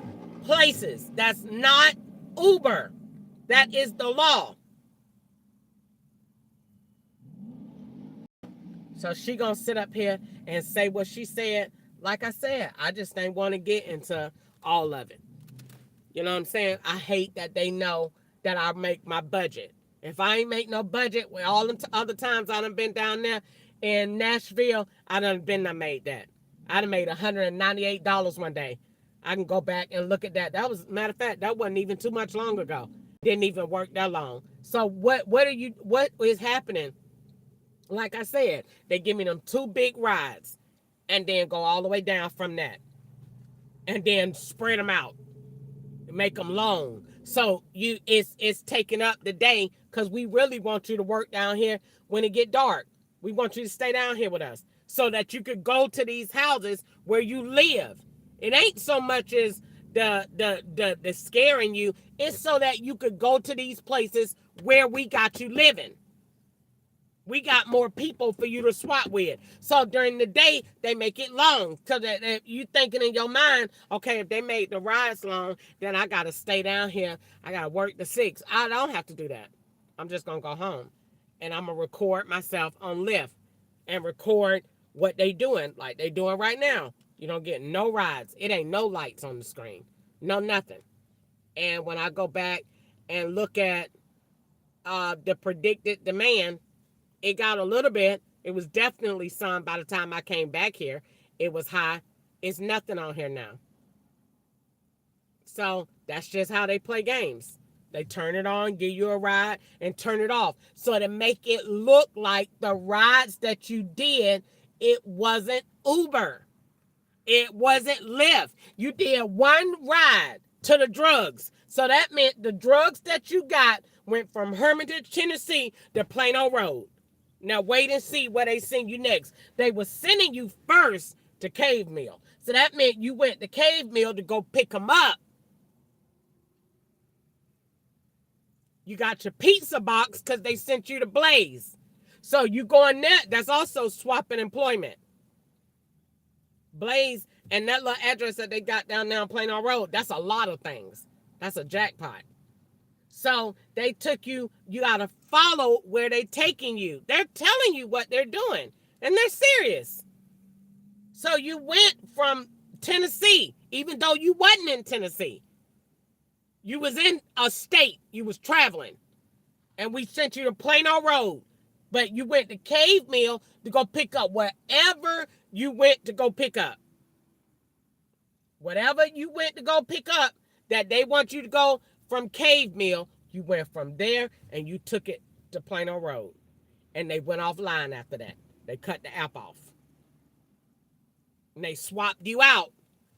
places. That's not Uber. That is the law. So she gonna sit up here and say what she said. Like I said, I just ain't want to get into all of it. You know what I'm saying? I hate that they know that I make my budget. If I ain't make no budget, with all the other times I done been down there in Nashville, I done made that. I done made $198 one day. I can go back and look at that. That was, matter of fact, that wasn't even too much long ago. Didn't even work that long. So what is happening? Like I said, they give me them 2 big rides and then go all the way down from that. And then spread them out. Make them long. So it's taking up the day because we really want you to work down here when it get dark. We want you to stay down here with us so that you could go to these houses where you live. It ain't so much as the scaring you. It's so that you could go to these places where we got you living. We got more people for you to swap with. So during the day, they make it long. So that you thinking in your mind, okay, if they made the rides long, then I got to stay down here. I got to work the 6. I don't have to do that. I'm just going to go home. And I'm going to record myself on Lyft and record what they doing like they doing right now. You don't get no rides. It ain't no lights on the screen. No nothing. And when I go back and look at the predicted demand, it got a little bit. It was definitely some by the time I came back here. It was high. It's nothing on here now. So that's just how they play games. They turn it on, give you a ride, and turn it off. So to make it look like the rides that you did, it wasn't Uber. It wasn't Lyft. You did one ride to the drugs. So that meant the drugs that you got went from Hermitage, Tennessee to Plano Road. Now wait and see where they send you next. They were sending you first to Cave Mill. So that meant you went to Cave Mill to go pick them up. You got your pizza box because they sent you to Blaze. So you going there, that's also swapping employment. Blaze and that little address that they got down there on Plano Road, that's a lot of things. That's a jackpot. So they took you, you got to follow where they're taking you. They're telling you what they're doing, and they're serious. So you went from Tennessee, even though you wasn't in Tennessee. You was in a state. You was traveling, and we sent you to Plano Road. But you went to Cave Mill to go pick up whatever you went to go pick up. Whatever you went to go pick up that they want you to go from Cave Mill, you went from there and you took it to Plano Road. And they went offline after that. They cut the app off. And they swapped you out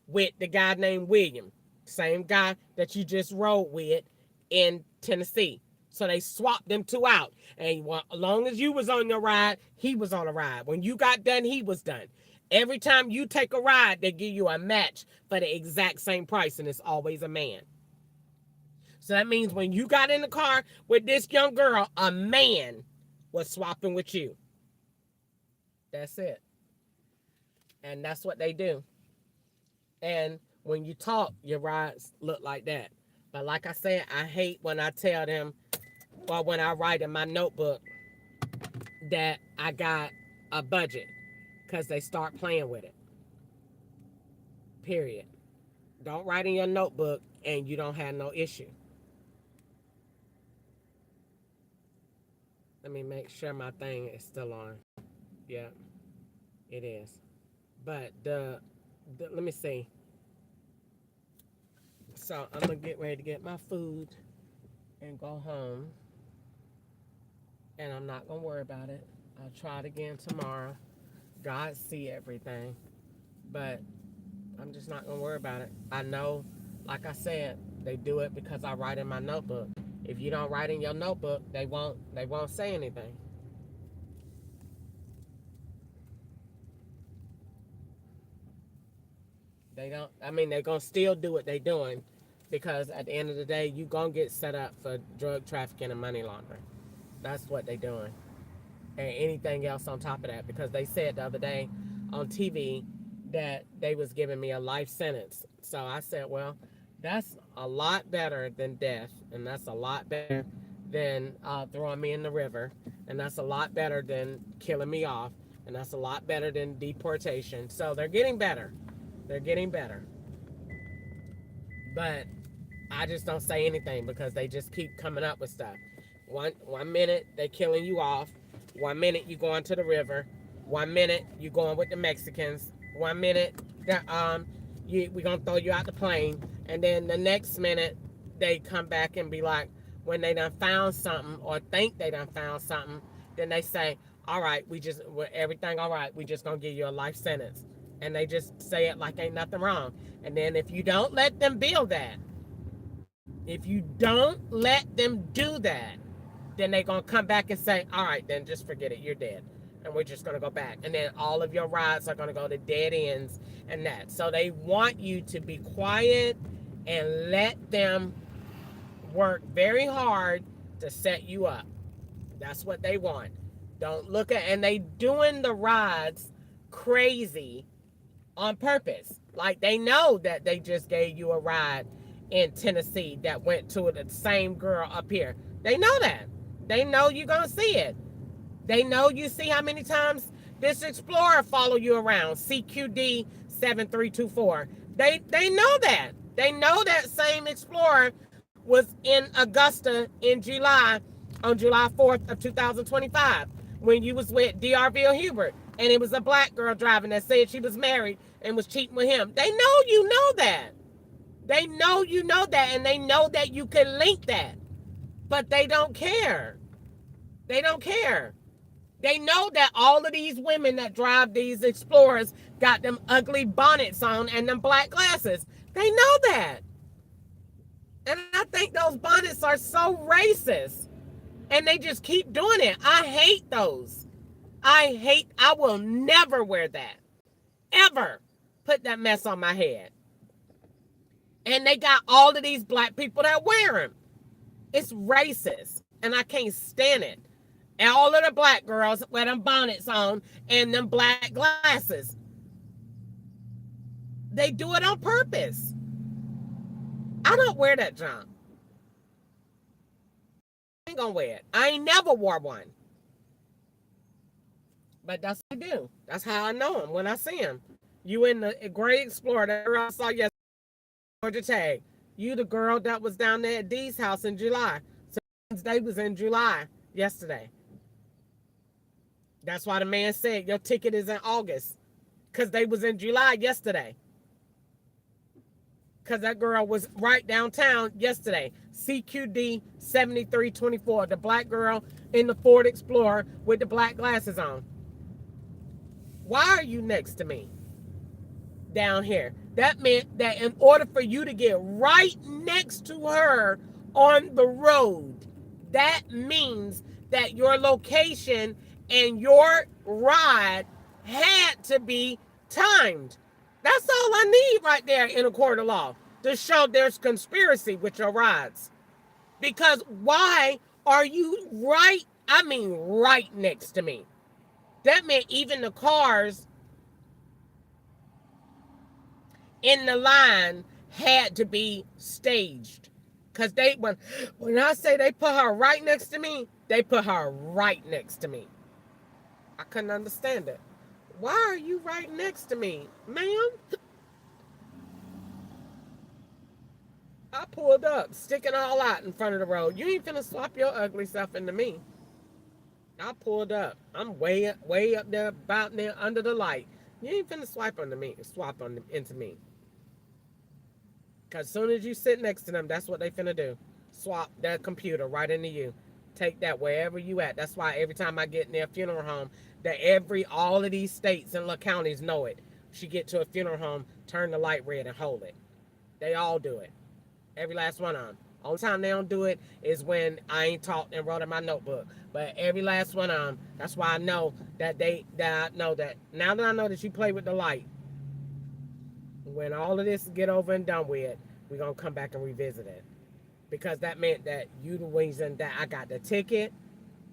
with the guy named William. Same guy that you just rode with in Tennessee. So they swapped them 2 out. And as long as you was on your ride, he was on a ride. When you got done, he was done. Every time you take a ride, they give you a match for the exact same price, and it's always a man. So that means when you got in the car with this young girl, a man was swapping with you. That's it. And that's what they do. And when you talk, your rides look like that. But like I said, I hate when I tell them, or when I write in my notebook that I got a budget, because they start playing with it. Period. Don't write in your notebook and you don't have no issue. Let me make sure my thing is still on. Yeah, it is. But let me see. So I'm gonna get ready to get my food and go home, and I'm not gonna worry about it. I'll try it again tomorrow. God see everything, but I'm just not gonna worry about it. I know, like I said, they do it because I write in my notebook. If you don't write in your notebook, they won't say anything. They don't. I mean, they're gonna still do what they're doing, because at the end of the day, you gonna get set up for drug trafficking and money laundering. That's what they're doing, and anything else on top of that. Because they said the other day on TV that they was giving me a life sentence. So I said, well, that's a lot better than death, and that's a lot better than throwing me in the river, and that's a lot better than killing me off, and that's a lot better than deportation. So they're getting better. They're getting better. But I just don't say anything because they just keep coming up with stuff. One minute they killing you off. 1 minute you going to the river. 1 minute you going with the Mexicans. 1 minute we gonna throw you out the plane. And then the next minute they come back and be like, when they done found something or think they done found something, then they say, all right, everything all right, we just gonna give you a life sentence. And they just say it like ain't nothing wrong. And then if you don't let them build that, if you don't let them do that, then they're going to come back and say, all right, then just forget it. You're dead. And we're just going to go back. And then all of your rides are going to go to dead ends and that. So they want you to be quiet and let them work very hard to set you up. That's what they want. Don't look at, and they doing the rides crazy on purpose. Like they know that they just gave you a ride in Tennessee that went to the same girl up here. They know that. They know you're going to see it. They know you see how many times this Explorer follow you around. CQD 7324. They know that. They know that same Explorer was in Augusta in July, on July 4th of 2025, when you was with DRville Hubert, and it was a black girl driving that said she was married and was cheating with him. They know you know that. They know you know that, and they know that you can link that. But they don't care. They don't care. They know that all of these women that drive these Explorers got them ugly bonnets on and them black glasses. They know that. And I think those bonnets are so racist. And they just keep doing it. I hate those. I will never wear that. Ever put that mess on my head. And they got all of these black people that wear them. It's racist. And I can't stand it. And all of the black girls with them bonnets on and them black glasses. They do it on purpose. I don't wear that junk. I ain't gonna wear it. I ain't never wore one. But that's what I do. That's how I know him when I see him. You in the gray Explorer that I saw yesterday, Georgia Tag. You the girl that was down there at Dee's house in July. So they was in July yesterday. That's why the man said your ticket is in August. Because they was in July yesterday. Because that girl was right downtown yesterday. CQD 7324. The black girl in the Ford Explorer with the black glasses on. Why are you next to me? Down here. That meant that in order for you to get right next to her on the road, that means that your location and your ride had to be timed. That's all I need right there in a court of law to show there's conspiracy with your rides. Because why are you right next to me? That meant even the cars in the line had to be staged. Because when I say they put her right next to me, they put her right next to me. I couldn't understand it. Why are you right next to me, ma'am? I pulled up, sticking all out in front of the road. You ain't finna swap your ugly self into me. I pulled up. I'm way up there, about there, under the light. You ain't finna swap on them into me. Cause soon as you sit next to them, that's what they finna do. Swap that computer right into you. Take that wherever you at. That's why every time I get near a funeral home, that all of these states and little counties know it. She get to a funeral home, turn the light red and hold it. They all do it. Every last one of them. Only time they don't do it is when I ain't talked and wrote in my notebook. But every last one of them, that's why I know that now that I know that you play with the light, when all of this get over and done with, we're gonna come back and revisit it. Because that meant that you the reason that I got the ticket,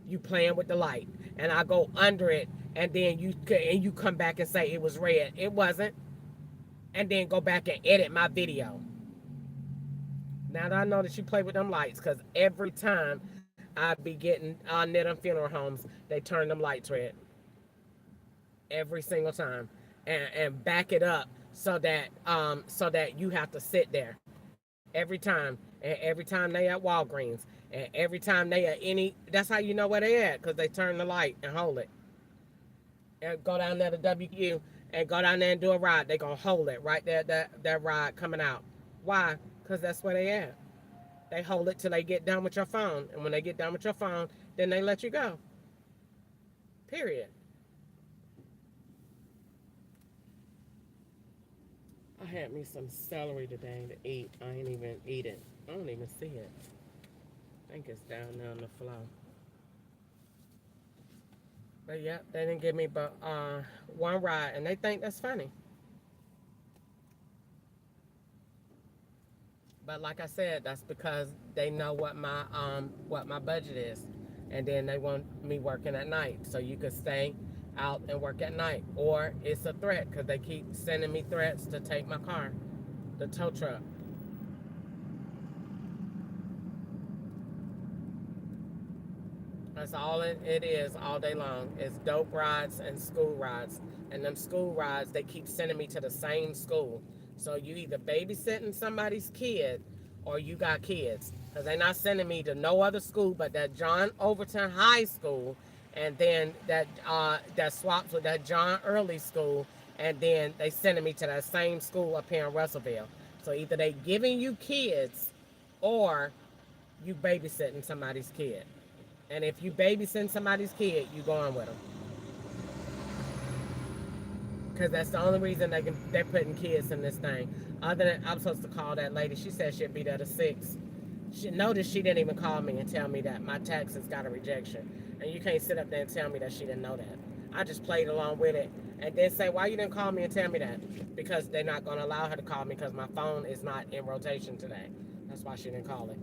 you playing with the light. And I go under it and then you come back and say it was red. It wasn't. And then go back and edit my video. Now that I know that you play with them lights, because every time I be getting near them funeral homes, they turn them lights red. Every single time. And back it up so that you have to sit there. Every time. And every time they at Walgreens. And every time they at that's how you know where they at, because they turn the light and hold it. And go down there to WQ and go down there and do a ride. They gonna hold it right there, that ride coming out. Why? Because that's where they at. They hold it till they get done with your phone. And when they get done with your phone, then they let you go. Period. I had me some celery today to eat. I ain't even eat it. I don't even see it. I think it's down there on the floor. But yeah, they didn't give me but one ride, and they think that's funny. But like I said, that's because they know what my budget is, and then they want me working at night, so you could stay out and work at night, or it's a threat because they keep sending me threats to take my car, the tow truck. That's all it is all day long. It's dope rides and school rides. And them school rides, they keep sending me to the same school. So you either babysitting somebody's kid or you got kids. Because they're not sending me to no other school but that John Overton High School. And then that swaps with that John Early School. And then they sending me to that same school up here in Russellville. So either they giving you kids or you babysitting somebody's kid. And if you babysitting somebody's kid, you going with them. Because that's the only reason they're putting kids in this thing. Other than, I'm supposed to call that lady. She said she'd be there to 6. Notice she didn't even call me and tell me that my taxes got a rejection. And you can't sit up there and tell me that she didn't know that. I just played along with it. And then say, why you didn't call me and tell me that? Because they're not going to allow her to call me because my phone is not in rotation today. That's why she didn't call it.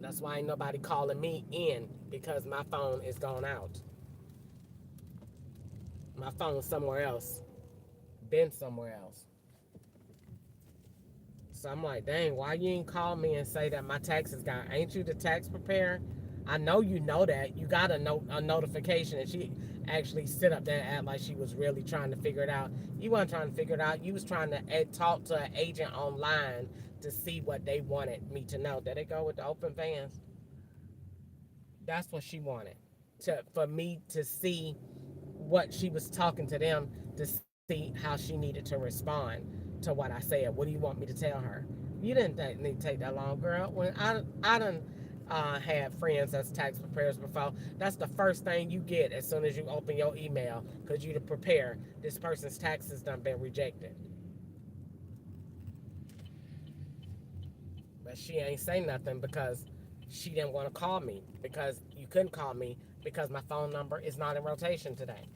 That's why ain't nobody calling me in, because my phone is gone out. My phone's somewhere else. Been somewhere else. So I'm like, dang, why you ain't call me and say that my taxes got, ain't you the tax preparer? I know you know that. You got a notification, and she actually sit up there and act like she was really trying to figure it out. You weren't trying to figure it out. You was trying to talk to an agent online to see what they wanted me to know. There they go with the open vans. That's what she wanted, for me to see what she was talking to them, to see how she needed to respond to what I said. What do you want me to tell her? You didn't need to take that long, girl. When I done had friends that's tax preparers before, that's the first thing you get as soon as you open your email, because you to prepare, this person's taxes done been rejected. But she ain't say nothing because she didn't want to call me, because you couldn't call me because my phone number is not in rotation today.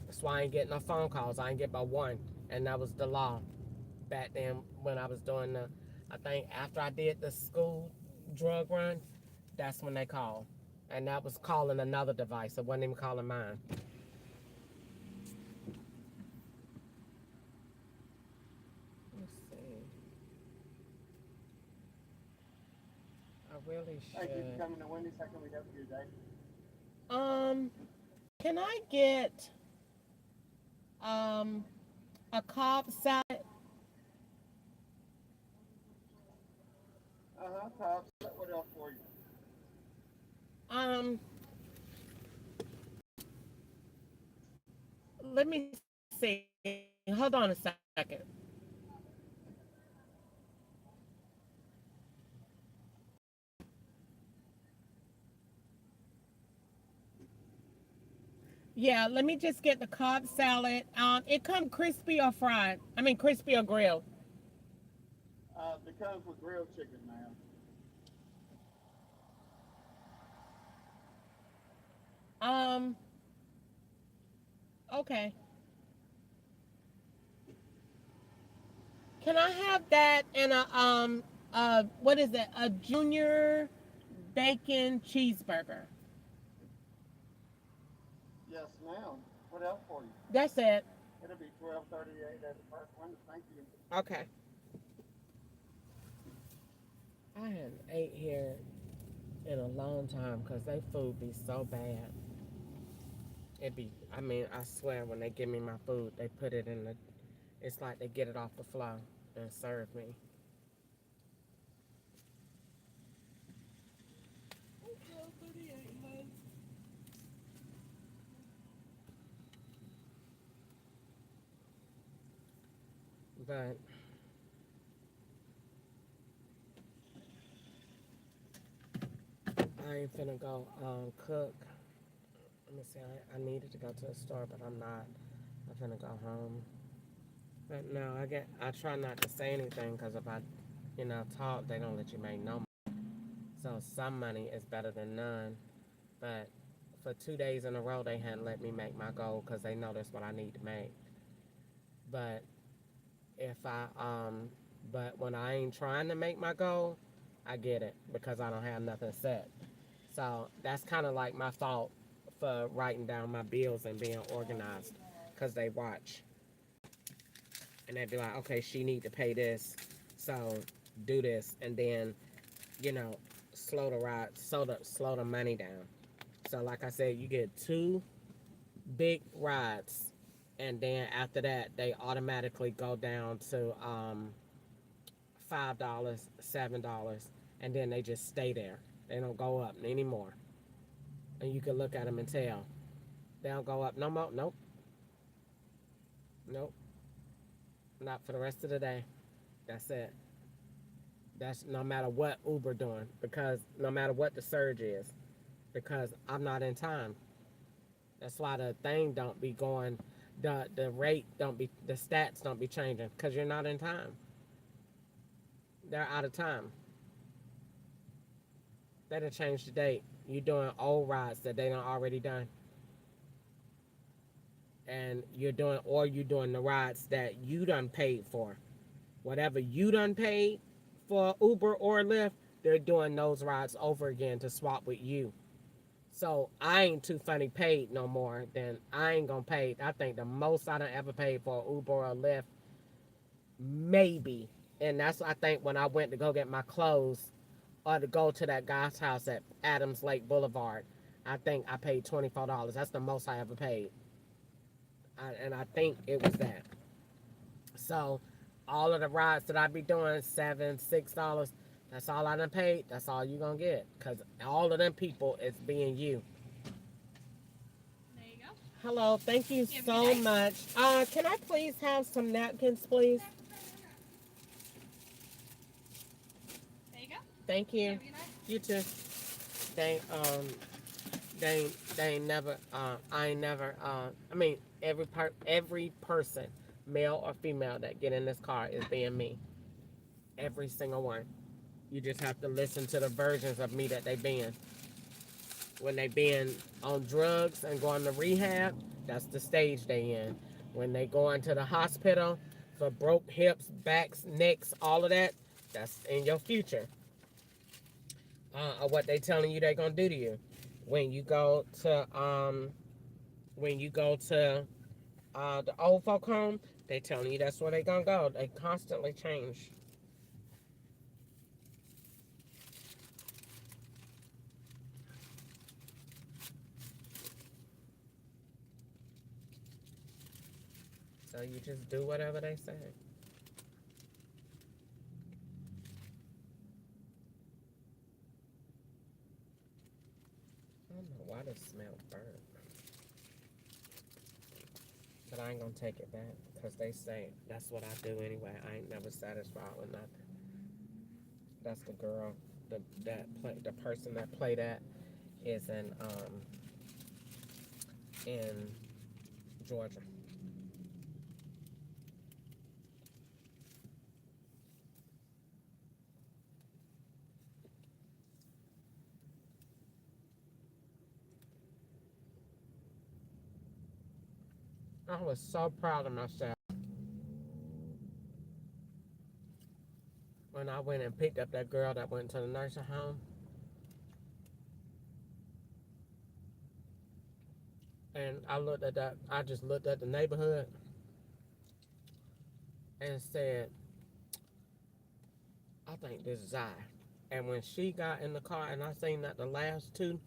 That's why I ain't getting no phone calls. I ain't get but one, and that was the law back then when I was doing I think after I did the school drug run, that's when they called. And that was calling another device. It wasn't even calling mine. Let's see. I really should. Thank you for coming to Wendy's. How can we help you today? Can I get a Cobb salad? Cobb. What else for you? Um, let me see. Hold on a second. Yeah, let me just get the Cobb salad. It come crispy or fried. I mean, crispy or grilled. It comes with grilled chicken, ma'am. Um, okay. Can I have that and what is it? A junior bacon cheeseburger. Yes, ma'am. What else for you? That's it. It'll be 12.38 at the first window. Thank you. Okay. I haven't ate here in a long time because they food be so bad. It be, I mean, I swear when they give me my food, they put it in the, it's like they get it off the floor and serve me. But I ain't finna go cook. Let me see, I needed to go to the store, but I'm not. I'm finna go home. But no, I try not to say anything because if I, talk, they don't let you make no money. So some money is better than none. But for 2 days in a row, they hadn't let me make my goal because they know that's what I need to make. But if I, but when I ain't trying to make my goal, I get it because I don't have nothing set. So that's kind of like my fault for writing down my bills and being organized because they watch and they'd be like, okay, she need to pay this, so do this, and then you know slow the ride, slow the money down. So like I said, you get two big rides, and then after that they automatically go down to $5, $7, and then they just stay there. They don't go up anymore, and you can look at them and tell they don't go up no more. Nope, nope, not for the rest of the day. That's it. That's no matter what Uber doing, because no matter what the surge is, because I'm not in time. That's why the thing don't be going, the rate don't be, the stats don't be changing, because you're not in time. They're out of time. They done changed the date. You doing old rides that they done already done, and you're doing the rides that you done paid for. Whatever you done paid for Uber or Lyft, they're doing those rides over again to swap with you. So I ain't too funny paid no more. Then I ain't gonna pay. I think the most I done ever paid for Uber or Lyft, maybe. And that's I think when I went to go get my clothes or to go to that guy's house at Adams Lake Boulevard, I think I paid $24. That's the most I ever paid, and I think it was that. So all of the rides that I be doing, $7, $6. That's all I done paid. That's all you gonna get, cause all of them people is being you. There you go. Hello, thank you so much. Can I please have some napkins, please? There you go. Thank you. You too. They they ain't never I ain't never I mean every person, male or female, that get in this car is being me. Every single one. You just have to listen to the versions of me that they been. When they been on drugs and going to rehab, that's the stage they in. When they go into the hospital for broke hips, backs, necks, all of that, that's in your future. What they telling you they gonna do to you. When you go to the old folk home, they telling you that's where they gonna go. They constantly change. So you just do whatever they say. just smelled burnt. But I ain't gonna take it back because they say that's what I do anyway. I ain't never satisfied with nothing. That's the girl, the person that played that is in Georgia. I was so proud of myself when I went and picked up that girl that went to the nursing home. And I just looked at the neighborhood and said, I think this is I. And when she got in the car and I seen that the last two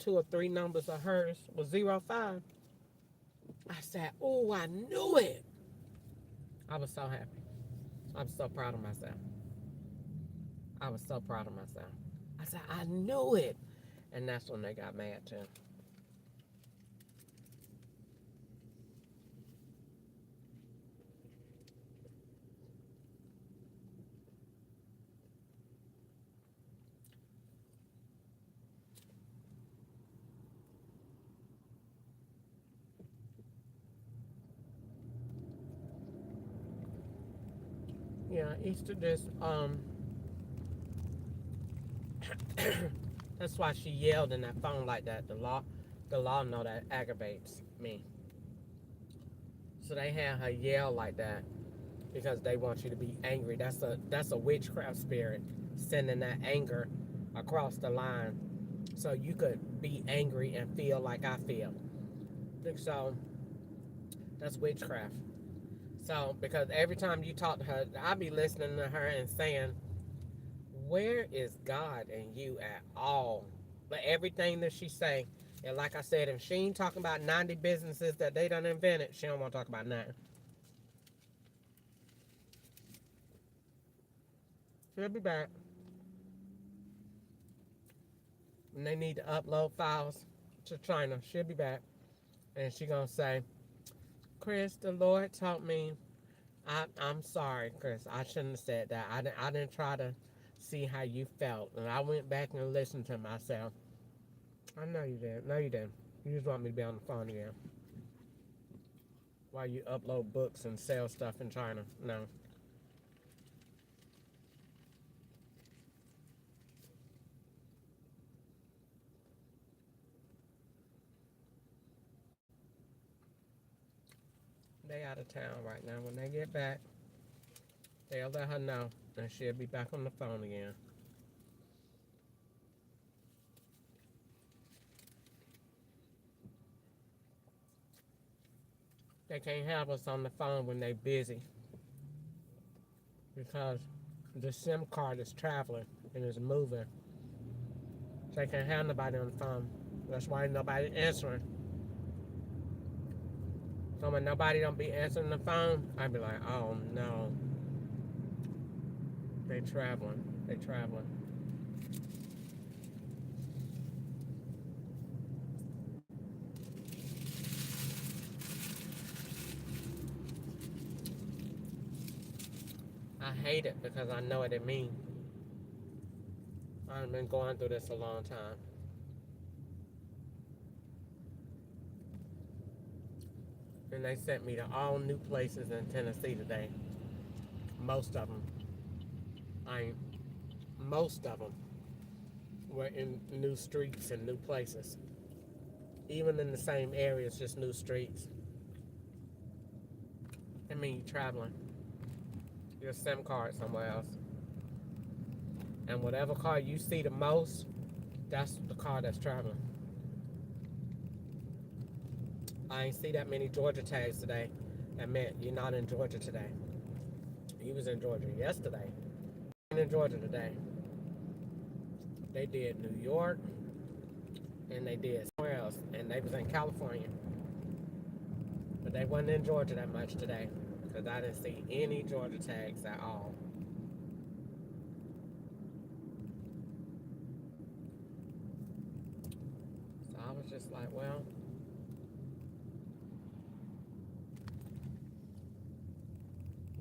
or three numbers of hers was 05, I said, oh, I knew it. I was so happy. I'm so proud of myself. I was so proud of myself. I said, I knew it. And that's when they got mad too. Yeah, Easter just, that's why she yelled in that phone like that. The law know that aggravates me. So they had her yell like that because they want you to be angry. That's a witchcraft spirit sending that anger across the line so you could be angry and feel like I feel. So that's witchcraft. So because every time you talk to her, I be listening to her and saying, where is God in you at all? But everything that she say, and like I said, if she ain't talking about 90 businesses that they done invented, she don't want to talk about nothing. She'll be back. And they need to upload files to China. She'll be back. And she gonna say, Chris, the Lord taught me. I'm sorry, Chris. I shouldn't have said that. I didn't try to see how you felt. And I went back and listened to myself. I know you did. No, you didn't. You just want me to be on the phone again. While you upload books and sell stuff in China. No. They out of town right now. When they get back, they'll let her know. And she'll be back on the phone again. They can't have us on the phone when they busy. Because the SIM card is traveling and is moving. They can't have nobody on the phone. That's why nobody answering. So when nobody don't be answering the phone, I'd be like, oh no. They traveling. They traveling. I hate it because I know what it means. I've been going through this a long time. And they sent me to all new places in Tennessee today. Most of them. Most of them were in new streets and new places. Even in the same areas, just new streets. I mean, you're traveling. Your SIM card somewhere else. And whatever car you see the most, that's the car that's traveling. I ain't see that many Georgia tags today. That meant you're not in Georgia today. You was in Georgia yesterday. In Georgia today. They did New York, and they did somewhere else, and they was in California. But they wasn't in Georgia that much today, because I didn't see any Georgia tags at all. was just like, well,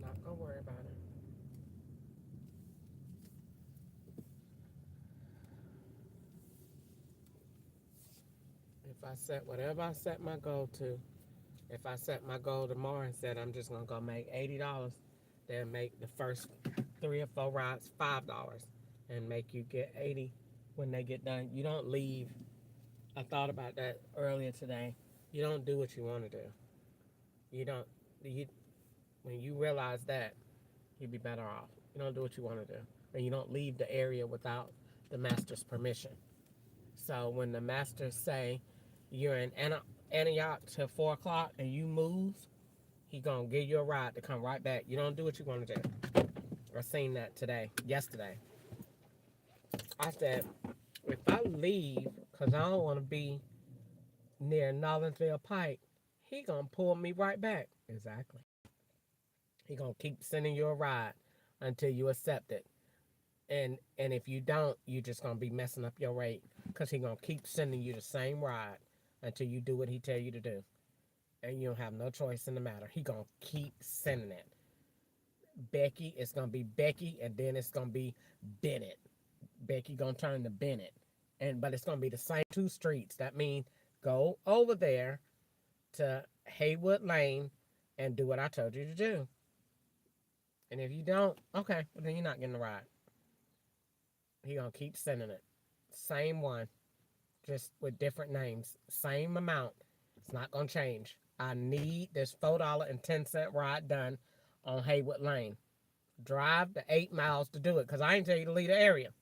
not gonna worry about it. If I set whatever I set my goal to, if I set my goal tomorrow and said I'm just gonna go make $80, then make the first 3 or 4 rides $5 and make you get 80 when they get done. You don't leave. I thought about that earlier today. You don't do what you want to do. You don't. You when you realize that, you'd be better off. You don't do what you want to do, and you don't leave the area without the master's permission. So when the masters say you're in Antioch till 4 o'clock and you move, he gonna give you a ride to come right back. You don't do what you want to do. I seen that yesterday. I said, if I leave because I don't want to be near Nollinsville Pike, he gonna pull me right back. Exactly. He gonna keep sending you a ride until you accept it. And if you don't, you just gonna be messing up your rate because he gonna keep sending you the same ride until you do what he tell you to do, and you don't have no choice in the matter. He gonna keep sending it. Becky, it's gonna be Becky, and then it's gonna be Bennett. Becky gonna turn to Bennett, but it's gonna be the same 2 streets. That means go over there to Haywood Lane and do what I told you to do. And if you don't, okay, well then you're not getting the ride. He gonna keep sending it. Same one, just with different names. Same amount. It's not gonna change. I need this $4.10 ride done on Haywood Lane. Drive the 8 miles to do it, because I ain't tell you to leave the area.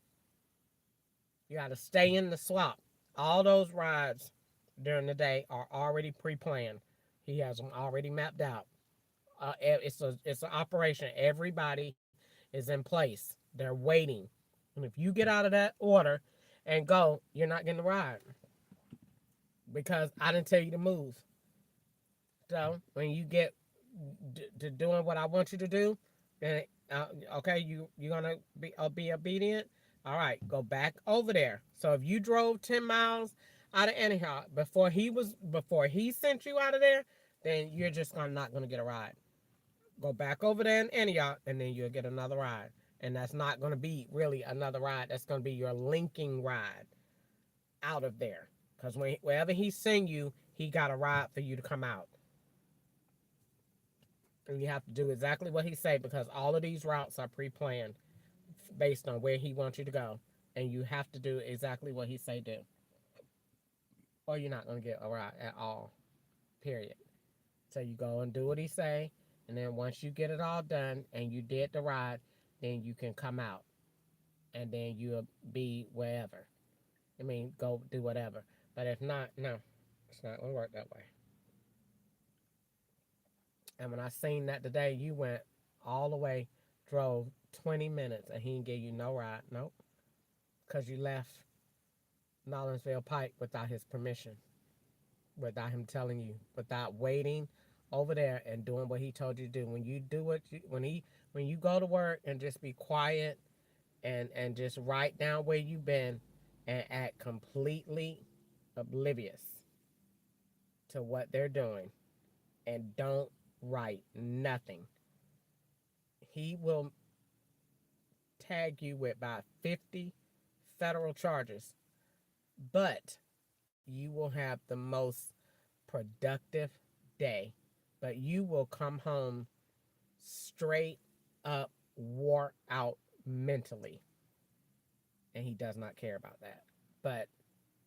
You gotta stay in the swap. All those rides during the day are already pre-planned. He has them already mapped out. It's an operation. Everybody is in place. They're waiting. And if you get out of that order and go, you're not getting the ride because I didn't tell you to move. So when you get to doing what I want you to do, then okay, you're gonna be obedient. All right, go back over there. So if you drove 10 miles out of Antioch before he sent you out of there, then you're just not gonna get a ride. Go back over there in Antioch, and then you'll get another ride. And that's not going to be really another ride. That's going to be your linking ride out of there. Because wherever he send you, he got a ride for you to come out. And you have to do exactly what he say, because all of these routes are pre-planned based on where he wants you to go. And you have to do exactly what he say do. Or you're not going to get a ride at all. Period. So you go and do what he say. And then once you get it all done and you did the ride, then you can come out. And then you'll be wherever. I mean, go do whatever. But if not, no. It's not going to work that way. And when I seen that today, you went all the way, drove 20 minutes, and he didn't give you no ride. Nope. Because you left Nollinsville Pike without his permission. Without him telling you. Without waiting over there and doing what he told you to do. When you do when you go to work and just be quiet and just write down where you've been and act completely oblivious to what they're doing and don't write nothing, he will tag you with about 50 federal charges, but you will have the most productive day. But you will come home straight up wore out mentally. And he does not care about that. But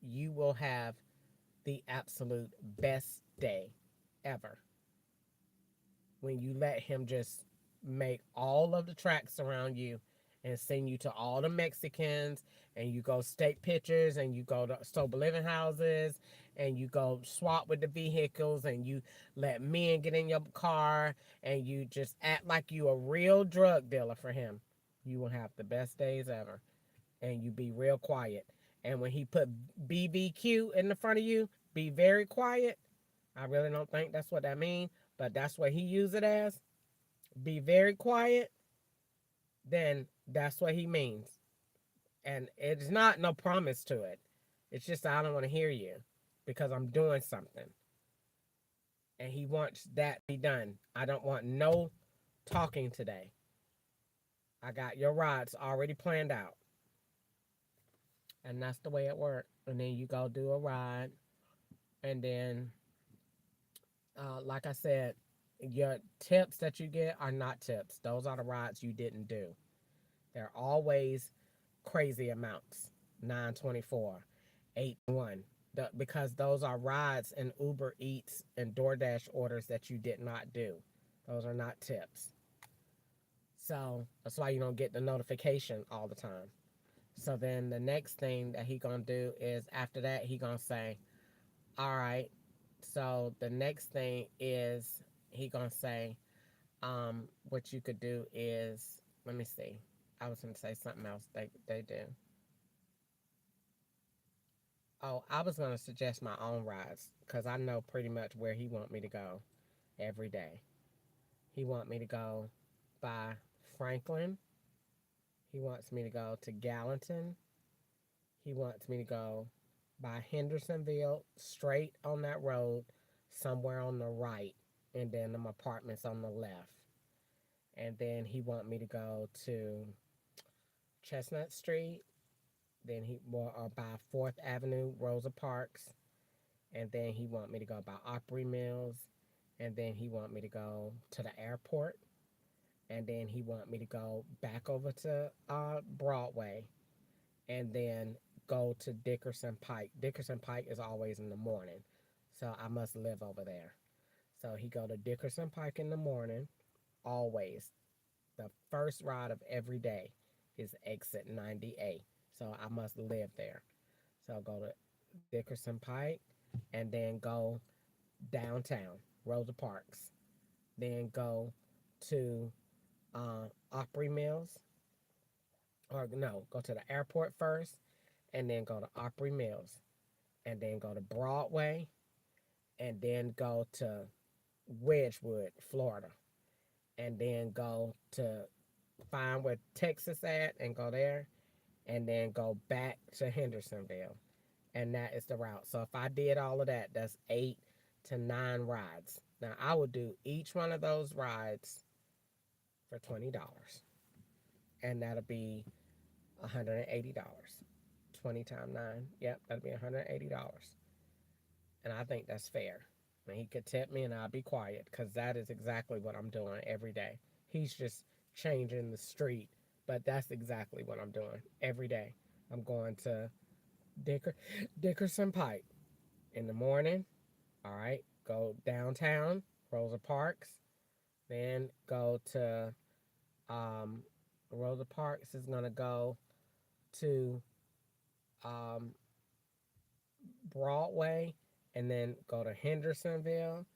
you will have the absolute best day ever when you let him just make all of the tracks around you and send you to all the Mexicans, and you go take pictures, and you go to sober living houses, and you go swap with the vehicles, and you let men get in your car, and you just act like you a real drug dealer for him. You will have the best days ever, and you be real quiet. And when he put BBQ in the front of you, be very quiet. I really don't think that's what that means, but that's what he used it as. Be very quiet. Then that's what he means. And it's not no promise to it. It's just I don't want to hear you. because I'm doing something. And he wants that to be done. I don't want no talking today. I got your rides already planned out. And that's the way it works. And then you go do a ride. And then, like I said, your tips that you get are not tips. Those are the rides you didn't do. They're always crazy amounts. 924, 81. Because those are rides and Uber Eats and DoorDash orders that you did not do. Those are not tips. So that's why you don't get the notification all the time. So then the next thing that he gonna do is after that he gonna say, all right. So the next thing is he gonna say, what you could do is, let me see. I was gonna say something else they do. Oh, I was gonna suggest my own rides because I know pretty much where he want me to go every day. He want me to go by Franklin. He wants me to go to Gallatin. He wants me to go by Hendersonville, straight on that road, somewhere on the right, and then them apartments on the left. And then he want me to go to Chestnut Street. Then he or by Fourth Avenue, Rosa Parks, and then he want me to go by Opry Mills, and then he want me to go to the airport, and then he want me to go back over to Broadway, and then go to Dickerson Pike. Dickerson Pike is always in the morning, so I must live over there. So he go to Dickerson Pike in the morning, always. The first ride of every day is exit 90A, so I must live there. So go to Dickerson Pike, and then go downtown, Rosa Parks. Then go to Opry Mills, or no, go to the airport first, and then go to Opry Mills, and then go to Broadway, and then go to Wedgwood, Florida, and then go to find where Texas at and go there, and then go back to Hendersonville. And that is the route. So if I did all of that, that's 8 to 9 rides. Now I would do each one of those rides for $20. And that'll be $180. 20 times 9. Yep, that'll be $180. And I think that's fair. And he could tip me and I'll be quiet because that is exactly what I'm doing every day. He's just changing the street, but that's exactly what I'm doing every day. I'm going to Dickerson Pike in the morning. All right, go downtown, Rosa Parks, then go to um, Rosa Parks is gonna go to um, Broadway, and then go to Hendersonville,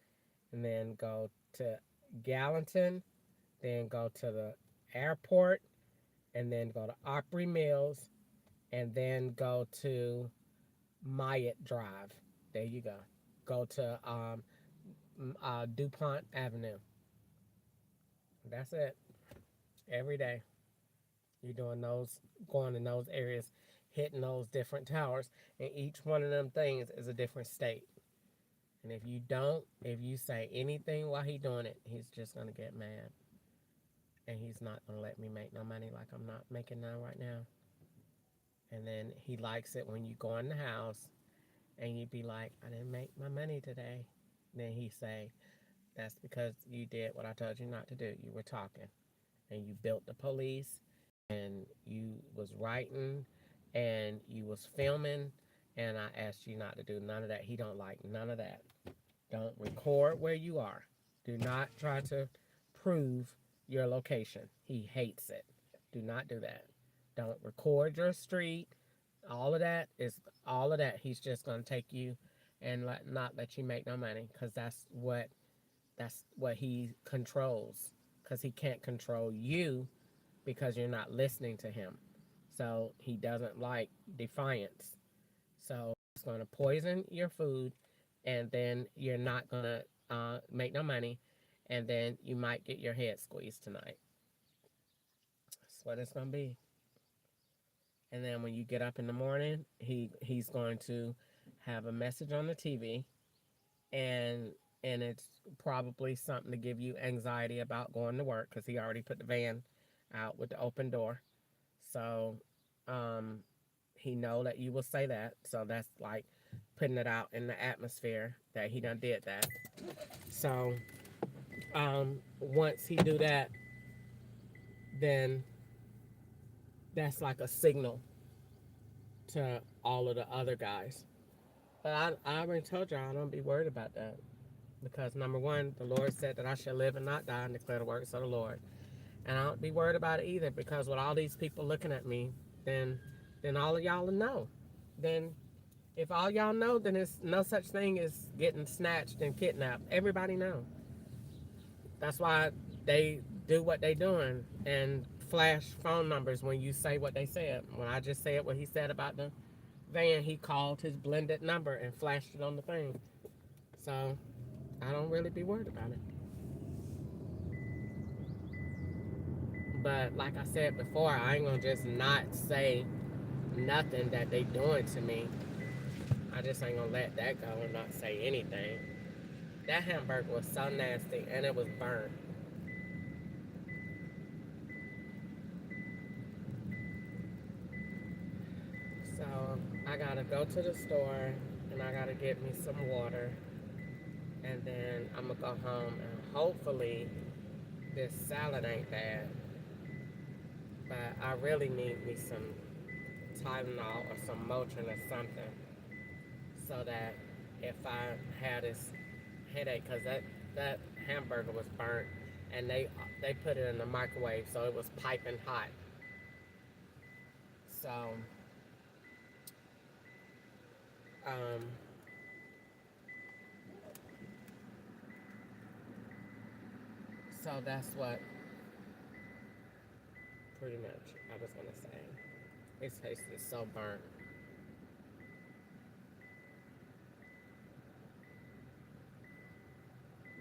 and then go to Gallatin, then go to the airport, and then go to Opry Mills, and then go to Myatt Drive. There you go. Go to DuPont Avenue. That's it. Every day. You're doing those, going in those areas, hitting those different towers, and each one of them things is a different state. And if you say anything while he doing it, he's just gonna get mad, and he's not gonna let me make no money like I'm not making now right now. And then he likes it when you go in the house and you be like, I didn't make my money today. Then he say, that's because you did what I told you not to do. You were talking, and you built the police, and you was writing, and you was filming, and I asked you not to do none of that. He don't like none of that. Don't record where you are. Do not try to prove your location. He hates it. Do not do that. Don't record your street. All of that is all of that. He's just gonna take you and not let you make no money because that's what he controls. Because he can't control you because you're not listening to him. So he doesn't like defiance. So it's going to poison your food, and then you're not going to make no money, and then you might get your head squeezed tonight. That's what it's going to be. And then when you get up in the morning, he's going to have a message on the TV, and it's probably something to give you anxiety about going to work because he already put the van out with the open door. So um, he know that you will say that. So that's like putting it out in the atmosphere that he done did that. So once he do that, then that's like a signal to all of the other guys. But I already told y'all I don't be worried about that. Because number one, the Lord said that I shall live and not die and declare the works of the Lord. And I don't be worried about it either, because with all these people looking at me, then all of y'all will know. Then if all y'all know, then it's no such thing as getting snatched and kidnapped. Everybody know. That's why they do what they doing and flash phone numbers when you say what they said. When I just said what he said about the van, he called his blended number and flashed it on the thing. So I don't really be worried about it. But like I said before, I ain't gonna just not say nothing that they doing to me. I just ain't gonna let that go and not say anything. That hamburger was so nasty and it was burnt. So I gotta go to the store and I gotta get me some water, and then I'm gonna go home and hopefully this salad ain't bad. But I really need me some Tylenol or some Motrin or something, so that if I had this headache, because that hamburger was burnt and they put it in the microwave, so it was piping hot. So um, that's what pretty much I was gonna say. It tasted so burnt.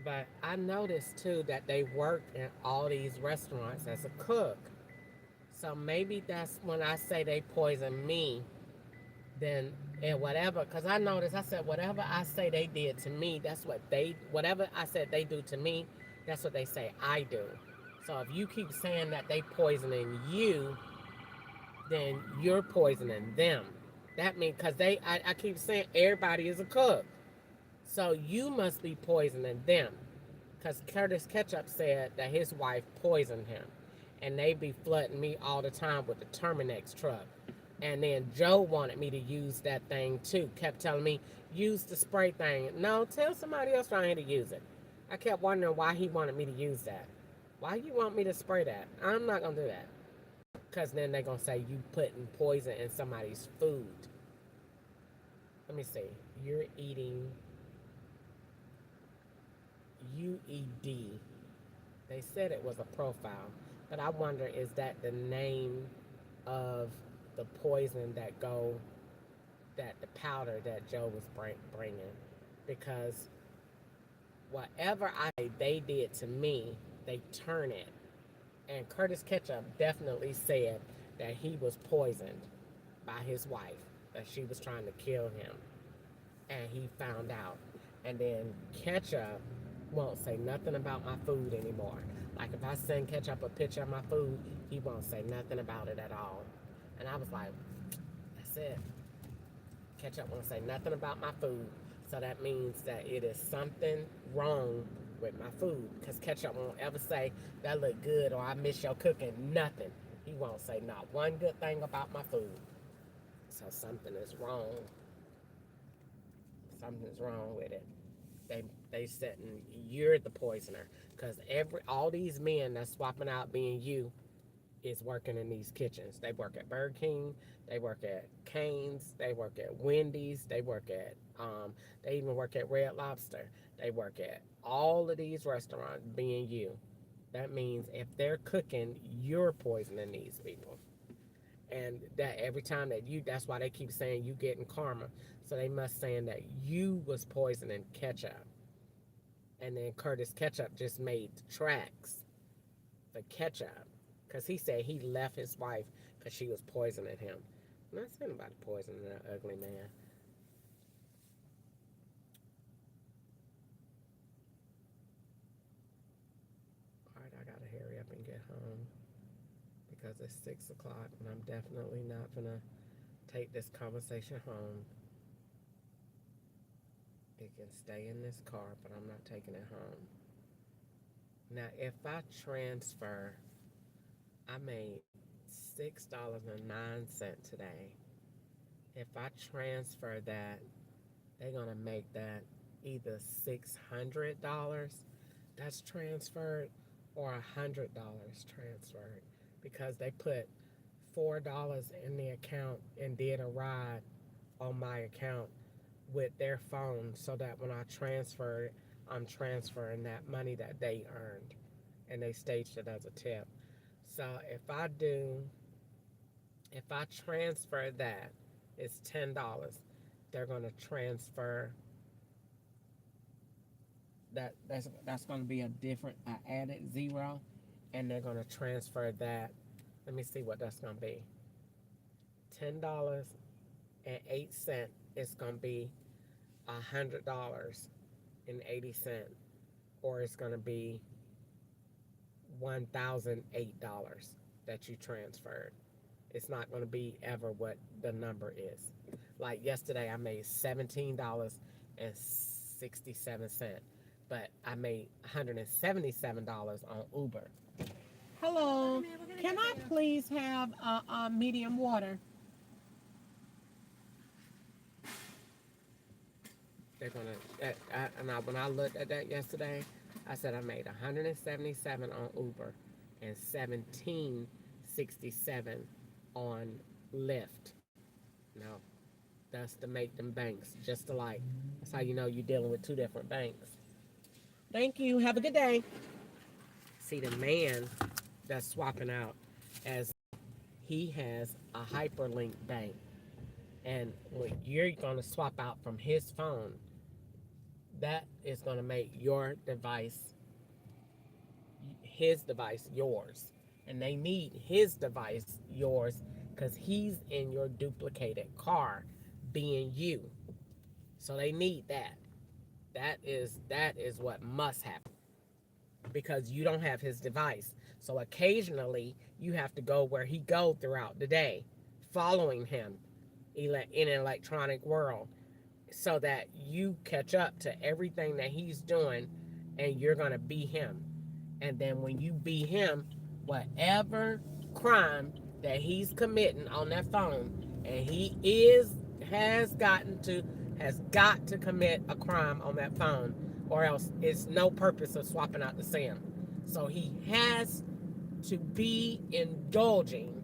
But I noticed too that they work in all these restaurants as a cook. So maybe that's when I say they poison me, then and whatever. Because I noticed, I said, whatever I say they did to me, that's what whatever I said they do to me, that's what they say I do. So if you keep saying that they poisoning you, then you're poisoning them. That means, because I keep saying everybody is a cook. So you must be poisoning them. Because Curtis Ketchup said that his wife poisoned him. And they be flooding me all the time with the Terminex truck. And then Joe wanted me to use that thing too. Kept telling me, use the spray thing. No, tell somebody else around here to use it. I kept wondering why he wanted me to use that. Why you want me to spray that? I'm not going to do that. Because then they're going to say you putting poison in somebody's food. Let me see. You're eating UED. They said it was a profile, but I wonder, is that the name of the poison that the powder that Joe was bringing? Because whatever they did to me, they turn it. And Curtis Ketchup definitely said that he was poisoned by his wife, that she was trying to kill him. And he found out. And then Ketchup won't say nothing about my food anymore. Like if I send Ketchup a picture of my food, he won't say nothing about it at all. And I was like, that's it. Ketchup won't say nothing about my food. So that means that it is something wrong with my food. Because Ketchup won't ever say, that look good, or I miss your cooking. Nothing. He won't say not one good thing about my food. So something is wrong. Something's wrong with it. They setting you're the poisoner, because all these men that's swapping out being you is working in these kitchens. They work at Burger King, they work at Cane's, they work at Wendy's, they work at they even work at Red Lobster. They work at all of these restaurants being you. That means if they're cooking, you're poisoning these people. And that every time that's why they keep saying you getting karma. So they must saying that you was poisoning Ketchup. And then Curtis Ketchup just made tracks for Ketchup, because he said he left his wife because she was poisoning him. I'm not saying about poisoning that ugly man. because it's 6 o'clock and I'm definitely not gonna take this conversation home. It can stay in this car, but I'm not taking it home. Now, if I transfer, I made $6.09 today. If I transfer that, they're gonna make that either $600 that's transferred or $100 transferred because they put $4 in the account and did a ride on my account with their phone so that when I transfer it, I'm transferring that money that they earned and they staged it as a tip. So if I transfer that, it's $10. They're gonna transfer that's gonna be a different. I added zero, and they're gonna transfer that. Let me see what that's gonna be. $10.08. It's gonna be $100.80, or it's gonna be $1,008 that you transferred. It's not going to be ever what the number is. Like yesterday, I made $17.67, but I made $177 on Uber. Hello, can I please have a medium water? They're gonna. When I looked at that yesterday, I said I made $177 on Uber and $17.67 on Lyft. No, that's to make them banks just alike. That's how you know you're dealing with two different banks. Thank you. Have a good day. See, the man that's swapping out, as he has a hyperlink bank, and when you're going to swap out from his phone, that is going to make your device, his device, yours. And they need his device yours because he's in your duplicated car being you. So they need that. That is what must happen because you don't have his device. So occasionally you have to go where he go throughout the day, following him in an electronic world so that you catch up to everything that he's doing and you're going to be him. And then when you be him, whatever crime that he's committing on that phone, and has got to commit a crime on that phone, or else it's no purpose of swapping out the SIM. So he has to be indulging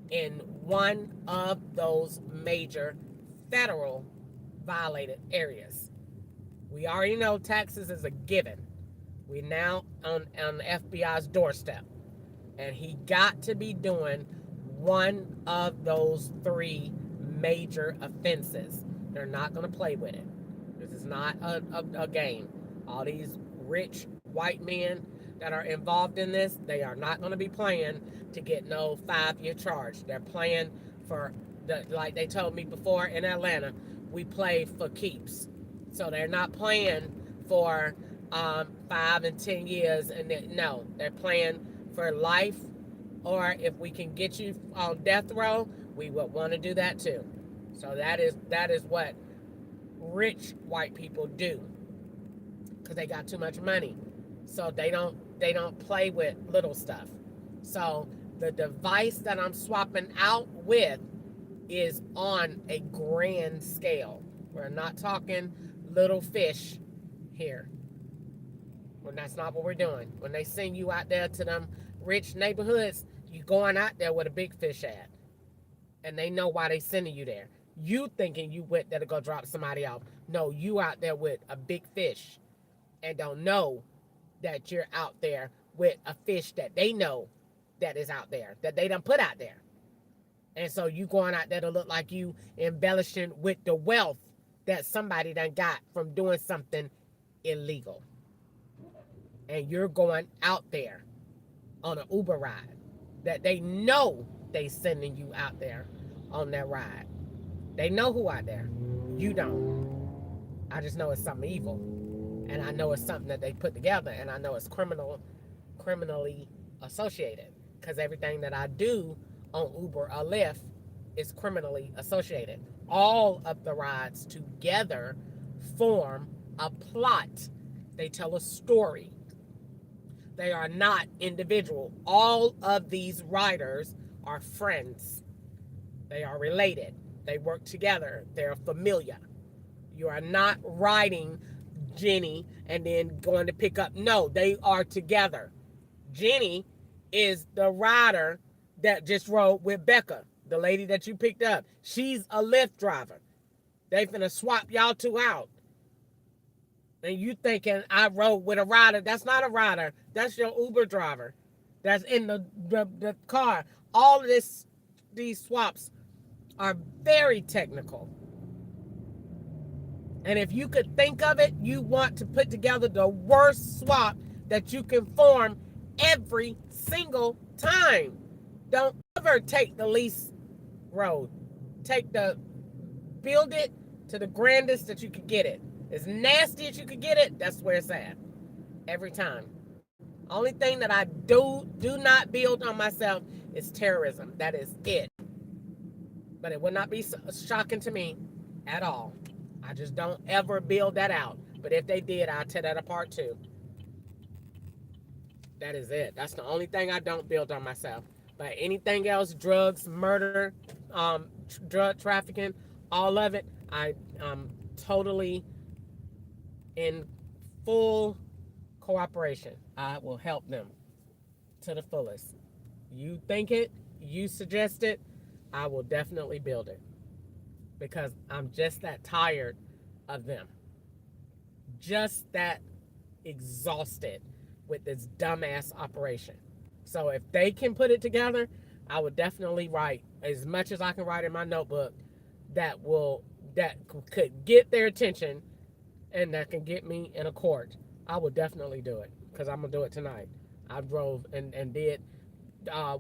in one of those major federal violated areas. We already know Texas is a given. We're now on the FBI's doorstep. And he got to be doing one of those three major offenses. They're not going to play with it. This is not a game. All these rich white men that are involved in this, they are not going to be playing to get no 5-year charge. They're playing for, like they told me before in Atlanta, we play for keeps. So they're not playing for 5 and 10 years. No, they're playing for life, or if we can get you on death row, we would want to do that too. So that is what rich white people do, because they got too much money. So they don't play with little stuff. So the device that I'm swapping out with is on a grand scale. We're not talking little fish here. Well, that's not what we're doing. When they send you out there to them rich neighborhoods, you going out there with a big fish at. And they know why they sending you there. You thinking you went there to go drop somebody off. No, you out there with a big fish and don't know that you're out there with a fish that they know that is out there, that they done put out there. And so you going out there to look like you embellishing with the wealth that somebody done got from doing something illegal. And you're going out there on an Uber ride that they know they sending you out there on that ride. They know who out there. You don't. I just know it's something evil. And I know it's something that they put together, and I know it's criminally associated. because everything that I do on Uber or Lyft is criminally associated. All of the rides together form a plot. They tell a story. They are not individual. All of these riders are friends. They are related. They work together. They're familiar. You are not riding Jenny and then going to pick up. No, they are together. Jenny is the rider that just rode with Becca, the lady that you picked up. She's a Lyft driver. They finna swap y'all two out. And you thinking I rode with a rider. That's not a rider. That's your Uber driver. That's in the car. All of these swaps are very technical. And if you could think of it, you want to put together the worst swap that you can form every single time. Don't ever take the least road. Build it to the grandest that you could get it. As nasty as you could get it, that's where it's at. Every time. Only thing that I do not build on myself is terrorism. That is it. But it would not be shocking to me at all. I just don't ever build that out. But if they did, I'll tear that apart too. That is it. That's the only thing I don't build on myself. But anything else, drugs, murder, drug trafficking, all of it, I totally in full cooperation. I will help them to the fullest. You think it, you suggest it, I will definitely build it. Because I'm just that tired of them. Just that exhausted with this dumbass operation. So if they can put it together, I would definitely write as much as I can write in my notebook that could get their attention and that can get me in a court. I would definitely do it because I'm gonna do it tonight. I drove and did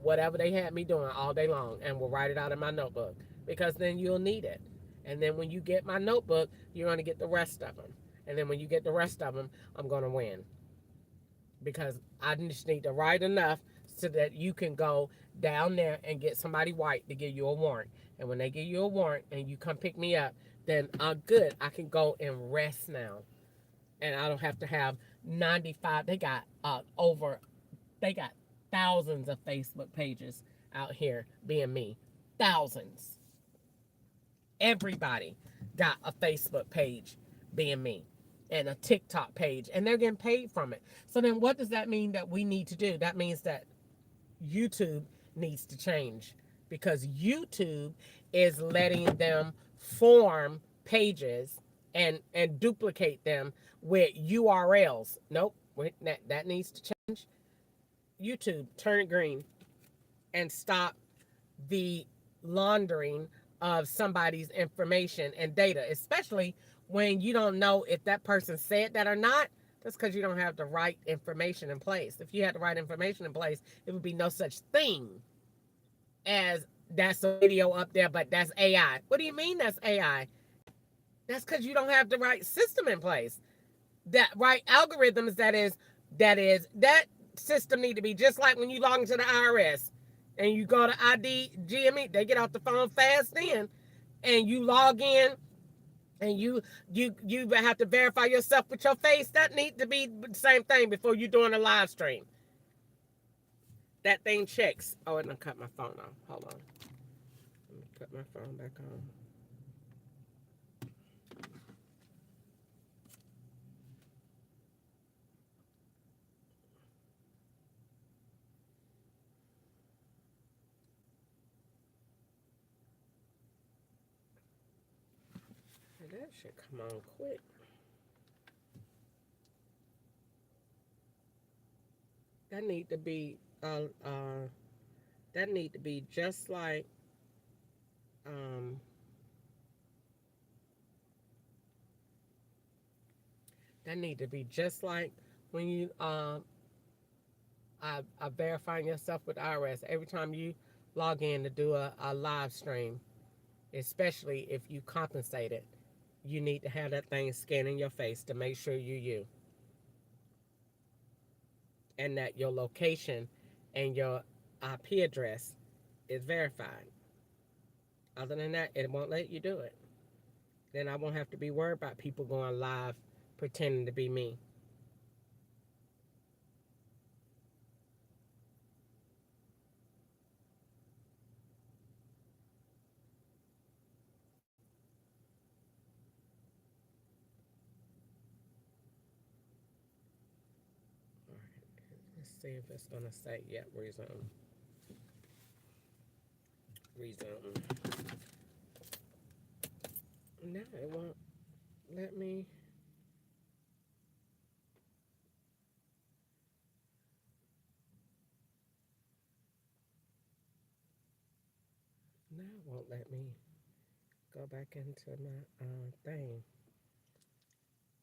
whatever they had me doing all day long and will write it out in my notebook because then you'll need it. And then when you get my notebook, you're going to get the rest of them. And then when you get the rest of them, I'm going to win. Because I just need to write enough so that you can go down there and get somebody white to give you a warrant. And when they give you a warrant and you come pick me up, then I'm good. I can go and rest now. And I don't have to have 95. They got thousands of Facebook pages out here being me. Thousands. Everybody got a Facebook page being me and a TikTok page, and they're getting paid from it. So then what does that mean that we need to do? That means that YouTube needs to change because YouTube is letting them form pages and duplicate them with URLs. Nope, that needs to change. YouTube, turn it green and stop the laundering of somebody's information and data, especially when you don't know if that person said that or not. That's because you don't have the right information in place. If you had the right information in place, it would be no such thing as that's a video up there, but that's AI. What do you mean that's AI? That's because you don't have the right system in place. That right algorithms, that system need to be just like when you log into the IRS and you go to ID, GME, they get off the phone fast then, and you log in and you have to verify yourself with your face. That needs to be the same thing before you're doing a live stream. That thing checks. Oh, and I cut my phone off. Hold on. Let me put my phone back on. That should come on quick. That need to be just like that need to be just like when you are verifying yourself with IRS every time you log in to do a live stream, especially if you compensate it. You need to have that thing scanning your face to make sure you. And that your location and your IP address is verified. Other than that, it won't let you do it. Then I won't have to be worried about people going live pretending to be me. All right, let's see if it's gonna say yep, resume. Resume. No, it won't let me. No, it won't let me go back into my thing.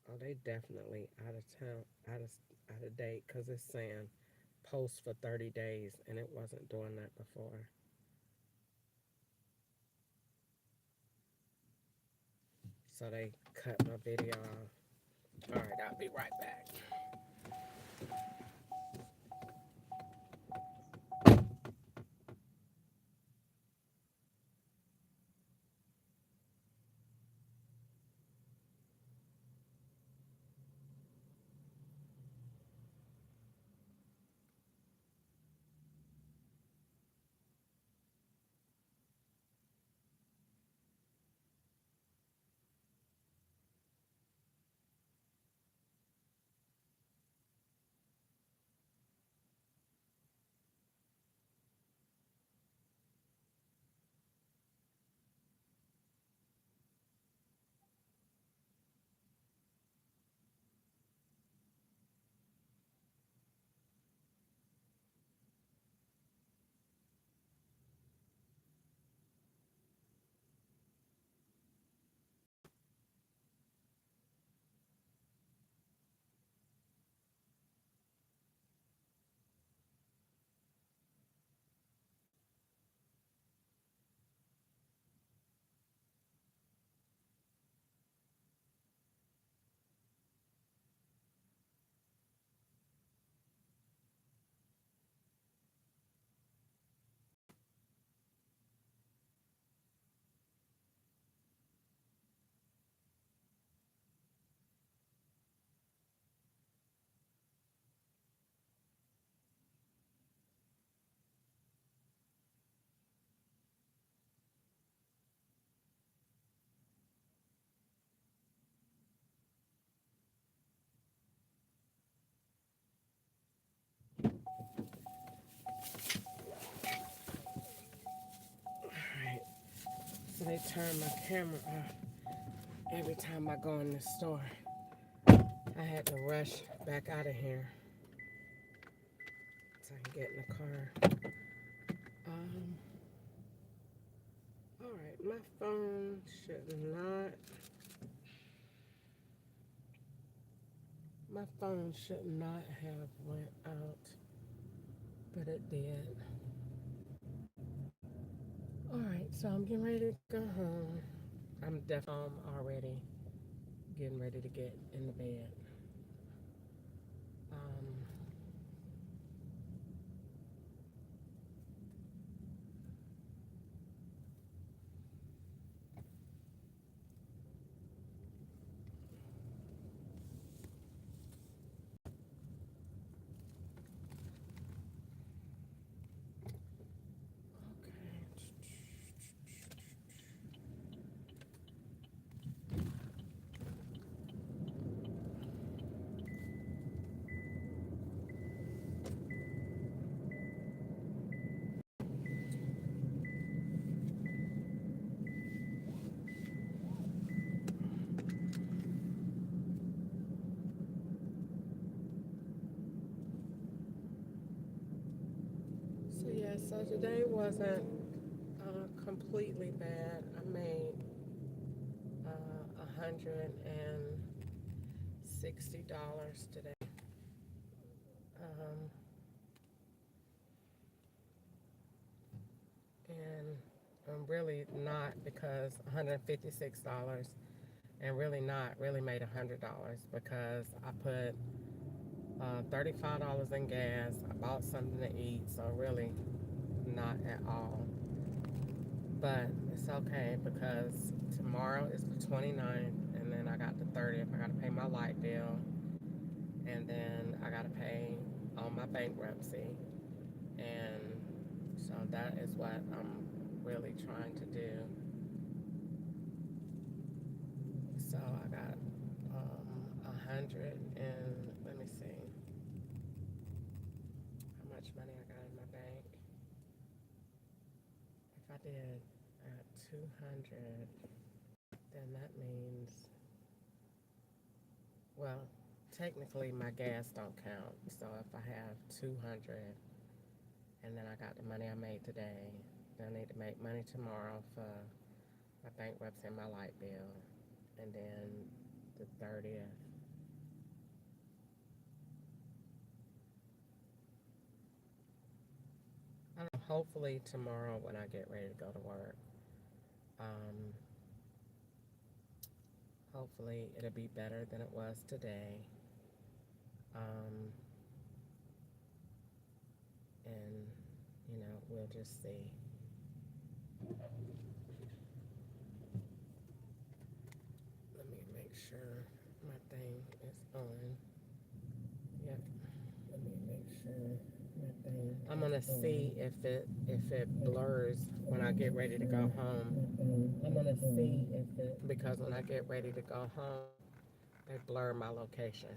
Oh, they definitely out of town, out of date, because it's saying post for 30 days, and it wasn't doing that before. So they cut my video off. All right, I'll be right back. All right, so they turn my camera off every time I go in the store. I had to rush back out of here so I can get in the car. Um, all right, my phone should not. My phone should not have went out, but it did. All right, so I'm getting ready to go home. I'm definitely home already, getting ready to get in the bed. Um, okay. So yeah, so today wasn't completely bad. I made $160 today. Um, and I'm really not, because $156 and really not really made $100 because I put $35 in gas. I bought something to eat, so really not at all. But it's okay because tomorrow is the 29th, and then I got the 30th. I got to pay my light bill, and then I got to pay on my bankruptcy. And so that is what I'm really trying to do. So I got 100 and let me see how much money I got in my bank. If I did 200, then that means, well, technically my gas don't count. So if I have 200 and then I got the money I made today, then I need to make money tomorrow for my bankruptcy and my light bill, and then the 30th. I don't know, hopefully tomorrow when I get ready to go to work, um, hopefully it'll be better than it was today. Um, and, we'll just see. Let me make sure my thing is on. Yep. Let me make sure my thing. I'm gonna see if it blurs when I get ready to go home. I'm gonna see if it, because when I get ready to go home, they blur my location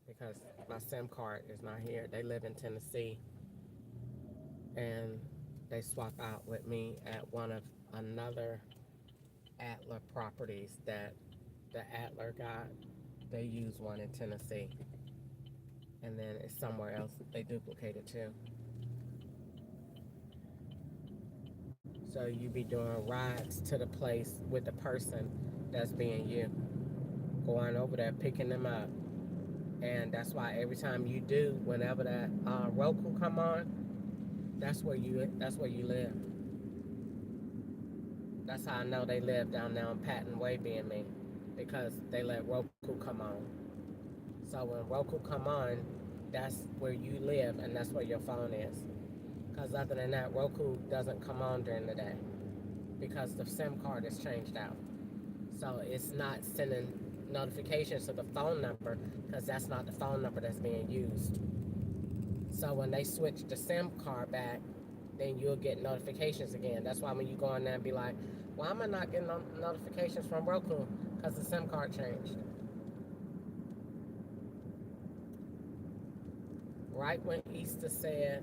because my SIM card is not here. They live in Tennessee, and they swap out with me at one of another Adler properties that the Adler got. They use one in Tennessee, and then it's somewhere else they duplicate it too. So you be doing rides to the place with the person that's being you, going over there picking them up, and that's why every time you do, whenever that Roku come on, that's where you live. That's how I know they live down there on Patton Way being me, because they let Roku come on. So when Roku come on, that's where you live and that's where your phone is. Because other than that, Roku doesn't come on during the day because the SIM card is changed out. So it's not sending notifications to the phone number because that's not the phone number that's being used. So when they switch the SIM card back, then you'll get notifications again. That's why when you go in there and be like, why am I not getting notifications from Roku? Because the SIM card changed. Right when Easter said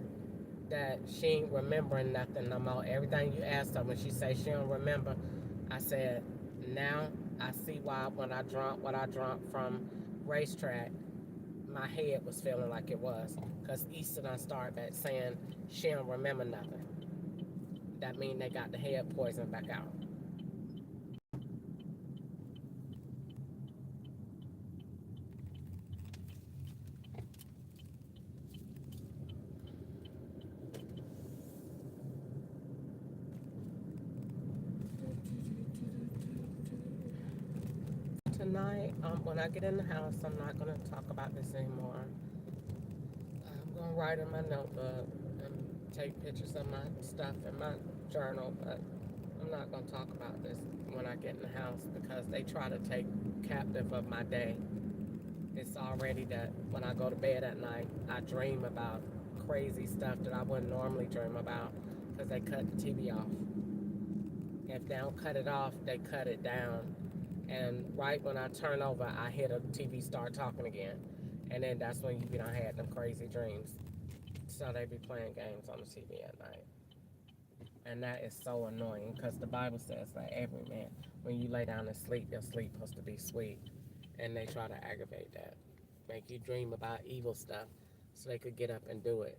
that she ain't remembering nothing no more, everything you asked her, when she say she don't remember, I said, now I see why when I drunk what I drunk from racetrack, my head was feeling like it was. Because Easter done started back saying she don't remember nothing. That mean they got the head poison back out. Tonight, when I get in the house, I'm not going to talk about this anymore. I'm going to write in my notebook and take pictures of my stuff in my journal, but I'm not going to talk about this when I get in the house because they try to take captive of my day. It's already that when I go to bed at night, I dream about crazy stuff that I wouldn't normally dream about because they cut the TV off. If they don't cut it off, they cut it down. And right when I turn over, I hear the TV start talking again. And then that's when you done had them crazy dreams. So they be playing games on the TV at night. And that is so annoying because the Bible says that every man, when you lay down and sleep, your sleep supposed to be sweet. And they try to aggravate that. Make you dream about evil stuff so they could get up and do it.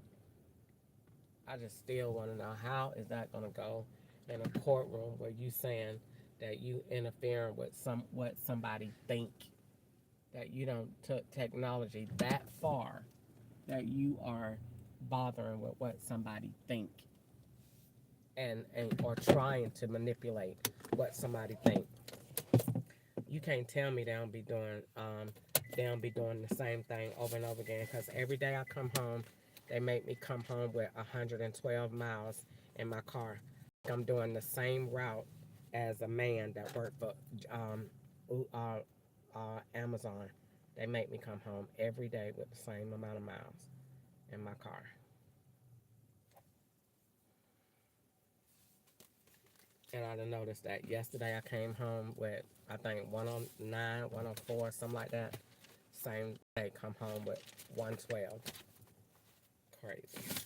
I just still want to know, how is that going to go in a courtroom where you saying that you interfering with what somebody think, that you don't took technology that far that you are bothering with what somebody think and or trying to manipulate what somebody think. You can't tell me they don't be doing the same thing over and over again, because every day I come home they make me come home with 112 miles in my car. I'm doing the same route as a man that worked for Amazon. They make me come home every day with the same amount of miles in my car. And I done noticed that yesterday I came home with, I think, 109, 104, something like that. Same day, come home with 112. Crazy.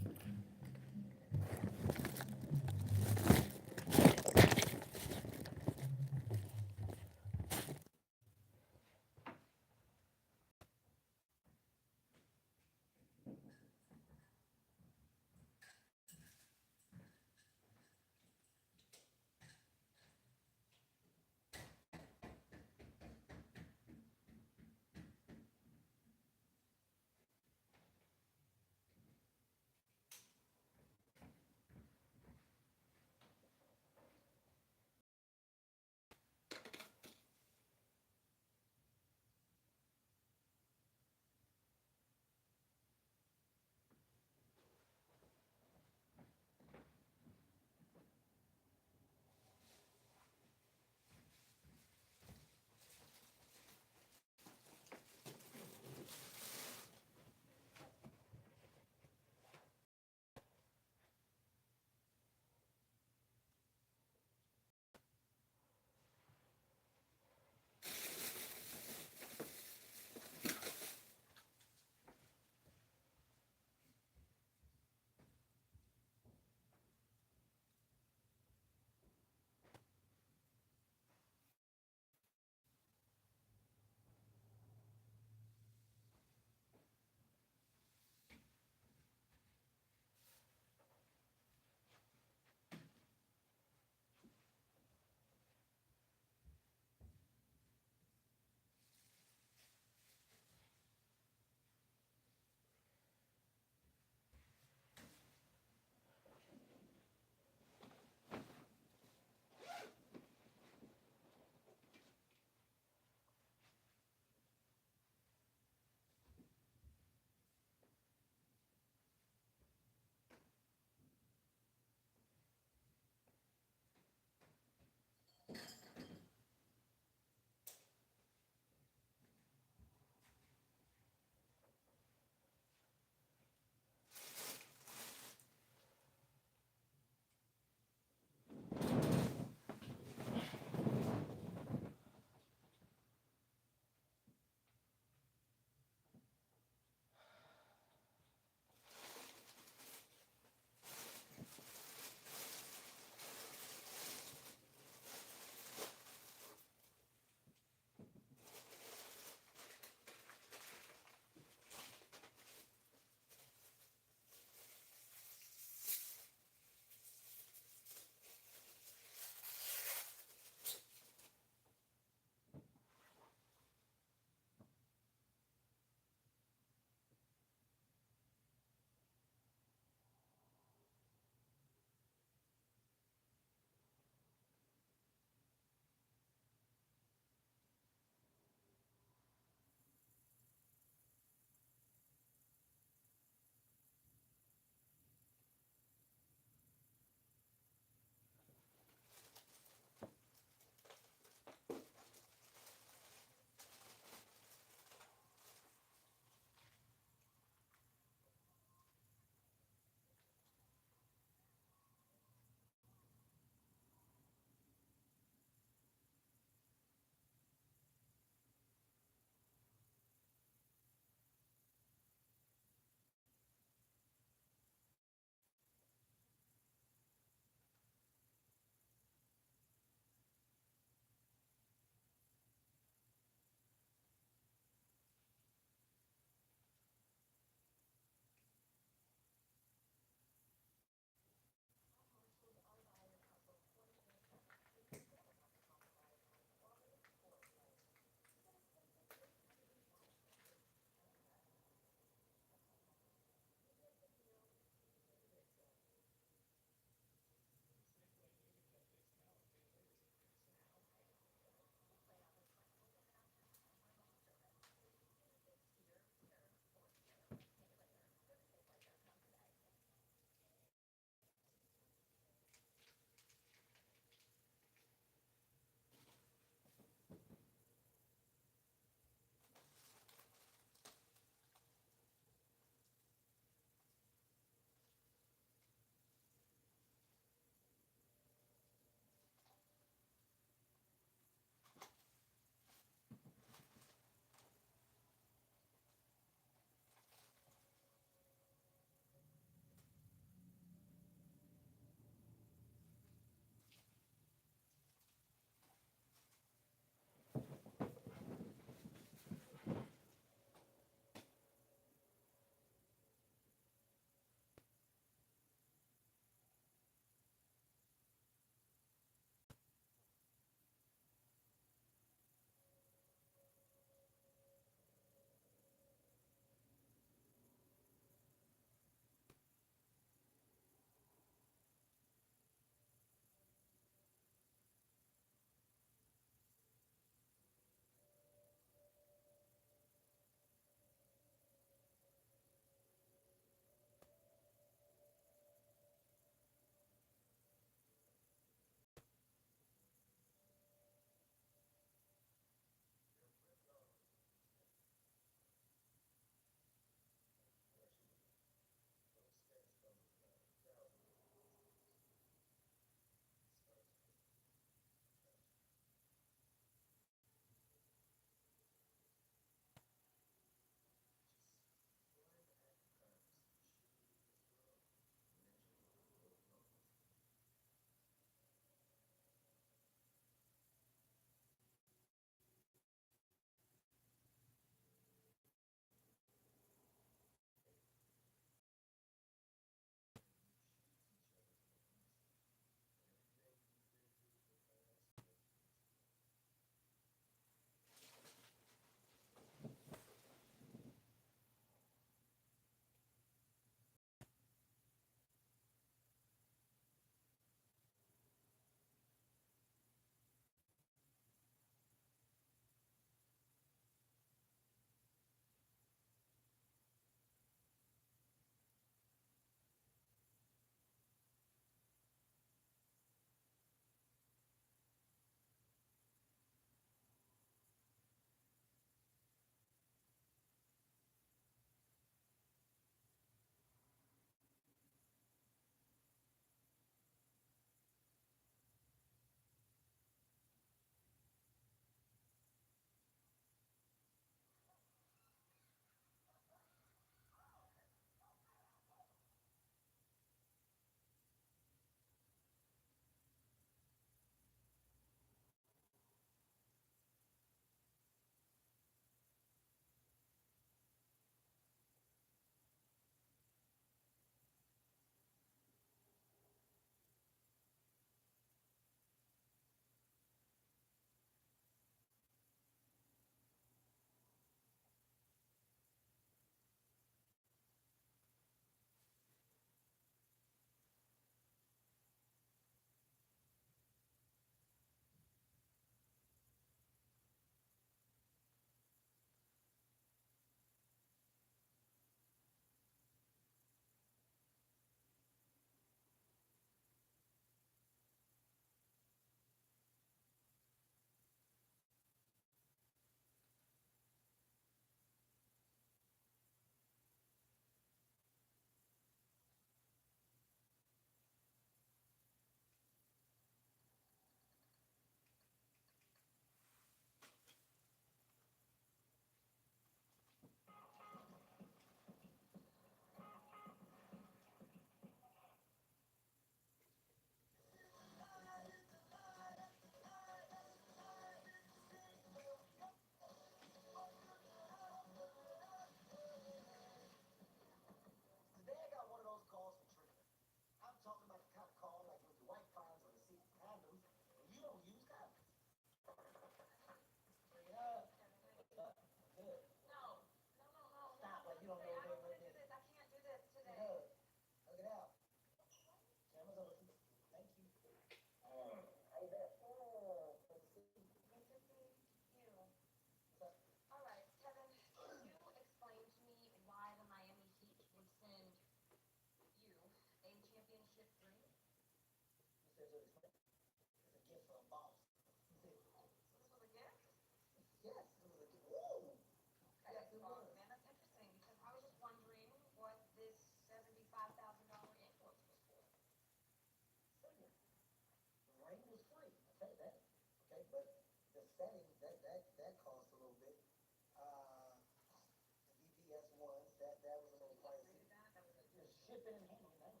shipping and handling. That was,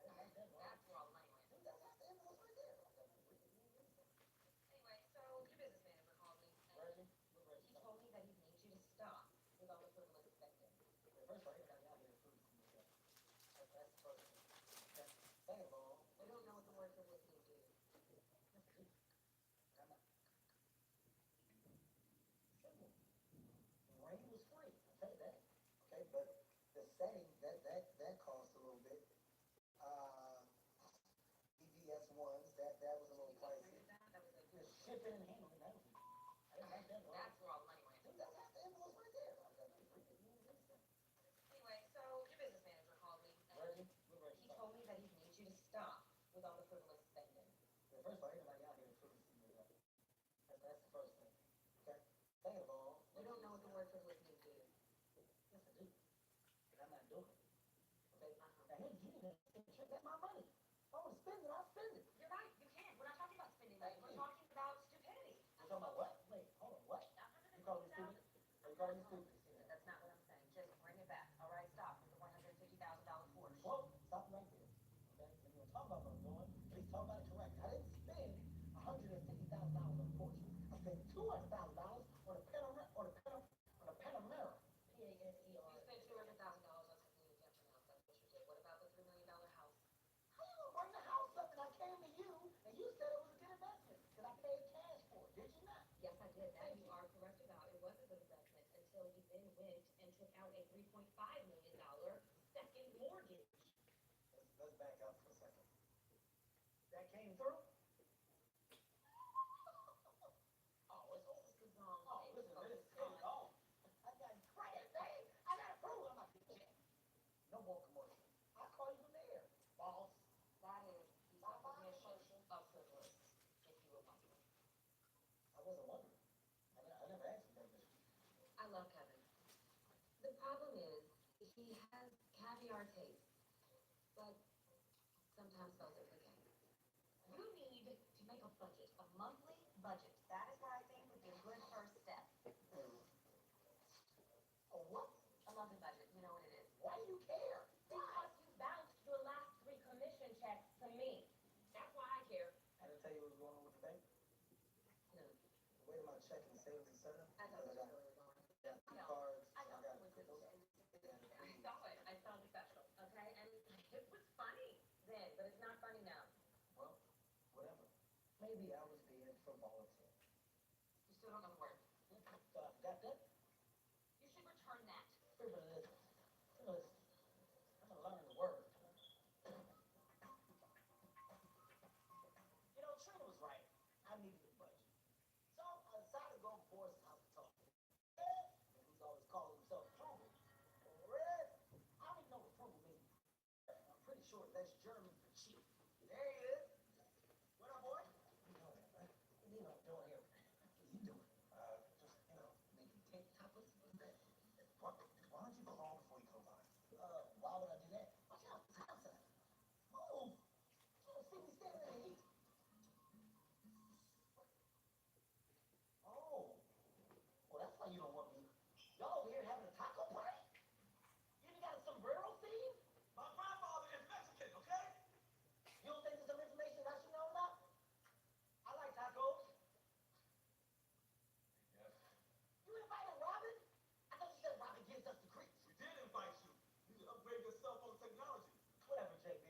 I didn't like that. That's where all the money went. Dude, that's the invoice right there. Anyway, so your business manager called me. Reggie? He told me that he needs you to stop with all the frivolous spending. First of all, he got me out here for food. That's the first thing. Okay. Second of all, we don't know what the word frivolous means to you. I'm not. Simple. Rain was free. I'll tell you that. Okay, but the setting that cost a little bit. EVS ones that was a little pricey. That was the shipping and handling. That was. I didn't like that. That's where all the money went. Dude, that's the invoice right there. Anyway, so your business manager called me. Reggie? He told me that he needs you to stop with all the frivolous spending. First of all, everybody out here is frivolous. That's the first thing. Okay. Second of all, we don't know what the word frivolous means to you. Yes, I do. And I'm not doing it. Okay. Now, hey, you need to that's my money. If I want to spend it, I'll spend it. You're right. You can. We're not talking about spending money. We're talking about stupidity. We're talking about what? Wait, hold on. What? You call me stupid? Are you calling me stupid? That's not what I'm saying. Just bring it back. All right, stop with the $150,000 Porsche. Well, stop right there. Okay? If you want to talk about what I'm doing, please talk about it correctly. I didn't spend $150,000 on Porsche. I spent $200,000 on a Panamera. P-A-N-E-R. You spent $200,000 on something you can't pronounce. That's what you did. What about the $3 million house? How you gonna bring the house up and I came to you and you said it was a good investment because I paid cash for it, did you not? Yes, I did. That you are correct about. It was a good investment until you then went and took out a $3.5 million second mortgage. Let's back up for a second. That came through? Oh, it's over. Oh, listen, this is all. I got credit, babe. I got approval on my check. No more commercial. I'll call you from there, boss. That is the definition of frivolous, if you were wondering. I wasn't wondering. I never asked you that. I love Kevin. The problem is, he has caviar taste, but sometimes those are okay. You need to make a budget, a monthly budget. That is what I think would be a good first step. A what? A monthly budget. You know what it is. Why do you care? Because you bounced your last 3 commission checks to me. That's why I care. I didn't tell you what was going on with the bank? No. The way my checking and savings is set up? I thought it was really going. Yeah, cards. I know. I saw the special. Okay? And it was funny then, but it's not funny now. Well, whatever. Maybe I was being frivolity. You still don't know the word. So I forgot that? You should return that. Frivolous. Frivolous. I'm gonna learn the word. You know, Trina was right. I needed a budget. So I decided to go to Boris' house to talk. And he's always calling himself frugal. Red, I don't even know what frugal means. I'm pretty sure that's German for cheap. There he is. What up, boy? What are you doing here? What are you doing? Just, making tank topless. Why don't you call before you come by? Why would I do that? Watch out, it's outside. Move! You don't see me standing in the heat. Oh. Well, that's why you don't want me. Y'all over here having a taco party? You even got a sombrero theme? My grandfather is Mexican, okay? You don't think there's some information I should know about? I like tacos. Yes. You invited Robin? I thought you said Robin gives us the creeps. We did invite you. You need to upgrade your cell phone technology. Whatever, JB.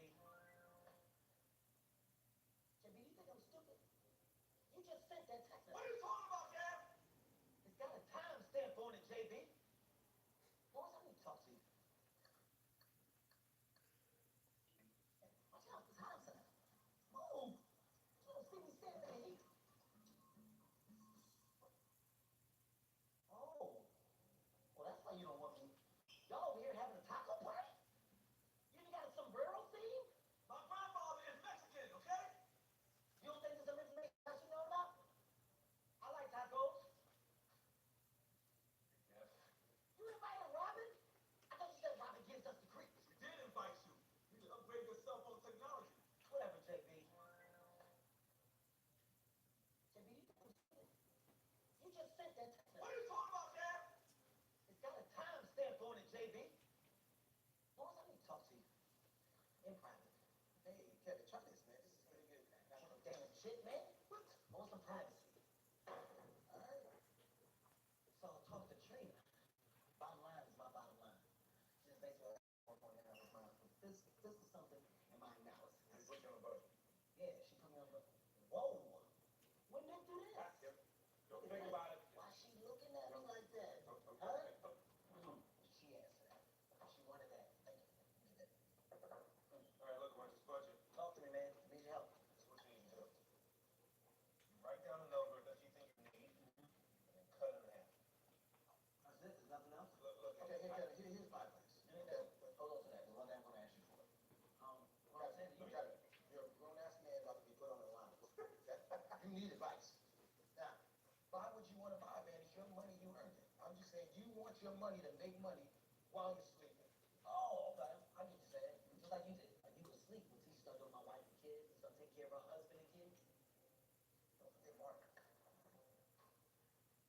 JB, you think I'm stupid? You just sent that text. What are you talking about, Gab? It's got a timestamp on it, JB. Boss, I need to talk to you. Watch out, it's hot outside. Move! You don't see me standing in the heat. Oh. Well, that's why you don't want me. Y'all over here having a taco party? You even got a sombrero theme? My grandfather is Mexican, okay? You don't think there's some information I should know about? I like tacos. Yes. You invited Robin? I thought you said Robin gives us the creeps. We did invite you. You need to upgrade your cell phone technology. Whatever, JB. JB, you just sent that text. What are you talking about, Gab? It's got a timestamp on it, JB. Boss, I need to talk to you. shit, man. What? I want some privacy. All right. So I'll talk to Trina. Bottom line is my bottom line. She just basically work on that with my this is something in my analysis. She put you on a budget. Yeah, she put me on a budget. Whoa. When did do this? Don't think about it. Why she looking at me like that? Huh? She asked that. She wanted that. Thank you. All right, look, what's this budget? Talk to me, man. I need your help. This is what you need to do. You write down a number that you think you need, and then cut it in half. That's it? There's nothing else? Look. Okay, here's my advice. Hold on to that. There's one thing I'm going to ask you for. What I'm saying to you, you're a grown-ass man about to be put on the line. You need advice. Now, why would you want to buy, man? It's your money, you earned it. I'm just saying, you want your money to make money while you're sleeping. Oh, okay. I get you saying. Just like you did. Like you could sleep until you start doing my wife and kids, and start taking care of her husband and kids. Don't forget Mark.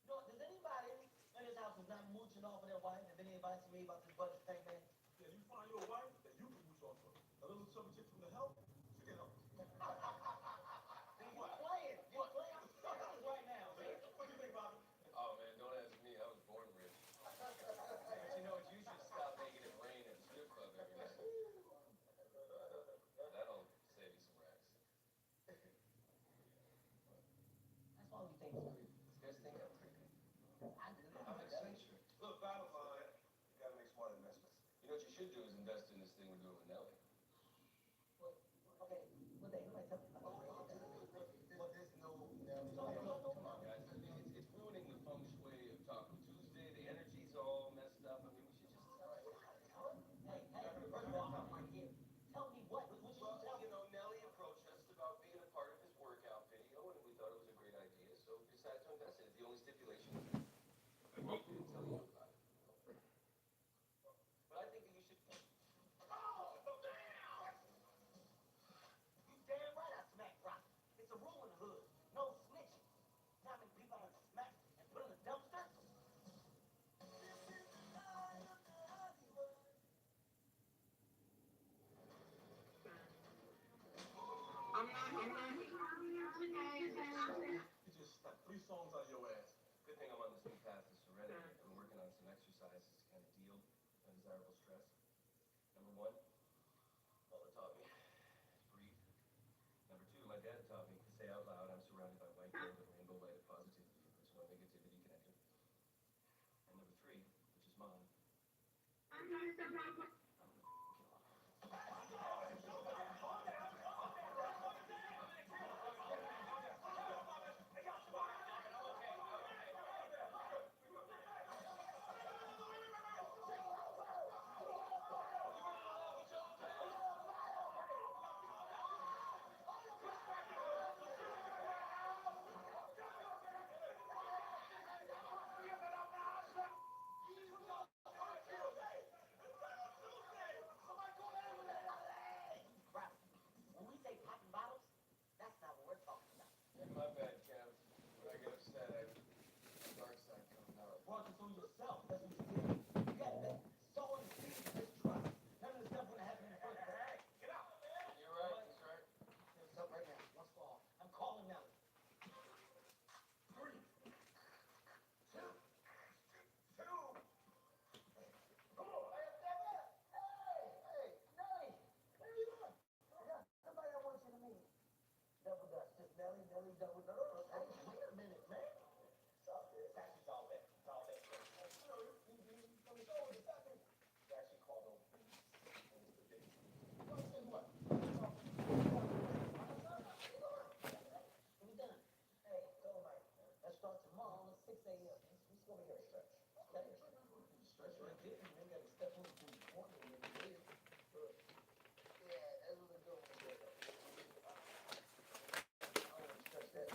You know, does anybody in this house who's not mooching off of their wife have any advice to me about this budget thing, man? Yeah, you find your wife that you can move on for. A little something chick from the help, she can help. You're playing. You're playing. I'm serious right now, man. What do you think, Bobby? Oh man, don't ask me. I was born rich. But you know what? You should stop making it rain at the strip club every night. That'll save you some racks. That's why we think it's creepy. This guy's thinking I'm creepy. I do. I'm eccentric. Look, bottom line, you gotta make smart investments. You know what you should do is invest in this thing we're doing with Nelly. Okay, what they nobody tell me about But there's no Come on, guys. I mean, it's ruining the feng shui of Taco Tuesday. The energy's all messed up. I mean, we should just... Hey, first of all, I'm right here. Tell me what you Well, tell me. you know, Nelly approached us about being a part of his workout video, and we thought it was a great idea, so we decided to invest in it. The only stipulation was we didn't tell you about it. But I think that you should... Oh, damn! You damn right I smacked rock. It's a rule in the hood. No snitching. How many people I smack and put in a dumpster? You just stuck 3 songs out of your ass. Good thing I'm on this new path to serenity. I'm working on some exercises to kind of deal with undesirable stress. Number 1, Paula taught me to breathe. Number 2, my dad taught me to say out loud, I'm surrounded by white gold and rainbow light of positivity. There's no negativity connected. And number 3, which is mom. Crap. When we say popping bottles, that's not what we're talking about. My bad, Kev. When I get upset, my dark side comes out. Brought this on yourself. That's what you did. You got that sowing the seeds of distrust. None of this stuff would have happened in the first place. Hey, get out. You're right, he's right. What's up right now? Once for all. I'm calling Nelly. 3, 2, 2. Come on. Hey, Nelly. Where you going? I got somebody I want you to meet. Double Dutch. Just Nelly, double Dutch. Hey, wait a minute, man. It's all good. It's actually all that. It's all that. You know, you from the show, it's happening. It's actually called over. You know what? We done. Hey, go right. Let's start tomorrow at 6 a.m. Let's go over here and stretch. Okay? Stretch right there. You ain't got to step over to the corner and then there. Yeah, that's what we're doing. I want to stretch that.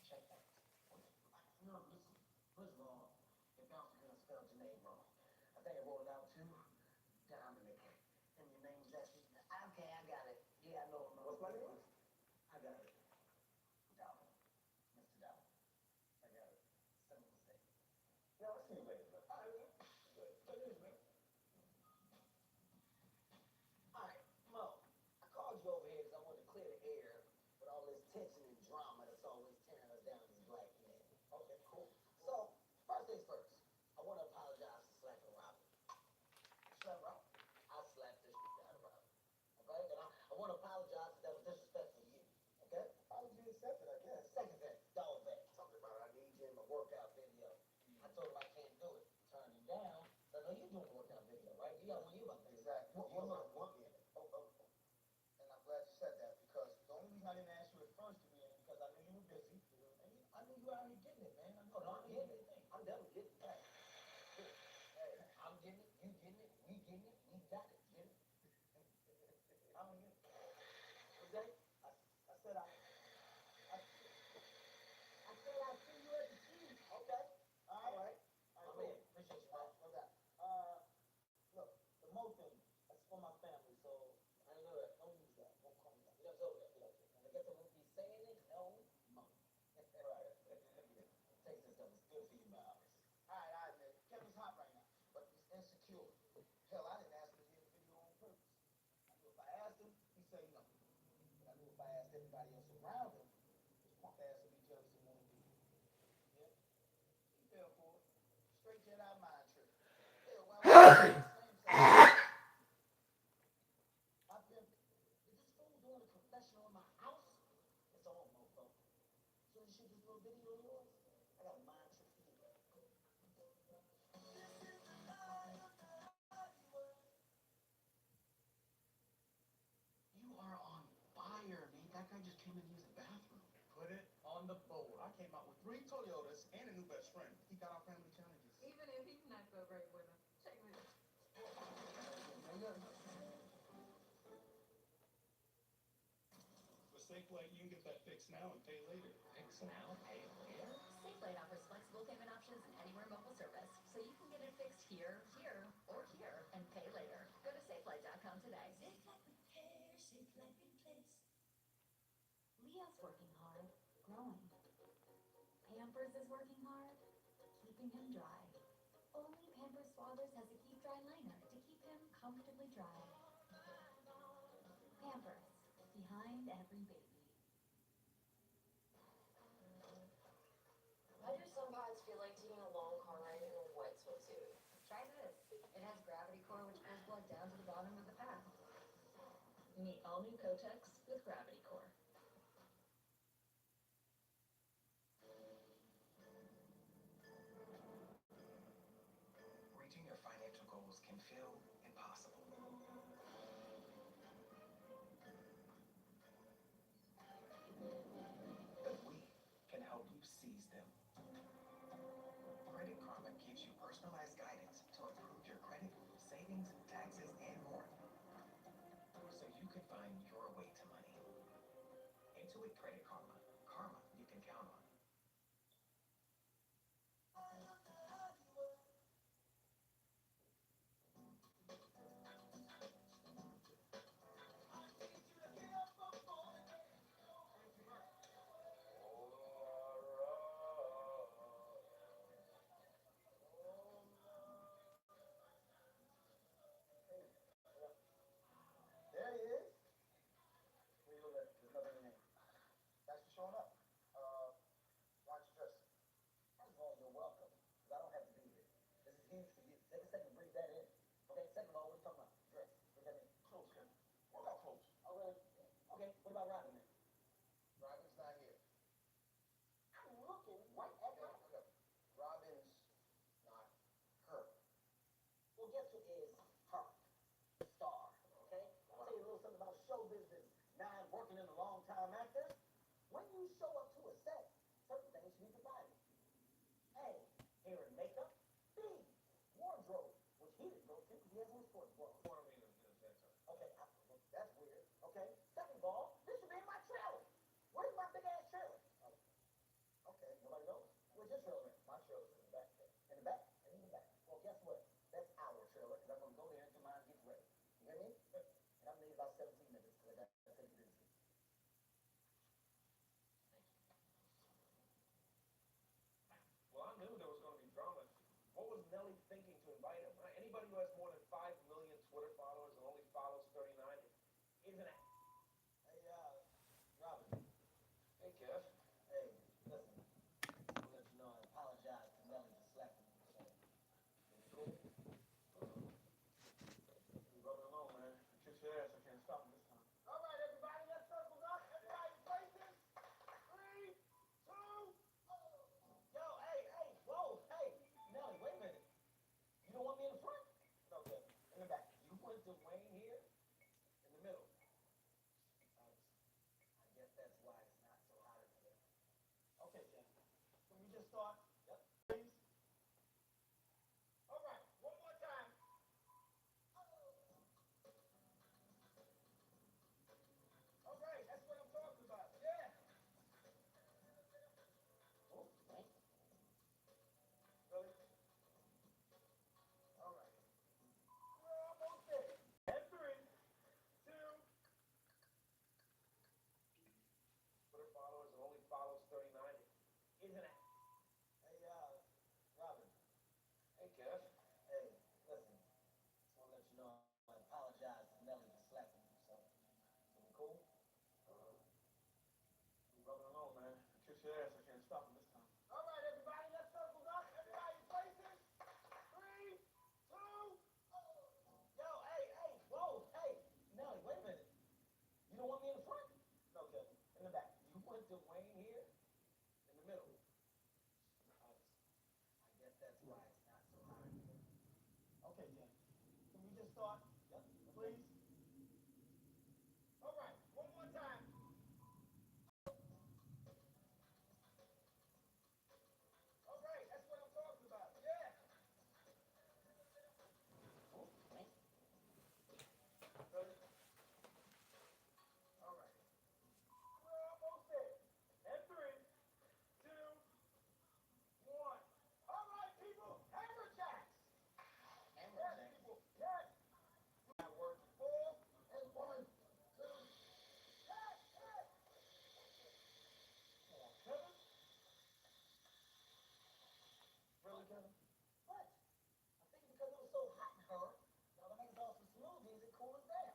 Check that. No, listen. First of all, your bouncer gonna spell your name wrong. I think I wrote it out too. Dominic. And your name's actually. Okay, I got it. Yeah, I know. What's my name? I got it. Dalvin. Mr. Dalvin. I got it. Simple mistake. Yeah, I'll see you later, man. All right, man. Good. Good news, man. All right, Mo. I called you over here because I wanted to clear the air with told him I can't do it. Turned him down. So I know you're doing a workout video, right? You got one you about to do. Exactly. One month. And I'm glad you said that because the only reason I didn't ask you at first to be in because I knew you were busy. And I knew you were out here getting it, man. I know. I'm getting it. I'm definitely getting it. Hey, I'm getting it. You getting it. We getting it. We got it. Get it. I'm getting it. Okay? I said I said I'll see you at the shoot. Okay. All right. I'm in. Appreciate you, bro. No doubt. Look, the Mo thing, that's for my family, so I know that. Don't use that. Don't call me that. You know, so that. And I guess I won't be saying it. No, Mo. Right. Take this stuff. It's good for your mouth. All right, man. Kevin's hot right now, but he's insecure. Hell, I didn't ask him to be in the video on purpose. I knew if I asked him, he'd say no. But I knew if I asked everybody else around him, his punk ass would be jealous and want to be. Yeah, he fell for it. Straight Jedi mind trick. Yeah, well, I've been. Is this fool doing a confessional in my house? It's all mofo. So you shoot this little video of yours? I got a mind trick for you. You are on fire, Nate. That guy just came in to use the bathroom. Put it on the board. I came out with 3 Toyotas and a new best friend. He got our family challenges. Even if he's not so great with them. Check this. With SafeLight, you can get that fixed now and pay later. Fix now, pay later? SafeLight offers flexible payment options and anywhere mobile service, so you can get it fixed here, or here, and pay later. Go to safelight.com today. SafeLight repair, SafeLight replace. Leo's working hard, growing. Pampers is working hard, keeping him dry. Only Pampers Swathers has a Keep Dry liner to keep him comfortably dry. Pampers, behind every baby. Why do some guys feel like taking a long car ride in a wet swimsuit? Try this. It has Gravity Core, which pulls blood down to the bottom of the pack. Meet all new Kotex with Gravity Core. Reaching your financial goals can feel impossible. But we can help you seize them. Credit Karma gives you personalized guidance to improve your credit, savings, taxes, and more. So you can find your way to money. Intuit Credit Karma. Karma you can count on. There he is. Where you live? There's nothing in your name. Thanks for showing up. Why don't you dress? First of all, you're welcome. Because I don't have to be here. This is huge for you. Take a second to breathe that in. Okay, second of all, what are you talking about? Dress. What does that mean? Close, Kevin. What about close? Oh, really? Okay, what about Robin then? Robin's not here. I'm looking right at Robin. Okay. Robin's not her. Well, guess who is her? Star, okay? I'll tell you a little something about show business. Now I'm working in a long-time actor. When you show up to a set, certain things should be provided. A, hair and makeup. B, wardrobe, which he didn't go to because he has no sports bra. Okay, that's weird. Okay, second of all, this should be in my trailer. Where's my big-ass trailer? Oh, okay, nobody knows. Where's your trailer at? My trailer's in the back. In the back? In the back. Well, guess what? That's our trailer, because I'm going to go there until mine gets ready. You hear me? And I'm going to need about 17 minutes, because I got to take it busy. why it's not so high. Okay, Jen. Can we just start? Yep. Please? All right, one more time. All right, that's what I'm talking about. Yeah. Ready? All right. We're almost there. And 3, 2, 1. All right, people. Hammer jacks. Hammer yes, jacks. People. Yes. Not working. 4 and 1, 2. Yes, yes. Come on, Kevin. Really, Kevin? What? I think because it was so hot in her, y'all gonna make us all some smoothies and cool us down.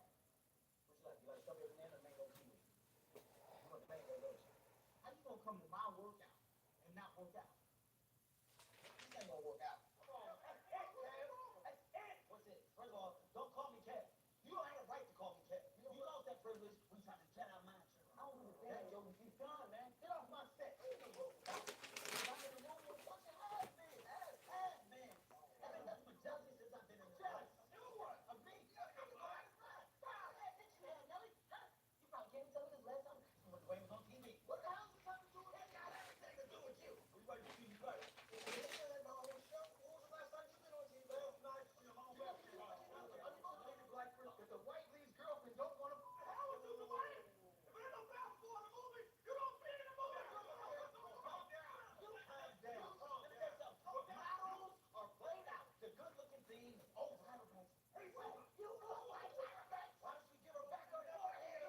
What you like? You like strawberry banana or mango kiwi? You want the mango, don't you? How you gonna come to my workout and not work out? This ain't gonna work out. Come on, that's it, Kev. That's it. What's it? First of all, don't call me Kev. You don't have a right to call me Kev. You lost that privilege when you tried to Jedi mind trick. I don't give a damn, yo. He's gone, man. Get off my set. I'm in the room. What you have been? Has been. I've been nothing but jealousy since I've been in jealous. You what? Of me? You probably can't tell me this last time. When Dwayne was on TV. What the hell is it got to do with that? Got everything to do with you. We ready to see you play. That's my whole show. When was the last time you been on TV? Last night. If the white leads girlfriend don't want to. How would you Dwayne? If there's no basketball in the movie, you don't be in the movie. Calm down. You calm down. Let me tell you something. Battles are played out. The good-looking thing is over. Hey, you look like Tyra Banks. Why don't you give her back her forehead?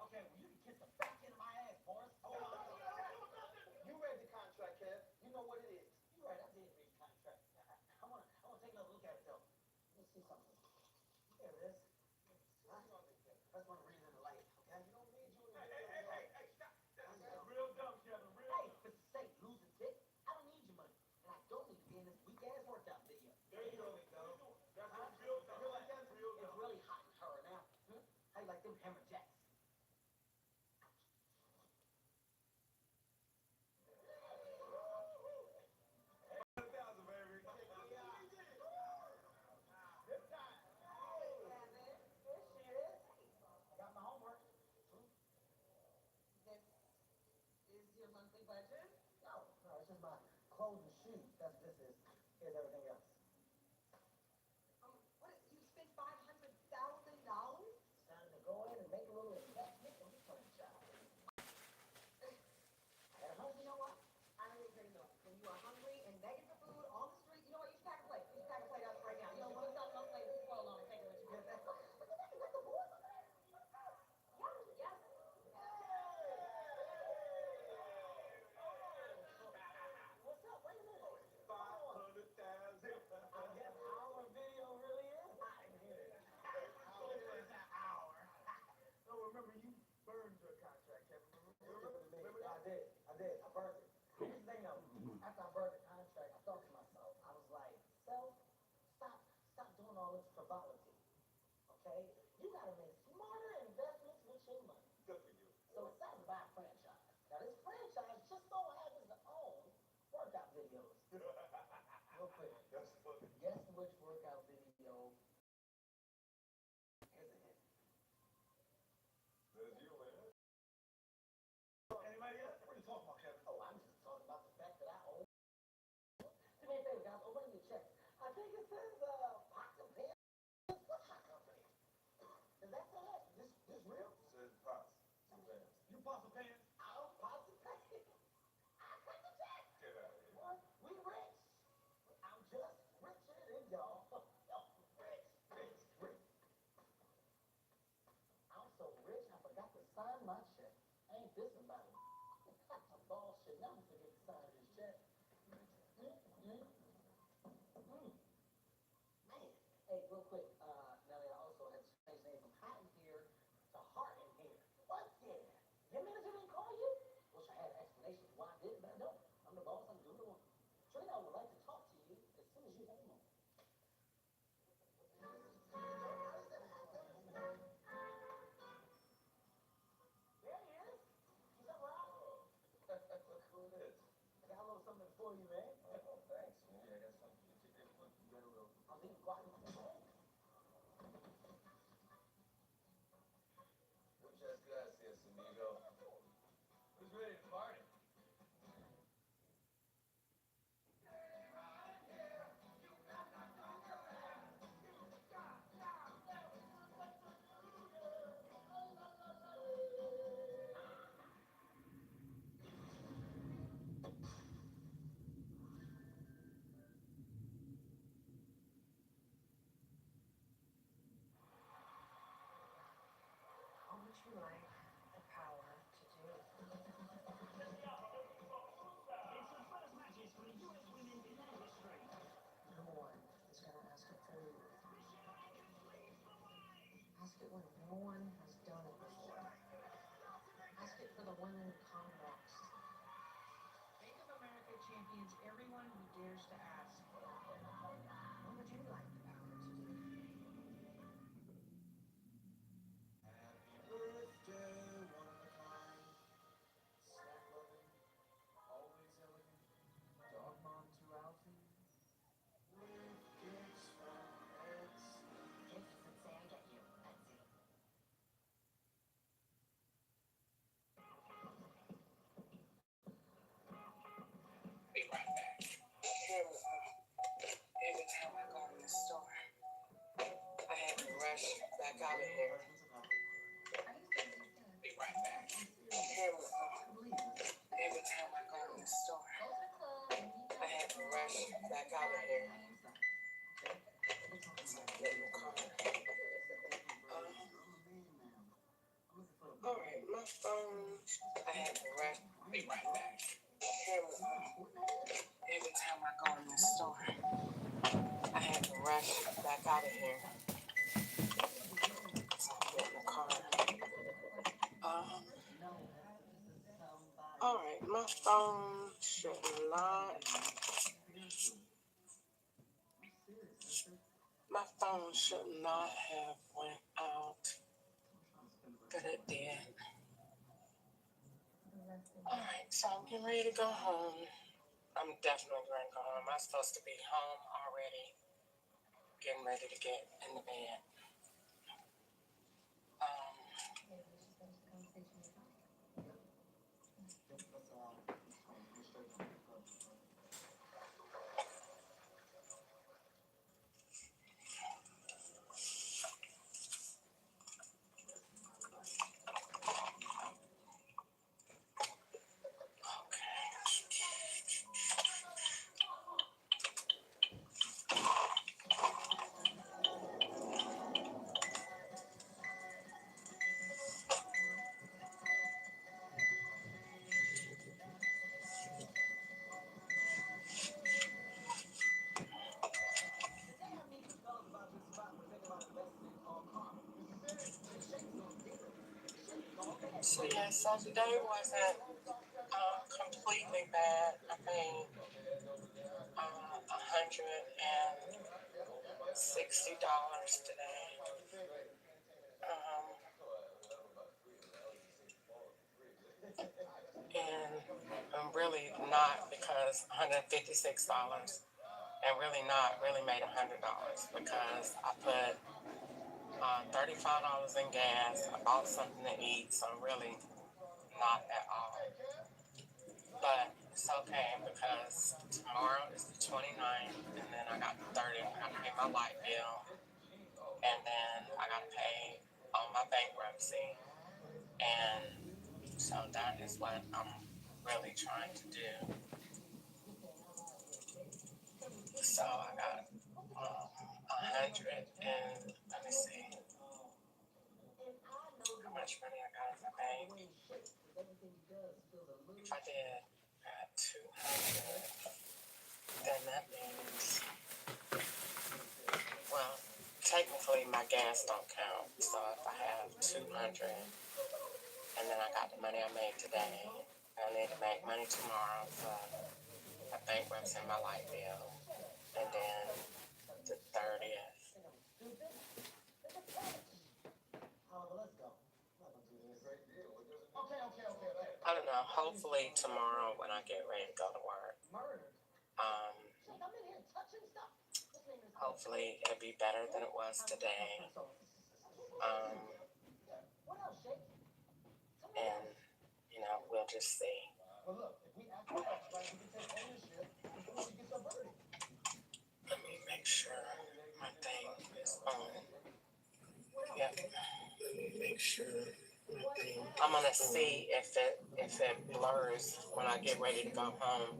Okay, well, you can kiss the back end of my ass, Boris. Hold on. You read the contract, Kev. You know what it is. You're right, I did read the contract. I wanna take another look at it, though. Let me see something. There it is. Huh? That's one reason to like it, okay? You don't need you in the Hey, stop. That's real dumb, Kevin. Real dumb. Hey, for sake, losing dick. I don't need your money. And I don't need to be in this weak-ass workout video. There you go. That's real dumb. It's really hot in her now. How you like them hammer jacks? Got my homework. This is your monthly budget? No, it's just my clothes and shoes. That's what this is. Here's everything else. What? You spent $500,000? It's time to go in and make a little investment in the franchise. And you know what? I don't even know. When you are hungry and begging for food on the street, you know what? You should pack a plate. You should pack a plate out right now. You know, put something on the plate and spoil on and take it with you. Look at the boys over there. Yes. What's up? Wait a minute. 500,000. I guess our video really is hot in here. It's an hour. No, remember you burned your contract, Kevin. Remember? I did. I burned it. Here's the thing though. After I burned the contract, I thought to myself, I was like, stop doing all this frivolity. Okay? You gotta make smarter investments with your money. Good for you. So it's time to buy a franchise. Now this franchise just so happens to own workout videos. Real quick. That's funny. Guess which workout video? Here's a hint. There's you, man. Anybody else? What are you talking about, Kevin? Oh, I'm just talking about the fact that I own. Do me a favor, guys. Open your check. I think it says, Pocket Pen. What hot company? Is that that? This real? It says Pots. You Pots of Pants? I'm Pots of Pants. I cut the check. Get out of here. What? We rich. I'm just richer than y'all. Rich. I'm so rich, I forgot to sign my check. Ain't this about it? A boss should never forget to sign his check. Man. Hey, real quick, Nelly, I also had to change Who's ready to party? What would you like the power to do? Number one is gonna ask it for you. Ask it when no one has done it before. Ask it for the one in context. Bank of America champions everyone who dares to ask. What would you like the power to do? Happy birthday, one of a kind. Snack loving, always elegant. Dog mom to Alfie. With gifts from Etsy. Gifts that say I get you, Etsy. Be right back. Every time I go in the store, I had to rush back out of here. Be right back. Every time I go in the store, I had to rush back out of here. Get in the car. All right, my phone. I had to rush. Be right back. Every time I go in the store, I had to rush back out of here. So I get in the car. All right, my phone should not. My phone should not have went out, but it did. All right, so I'm getting ready to go home. I'm definitely going to go home. I'm supposed to be home already, getting ready to get in the bed. So yeah, so today wasn't completely bad. I made $160 today. And I'm really not, because $156 and really not really made $100 because I put $35 in gas. I bought something to eat, so really not at all. But it's okay because tomorrow is the 29th, and then I got the 30th. I got to pay my light bill, and then I got to pay on my bankruptcy. And so that is what I'm really trying to do. So I got 100 and let me see how much money I got in the bank. If I did 200, then that means, well, technically my gas don't count. So if I have 200 and then I got the money I made today, I need to make money tomorrow for my bankruptcy and my light bill, and then the 30th. I don't know, hopefully tomorrow when I get ready to go to work, hopefully it'll be better than it was today. And, we'll just see. Well, look, if we act fast, right, we can take ownership before he gets averted. Let me make sure my thing is on. Yep. Let me make sure my thing. I'm gonna see if it blurs when I get ready to go home.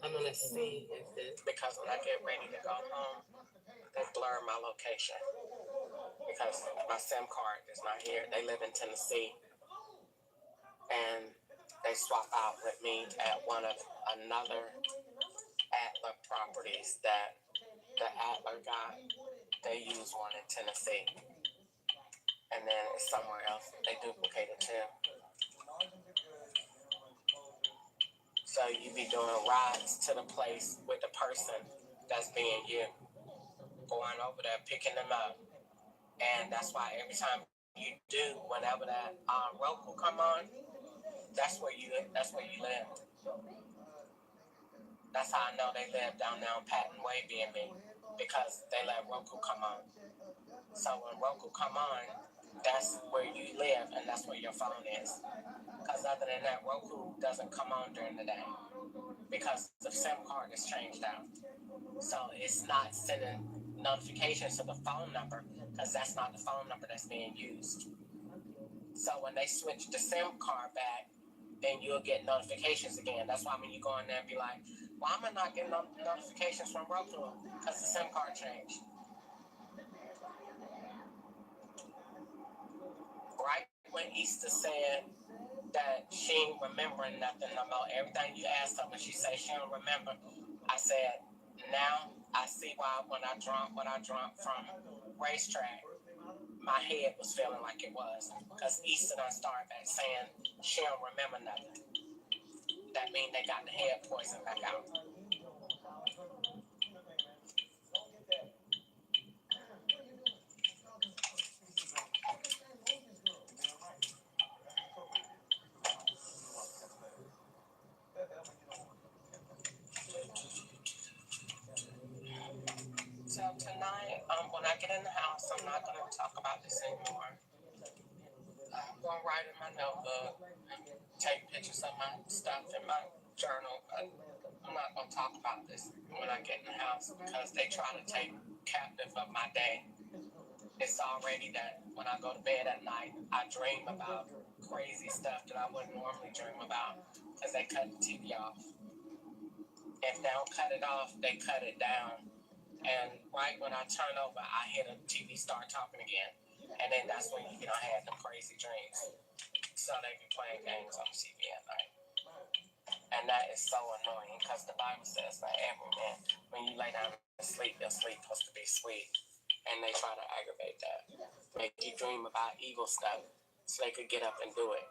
I'm gonna see if it, because when I get ready to go home, they blur my location because my SIM card is not here. They live in Tennessee, and they swap out with me at one of another Adler properties that the Adler got. They use one in Tennessee, and then it's somewhere else they duplicate it too. So you be doing rides to the place with the person that's being you, going over there, picking them up, and that's why every time you do, whenever that Roku come on, that's where you live. That's how I know they live down there on Patton Way, B&B, because they let Roku come on. So when Roku come on, that's where you live and that's where your phone is. Because other than that, Roku doesn't come on during the day because the SIM card is changed out. So it's not sending notifications to the phone number because that's not the phone number that's being used. So when they switch the SIM card back, then you'll get notifications again. That's why when you go in there and be like, why am I not getting notifications from Roku? Because the SIM card changed. Right when Easter said that she ain't remembering nothing no more, everything you asked her when she said she don't remember, I said, now I see why when I drunk from racetrack, my head was feeling like it was. Because Easter done started back saying she don't remember nothing. That means they got the head poison back out. So tonight, when I get in the house, I'm not going to talk about this anymore. I'm going to write in my notebook, take pictures of my stuff in my journal, but I'm not going to talk about this when I get in the house because they try to take captive of my day. It's already that when I go to bed at night, I dream about crazy stuff that I wouldn't normally dream about because they cut the TV off. If they don't cut it off, they cut it down. And right when I turn over, I hear the TV start talking again. And then that's when, I had the crazy dreams. So they be playing games on TV at night. And that is so annoying because the Bible says that every man, when you lay down to sleep, your sleep supposed to be sweet. And they try to aggravate that. Make you dream about evil stuff so they could get up and do it.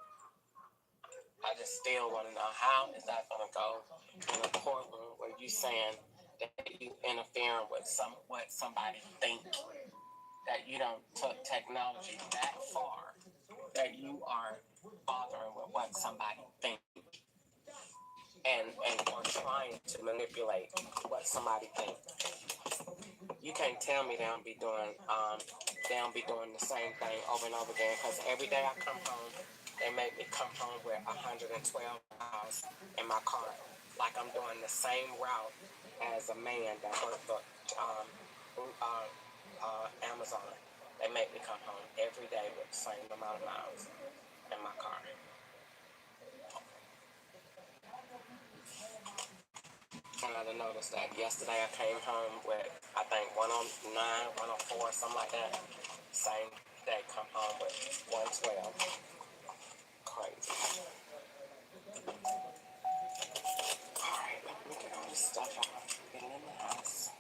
I just still want to know, how is that going to go in a courtroom where you saying that you interfering with what somebody think, that you don't took technology that far, that you are bothering with what somebody think, and or trying to manipulate what somebody think. You can't tell me they don't be doing the same thing over and over again, because every day I come home, they make me come home with 112 miles in my car, like I'm doing the same route as a man that worked for Amazon. They make me come home every day with the same amount of miles in my car. And I noticed that yesterday I came home with, I think, 109, 104, something like that. Same day, come home with 112. Crazy. Alright, let me get all this stuff off. Get in the house.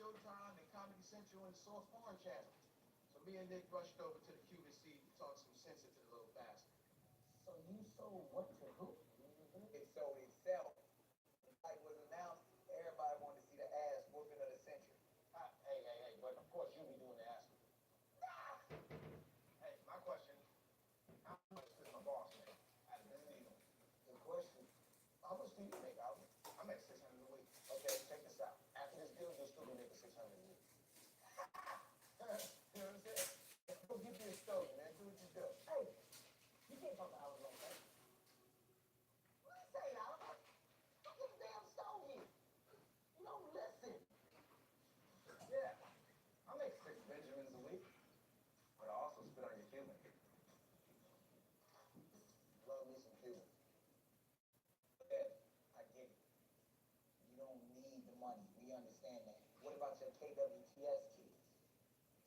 Showtime and Comedy Central and Source Foreign Channel. So me and Nick rushed over to the QVC to talk some sense into the little bastard. So you sold what to who? It sold itself. Like was announced, everybody wanted to see the ass whooping of the century. Hey, but of course you be doing the ass whooping. Hey, my question, how much does my boss make out of this deal? The question, how much do you make, Albert? I make 600 a week. Okay, check this out. After this deal, you'll still be making 600 a week. You know what I'm saying? Go give me a story, man. Do what you do. Hey, you can't talk to Oliver like that. What you say, Oliver? Don't get the damn stove here. You don't listen. Yeah, I make 6 Benjamins a week, but I also spit on your Cuban. Love me some Cuban. Yeah, I get it. You don't need the money. We understand that. What about your KWTS kids?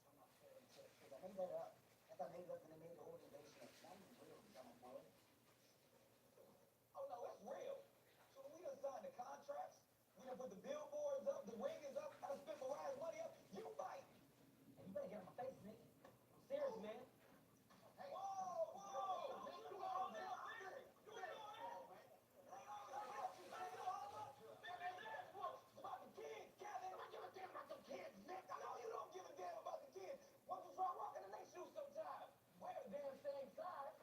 Talking about kids. I made that up. I thought made it up and they made the organization up. Not even real, dumb boy. Oh no, it's real. So when we done signed the contracts, we done put the billboards up, the ring is up, I done spent Mariah's money up, you fight. Hey, you better get on my face, nigga. I'm serious, man. Hey. Whoa! You all now, man. You ain't all that. About the kids, Kevin. I give a damn about the kids, Nick. I know you don't give a damn about the kids. Why don't you try walking in their shoes sometime? Wear the damn same size.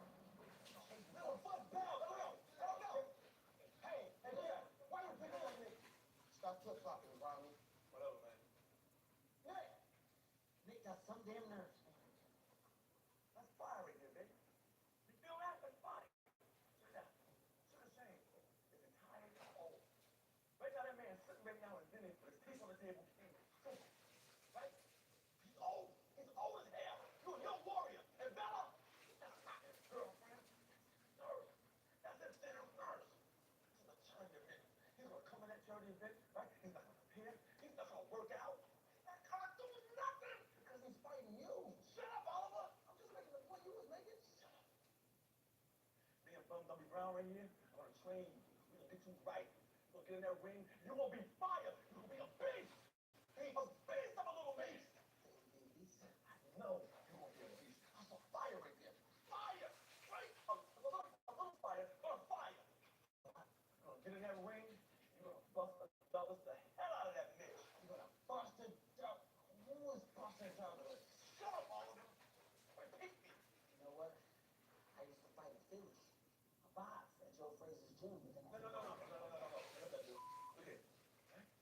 Little foot bell, bro. Hell no. Hey, Jack, why you picking on me? Stop flip-flopping around me. Whatever, man. Nick. Nick got some damn nerves, man. That's fire right there, baby. You feel that? That's fire. Check it out. Check the shame. It's entirely old. Right now, that man sitting right now and then with his piece on the table. Right? He's old. He's old as hell. You're a young warrior. And Bella, that's not his girlfriend. Nurse. That's his dinner nurse. This is a charity event. He's gonna come in that charity event, right? He's not gonna prepare. He's not gonna work out. That can't do nothing because he's fighting you. Shut up, Oliver. I'm just making the point you was making. Shut up. Me and Bum Dummy Brown right here, I'm gonna train you. We're gonna get you right. You're gonna get in that ring. You're gonna be fire. You're gonna be a beast. A beast of a little beast. I know you're gonna be a beast. I saw fire right there. Fire. Right? A little fire, but a fire. You're gonna get in that ring. You're gonna bust the hell out of that bitch. You're gonna bust it down. Who is busting down the Shut up, Oliver. Repeat me. You know what? I used to fight in Philly. A box at Joe Frazier's gym, but then I... No. Look here.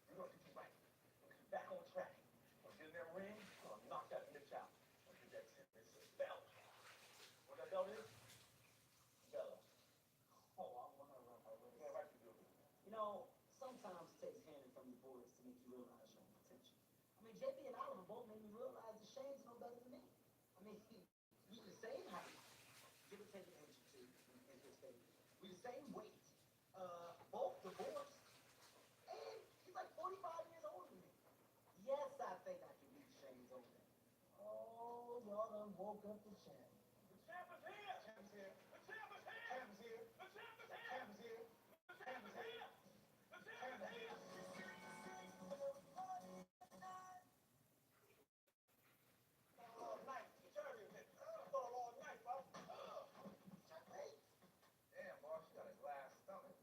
You're gonna get you right. You're gonna get back on track. You're gonna get in that ring. You're gonna knock that bitch out. You're gonna get that belt. What that belt is? Bella. Oh, I want to run. Yeah, right, you do. You know, sometimes it takes handing from your boys to make you realize your own potential. I mean, JB and Oliver both made me realize the Shane's no better than me. I mean, we the same height, give or take an inch or two in his favor. We the same weight, both divorced, and he's like 45 years older than me. Yes, I think I can beat Shane's older. Oh, y'all done woke up the champ. The champ is here. The champ is here. The champ is here. The champ is here. The champ is here. The champ is here. The champ is here. The champ is here. All night. Charity event. All night, bro. Damn, boss, you got a glass stomach.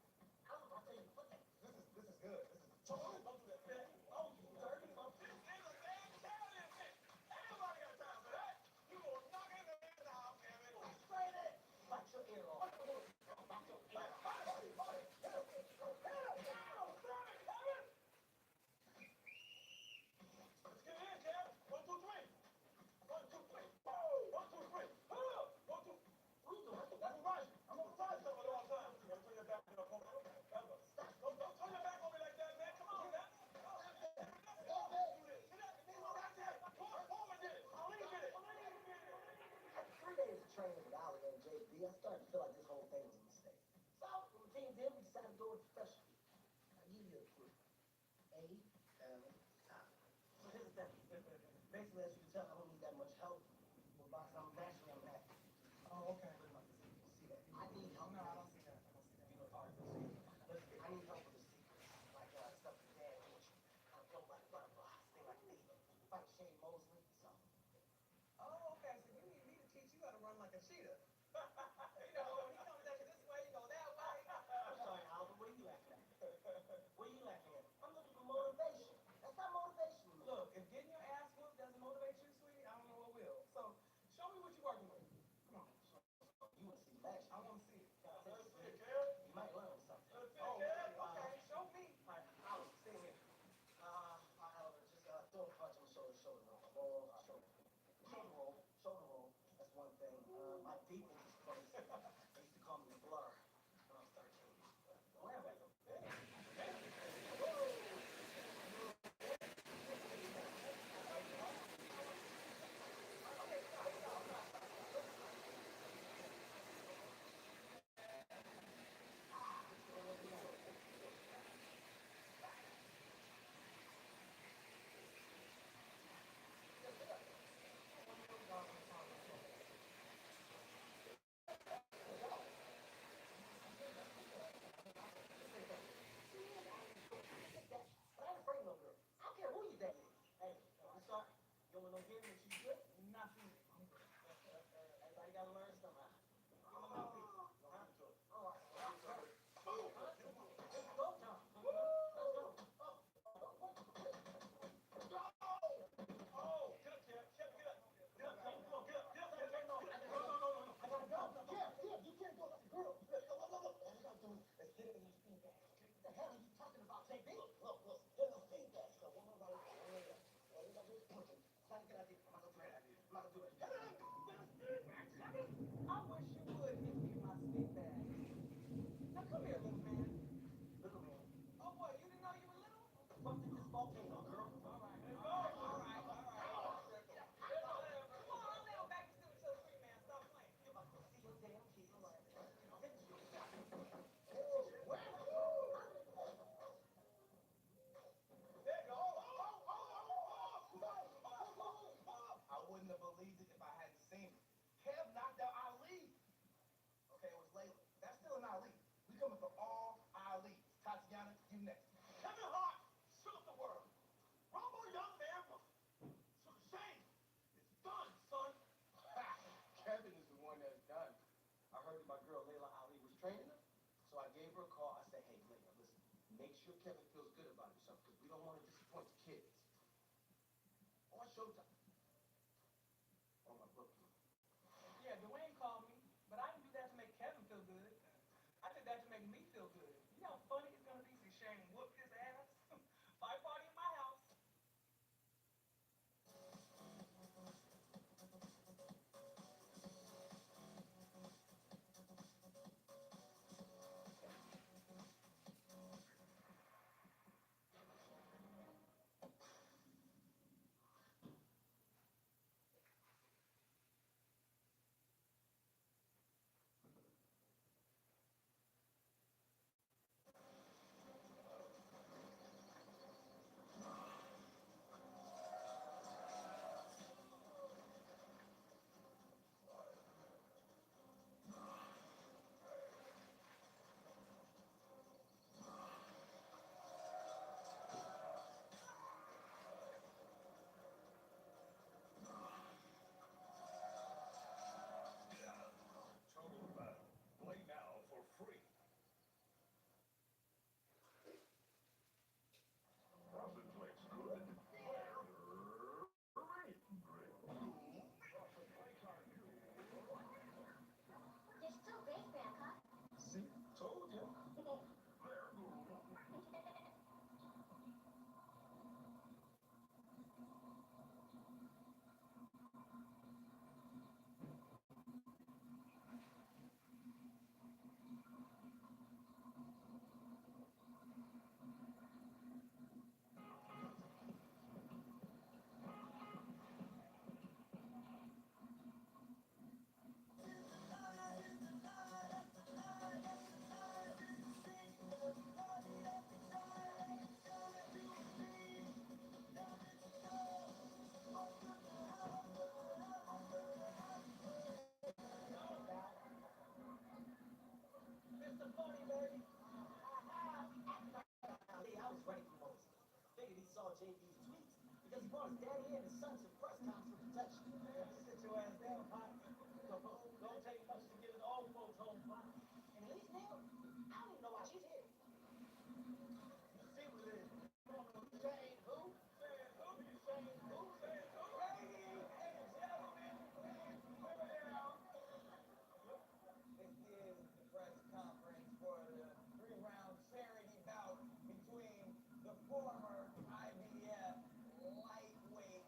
I'll tell you, look at This is good. This is don't do that, man. Oh, you dirty. This is a damn charity event. Everybody got time for that. You gonna knock his ass out, damn it. straight in. Bite your ear off. Bite your ear Let's get in, Kev. 1, 2, 3. 1, 2, 3. 1, 2, 3. 1, 2. What you doing? That's right. I'm on the side something all the time. You turn your back on me. Don't turn your back on me like that, man. Come on, man. After 3 days of training with Ali and JB, I started to feel like this whole thing was a mistake. So, when the team did, we decided to go with professional. I'll give you a clue. A-L-I. So here's the thing. Basically, as you can tell, I don't need that much help with boxing. I'm naturally I'm happy. Oh, okay. See that? I need help. No, I don't see that. You know, all right, let's see. Listen, I need help with the secrets. Like stuff your dad taught you. Like blah, blah, blah, blah. Things like her a call. I said, hey, Lena, listen, make sure Kevin feels good about himself because we don't want to disappoint the kids. On Showtime. On my Brooklyn. Yeah, Dwayne called me, but I didn't do that to make Kevin feel good. I did that to make me feel good. You know how funny it's gonna be to Shane whoop his ass? Fight party in my house. Total Battle. Play now for free. Frosted Flakes good. You're still big, Grandpa. See? Told you. Mr. Funny, baby. Hey, I was ready for Moses. Figured he saw JB's tweets because he brought his daddy and his son to the press conference for protection. Sit your ass down, Pop. Don't take much to get his old folks home, Pop. And Elise Neal, I don't even know why she's here. See what it is. Shane who? Saying who? Saying who? Saying who? Ladies and gentlemen, please prepare. This is the press conference for the three-round charity bout between the former IBF lightweight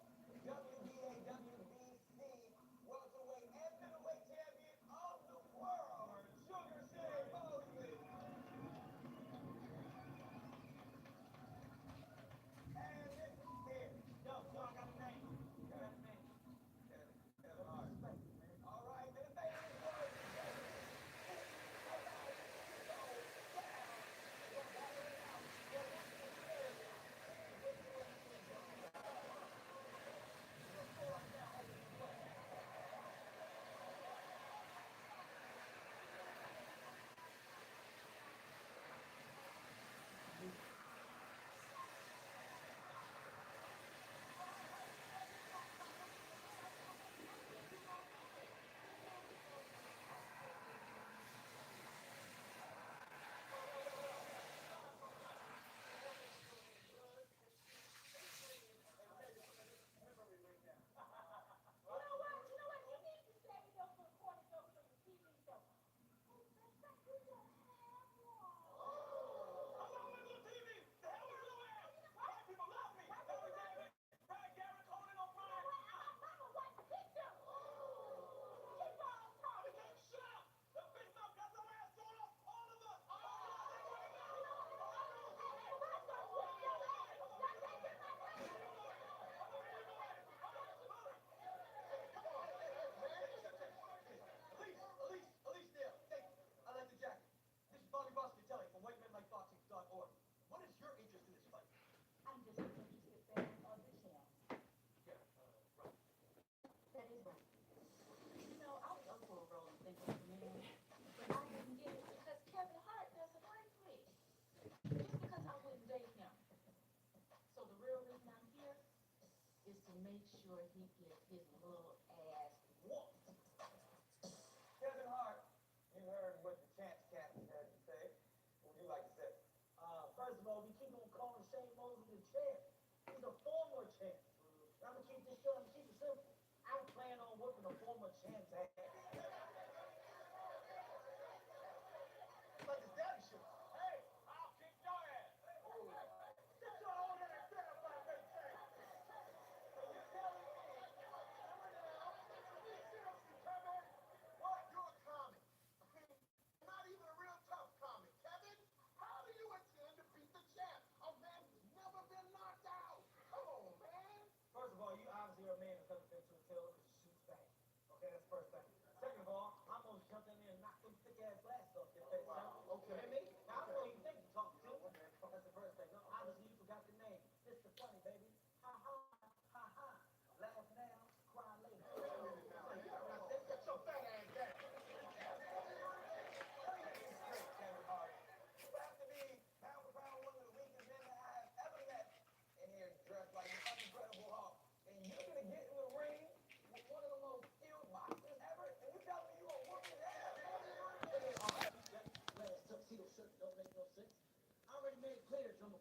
sure I'm keeping simple. I don't plan on whooping a former champ's ass. Like his daddy should. Hey, I'll kick your ass. Sit your old ass down, like they say. So you're telling me, seriously, Kevin? What? You're a comic. Not even a real tough comic, Kevin. How do you intend to beat the champ? A man who's never been knocked out. Come on, man. First of all, you obviously are a man who's never been to a tailor because you shoot fast. Okay, that's the first thing. Second of all, I'm gonna jump in there and knock them thick ass glasses off your face. Wow. Okay. You hear me? Now, I don't know who you think you're talking to. Okay. That's the first thing. No, obviously you forgot the name. Mr. Funny, baby. Ha ha, ha ha. Laugh now, cry later. Get your fat ass down. You have to be pound for pound one of the weakest men that I have ever met. And you're dressed like an unbreakable Hulk. And you're gonna get in the ring with one of the most skilled boxers ever, and you tell me you gonna whoop his ass? Last tuxedo shirt don't make no sense. I already made it clear, Jumbo.